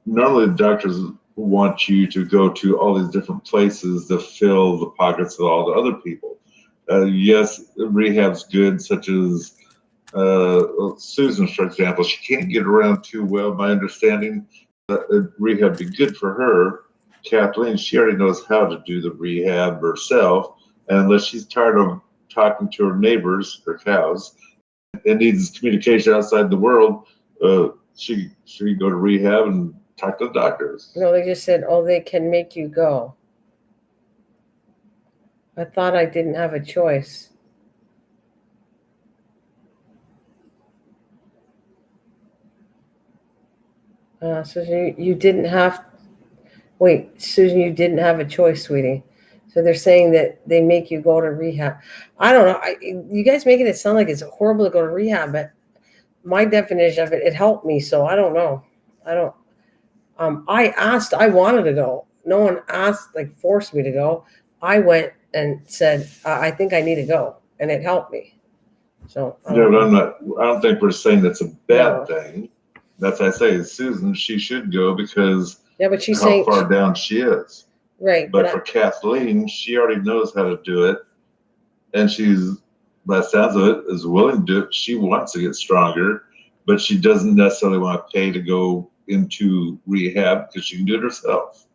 the doctors want you to go to all these different places to fill the pockets of all the other people. Yes, rehab's good, such as Susan, for example. She can't get around too well. My understanding, rehab be good for her. Kathleen, she already knows how to do the rehab herself, and unless she's tired of talking to her neighbors, her cows, and needs communication outside the world, she can go to rehab and talk to the doctors. No, they just said, oh, they can make you go. I thought I didn't have a choice. Susan, you didn't have. Wait, Susan, you didn't have a choice, sweetie. So they're saying that they make you go to rehab. I don't know. You guys making it sound like it's horrible to go to rehab, but my definition of it, it helped me. So I don't know. I don't. I asked. I wanted to go. No one asked, like forced me to go. I went and said, I think I need to go, and it helped me. So Yeah, but I don't think we're saying that's a bad No. thing. That's why I say Susan, she should go because Yeah, but she's how saying far down she is. right. But for Kathleen, she already knows how to do it, and she's, by the sounds of it, is willing to do it. She wants to get stronger, but she doesn't necessarily want to pay to go into rehab because she can do it herself.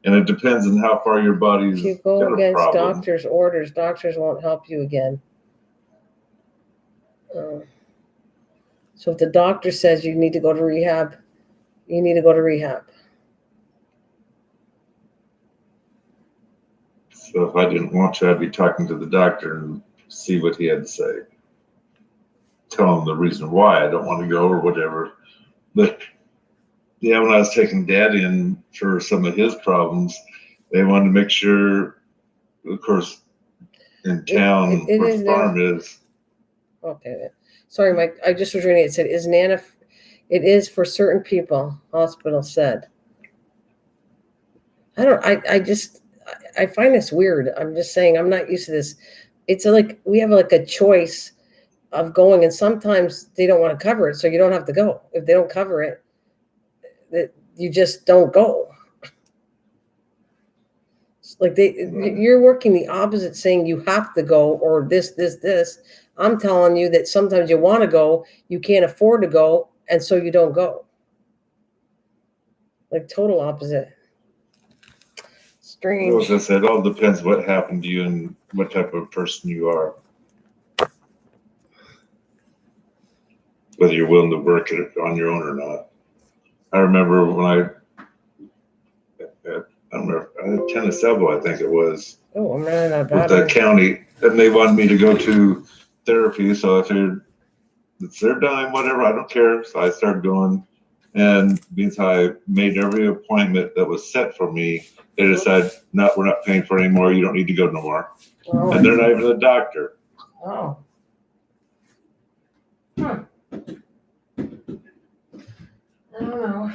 And it depends on how far your body's if you go got a against problem. doctors' orders, doctors won't help you again. So if the doctor says you need to go to rehab, you need to go to rehab. So if I didn't want to, I'd be talking to the doctor and see what he had to say. Tell him the reason why I don't want to go or whatever. But yeah, when I was taking Dad in for some of his problems, they wanted to make sure, of course, in town It where is the farm is. Okay. Sorry, Mike. I just was reading it. It said, is Nana, it is for certain people, hospital said. I find this weird. I'm just saying, I'm not used to this. It's like we have like a choice of going, and sometimes they don't want to cover it, so you don't have to go. If they don't cover it, that you just don't go. It's like you're working the opposite, saying you have to go or this. I'm telling you that sometimes you want to go, you can't afford to go, and so you don't go. Like total opposite. Strange. As I said, it all depends what happened to you and what type of person you are. Whether you're willing to work it on your own or not. I remember when I remember I had tennis elbow, I think it was, Oh, I'm running out of with the battery. county, and they wanted me to go to therapy. So I figured it's their dime, whatever, I don't care. So I started going, and means I made every appointment that was set for me. They decided, no, we're not paying for it anymore. You don't need to go no more. Oh. And they're not even a doctor. Oh. I don't know.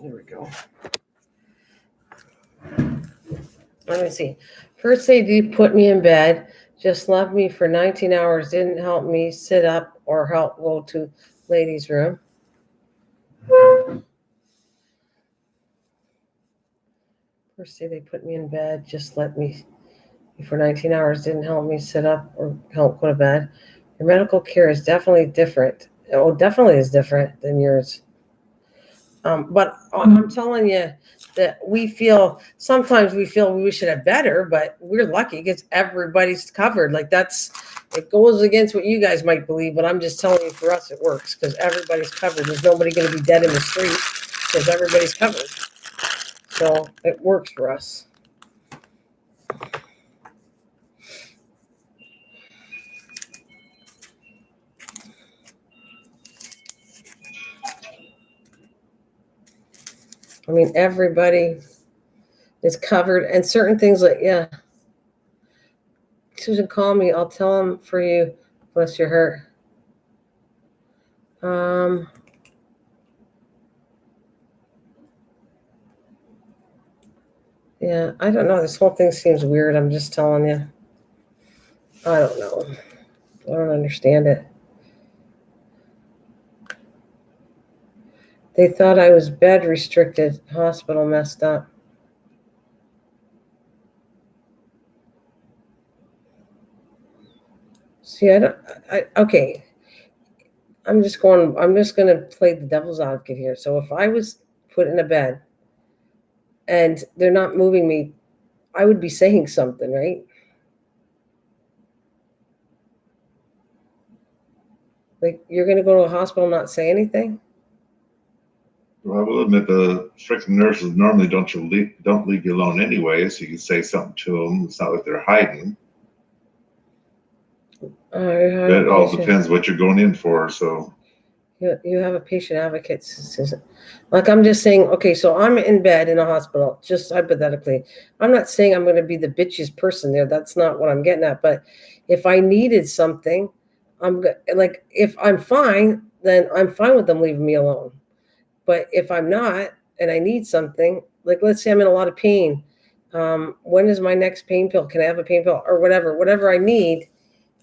Here we go. Let me see. First, they put me in bed, just left me for 19 hours, didn't help me sit up or help go to ladies' room. First, they put me in bed, just let me for 19 hours, didn't help me sit up or help go to bed. Your medical care is definitely different. Oh, definitely is different than yours. But I'm telling you that sometimes we feel we should have better, but we're lucky because everybody's covered. Like it goes against what you guys might believe, but I'm just telling you for us it works because everybody's covered. There's nobody going to be dead in the street because everybody's covered. So it works for us. I mean, everybody is covered, and certain things like, yeah. Susan, call me. I'll tell him for you. Bless your heart. Yeah, I don't know. This whole thing seems weird. I'm just telling you. I don't know. I don't understand it. They thought I was bed restricted. Hospital messed up. See, okay. I'm just going to play the devil's advocate here. So if I was put in a bed and they're not moving me, I would be saying something, right? Like, you're going to go to a hospital and not say anything? Well, I will admit the freaking nurses normally don't leave you alone anyway, so you can say something to them. It's not like they're hiding. It all depends what you're going in for. So you have a patient advocate, Susan. Like, I'm just saying, okay, so I'm in bed in a hospital, just hypothetically. I'm not saying I'm going to be the bitchiest person there. That's not what I'm getting at. But if I needed something, like, if I'm fine, then I'm fine with them leaving me alone. But if I'm not and I need something, like, let's say I'm in a lot of pain, when is my next pain pill? Can I have a pain pill or whatever I need?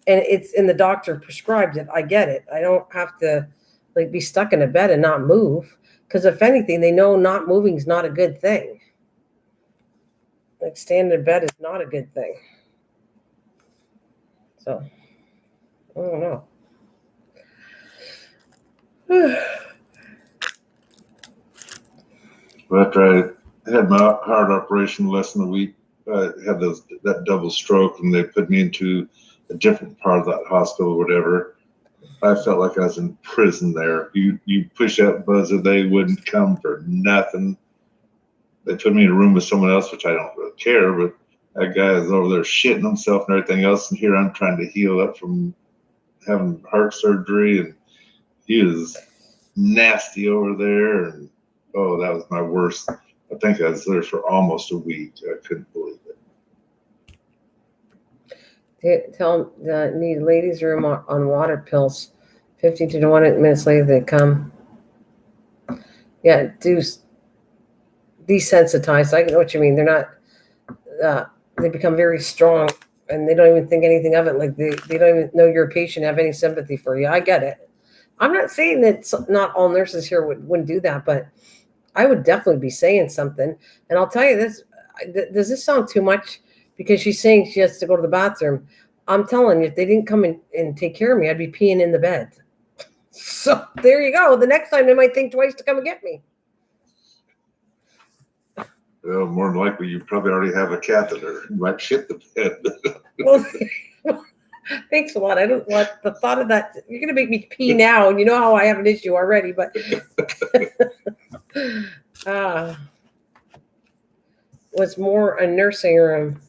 And it's in the doctor prescribed it. I get it. I don't have to like be stuck in a bed and not move. Because if anything, they know not moving is not a good thing. Like, staying in bed is not a good thing. So, I don't know. after I had my heart operation less than a week, I had that double stroke, and they put me into a different part of that hospital, or whatever. I felt like I was in prison there. You push that buzzer, they wouldn't come for nothing. They put me in a room with someone else, which I don't really care, but that guy is over there shitting himself and everything else, and here I'm trying to heal up from having heart surgery, and he was nasty over there, and oh, that was my worst. I think I was there for almost a week. I couldn't believe it. Tell them need ladies' room on water pills. 15 to 1 minutes later, they come. Yeah, do desensitized. I know what you mean. They're not, they become very strong and they don't even think anything of it. Like, they don't even know you're a patient, have any sympathy for you. I get it. I'm not saying that not all nurses here wouldn't do that, but I would definitely be saying something. And I'll tell you this, does this sound too much? Because she's saying she has to go to the bathroom. I'm telling you, if they didn't come and take care of me, I'd be peeing in the bed. So there you go. The next time they might think twice to come and get me. Well, more than likely, you probably already have a catheter. You might shit the bed. Well, thanks a lot. I don't want the thought of that. You're going to make me pee now, and you know how I have an issue already, but was more a nursing room.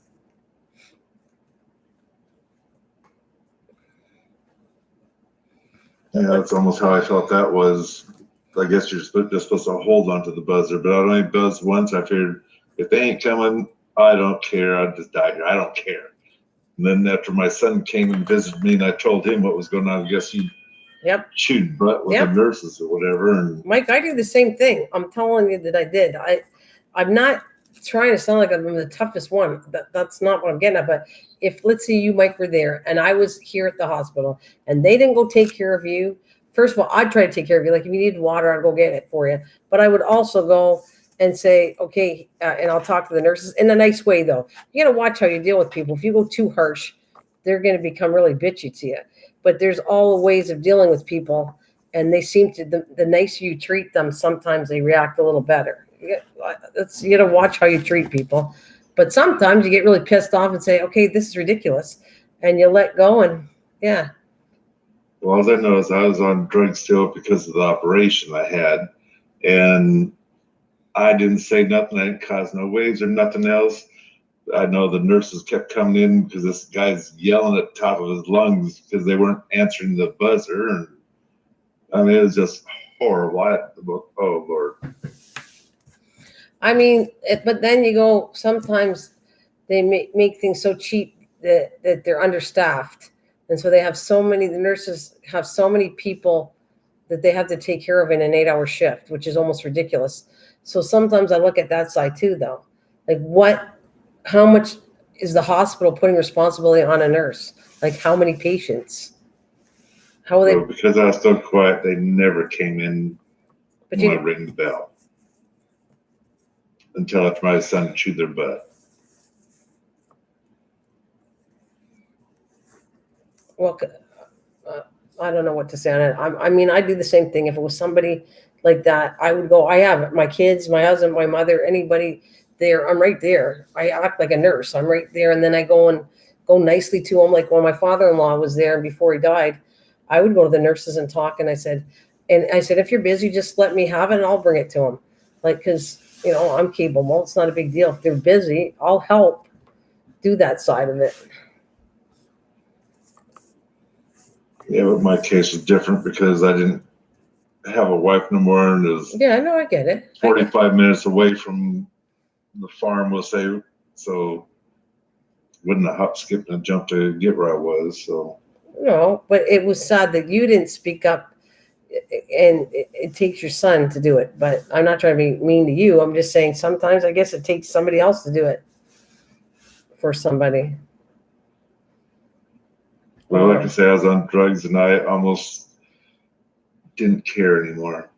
Yeah, that's almost how I felt that was. I guess you're just supposed to hold onto the buzzer, but I only buzzed once. I figured if they ain't coming, I don't care. I'll just die here. I don't care. And then after my son came and visited me and I told him what was going on, I guess he chewed butt with the nurses or whatever. And Mike, I do the same thing. I'm telling you that I did. I'm not trying to sound like I'm the toughest one. That's not what I'm getting at. But if, let's say you, Mike, were there and I was here at the hospital and they didn't go take care of you, first of all, I'd try to take care of you. Like, if you needed water, I'd go get it for you. But I would also go and say, okay, and I'll talk to the nurses in a nice way, though. You got to watch how you deal with people. If you go too harsh, they're going to become really bitchy to you. But there's all ways of dealing with people, and they seem to, the nicer you treat them, sometimes they react a little better. You got to watch how you treat people. But sometimes you get really pissed off and say, okay, this is ridiculous. And you let go, and yeah. Well, all I know is I was on drugs still because of the operation I had. And I didn't say nothing. I didn't cause no waves or nothing else. I know the nurses kept coming in because this guy's yelling at the top of his lungs because they weren't answering the buzzer. And I mean, it was just horrible. Oh, Lord. I mean, but then you go, sometimes they make things so cheap that they're understaffed. And so they have the nurses have so many people that they have to take care of in an 8-hour shift, which is almost ridiculous. So sometimes I look at that side too, though. Like, how much is the hospital putting responsibility on a nurse? Like, how many patients? How will they? Well, because I was so quiet, they never came in But when I you, ring the bell until after my son chewed their butt. well, I don't know what to say on it. I mean, I do the same thing. If it was somebody like that, I would go. I have my kids, my husband, my mother, anybody there. I'm right there. I act like a nurse. I'm right there, and then I go nicely to them. Like when my father-in-law was there, and before he died, I would go to the nurses and talk. And I said, if you're busy, just let me have it, and I'll bring it to them. Like, because I'm capable. It's not a big deal. If they're busy, I'll help do that side of it. Yeah, but my case was different because I didn't have a wife no more, and it was Yeah, I know. I get it. 45 minutes away from the farm, we'll say. So wouldn't have hop, skip, and jump to get where I was. So No, but it was sad that you didn't speak up, and it takes your son to do it. But I'm not trying to be mean to you. I'm just saying sometimes I guess it takes somebody else to do it for somebody. well, like I say, I was on drugs and I almost didn't care anymore.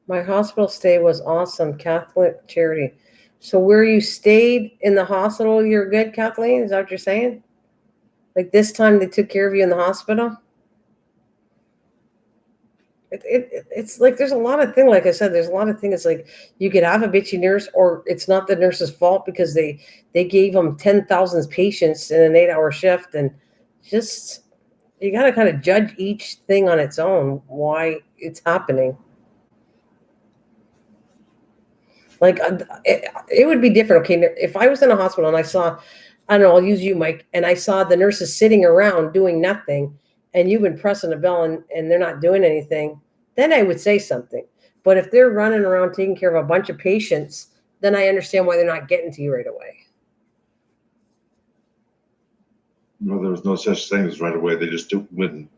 My hospital stay was awesome, Catholic charity. So where you stayed in the hospital, you're good, Kathleen? Is that what you're saying? Like this time they took care of you in the hospital? It's like there's a lot of things. Like I said, there's a lot of things. It's like you could have a bitchy nurse, or it's not the nurse's fault because they gave them 10,000 patients in an 8-hour shift, and just you got to kind of judge each thing on its own why it's happening. Like it would be different. Okay, if I was in a hospital and I saw, I don't know, I'll use you, Mike, and I saw the nurses sitting around doing nothing, and you've been pressing a bell and they're not doing anything, then I would say something. But if they're running around taking care of a bunch of patients, then I understand why they're not getting to you right away. Well, there was no such thing as right away. They just wouldn't.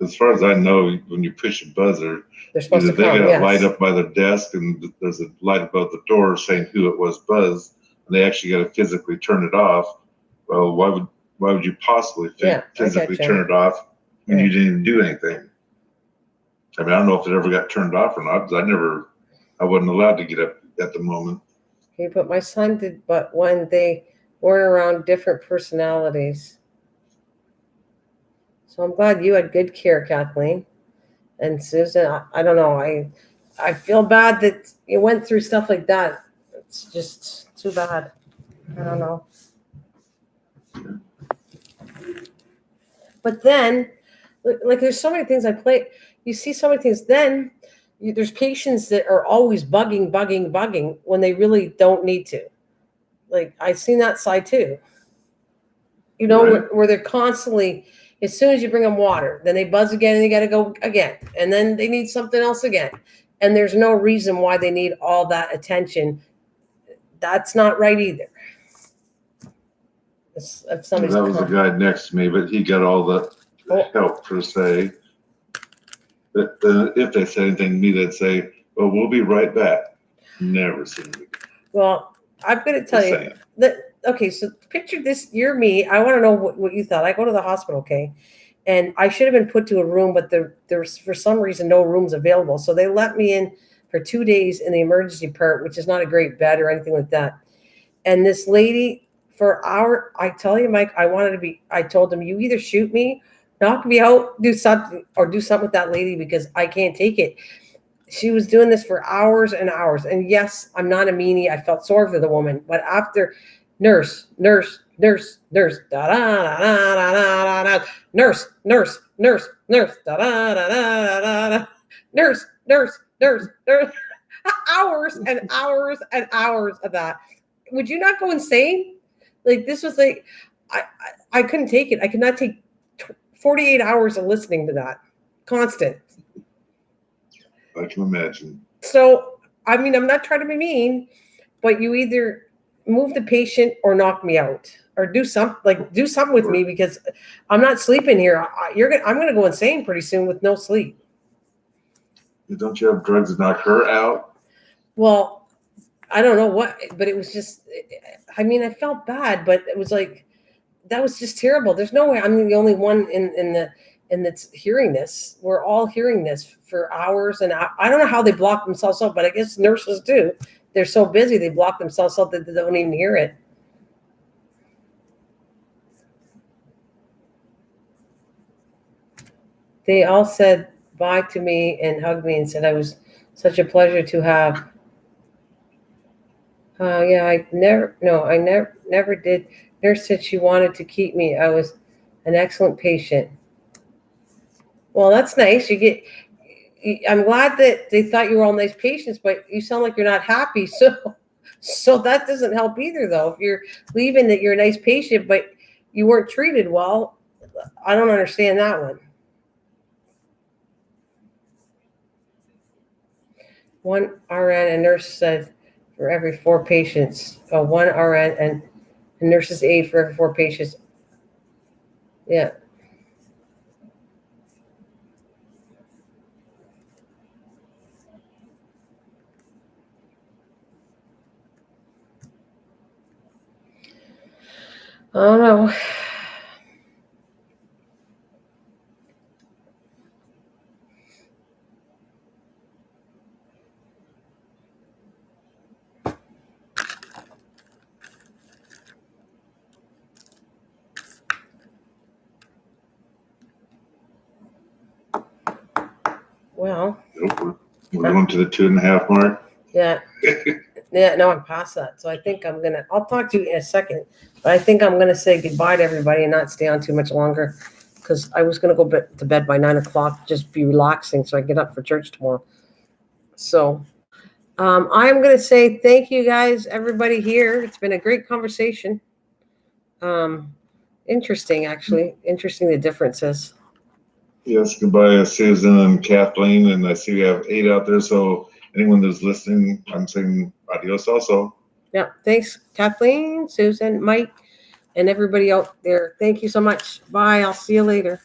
As far as I know, when you push a buzzer, They're supposed either to they come, got a yes. light up by their desk and there's a light above the door saying who it was buzzed, and they actually got to physically turn it off. Well, why would you possibly physically gotcha. turn it off when Yeah. you didn't even do anything? I mean, I don't know if it ever got turned off or not, because I wasn't allowed to get up at the moment. Okay, but my son did, but when they weren't around different personalities. So I'm glad you had good care, Kathleen. And Susan, I don't know. I feel bad that you went through stuff like that. It's just too bad. I don't know. But then, like there's so many things I play. You see so many things. Then there's patients that are always bugging when they really don't need to. Like I've seen that side too. Right. Where they're constantly, as soon as you bring them water, then they buzz again and they got to go again. And then they need something else again. And there's no reason why they need all that attention. That's not right either. If somebody's That was the guy next to me, but he got all the help per se. But if they said anything to me, they'd say, "Well, we'll be right back." Never seen me. Well, I'm going to tell you that. Okay, so picture this. You're me. I want to know what you thought. I go to the hospital, okay, and I should have been put to a room, but there's for some reason no rooms available. So they let me in for 2 days in the emergency part, which is not a great bed or anything like that. And this lady, for our, I tell you, Mike, I told them, you either shoot me, knock me out, do something with that lady because I can't take it. She was doing this for hours and hours. And yes, I'm not a meanie. I felt sorry for the woman. But after nurse, da da da da da da, nurse, da da da da, nurse, hours and hours and hours of that. Would you not go insane? Like this was like, I couldn't take it. I could not take 48 hours of listening to that, constant. I can imagine. So, I mean, I'm not trying to be mean, but you either move the patient or knock me out, or do something with me because I'm not sleeping here. I'm gonna go insane pretty soon with no sleep. Don't you have drugs to knock her out? Well, I don't know what, but it was just. I mean, I felt bad, but it was like that was just terrible. There's no way I'm the only one in and that's hearing this. We're all hearing this for hours, and I don't know how they block themselves out, but I guess nurses do. They're so busy they block themselves out that they don't even hear it. They all said bye to me and hugged me and said I was such a pleasure to have. Yeah, I never did. Nurse said she wanted to keep me. I was an excellent patient. Well, that's nice. I'm glad that they thought you were all nice patients, but you sound like you're not happy. So that doesn't help either, though. If you're leaving that you're a nice patient, but you weren't treated well, I don't understand that one. One RN and nurse said for every 4 patients. Oh, one RN and a nurse's aide for every 4 patients. Yeah. I don't know. Well, We're going to the 2.5 mark. yeah. Yeah, no, I'm past that. So I think I'll talk to you in a second, but I think I'm going to say goodbye to everybody and not stay on too much longer because I was going to go to bed by 9 o'clock, just be relaxing so I get up for church tomorrow. So I'm going to say thank you guys, everybody here. It's been a great conversation. Interesting, actually. Interesting the differences. Yes, goodbye, Susan and Kathleen. And I see we have 8 out there. So anyone that's listening, I'm saying adios also. Yeah, thanks, Kathleen, Susan, Mike, and everybody out there. Thank you so much. Bye. I'll see you later.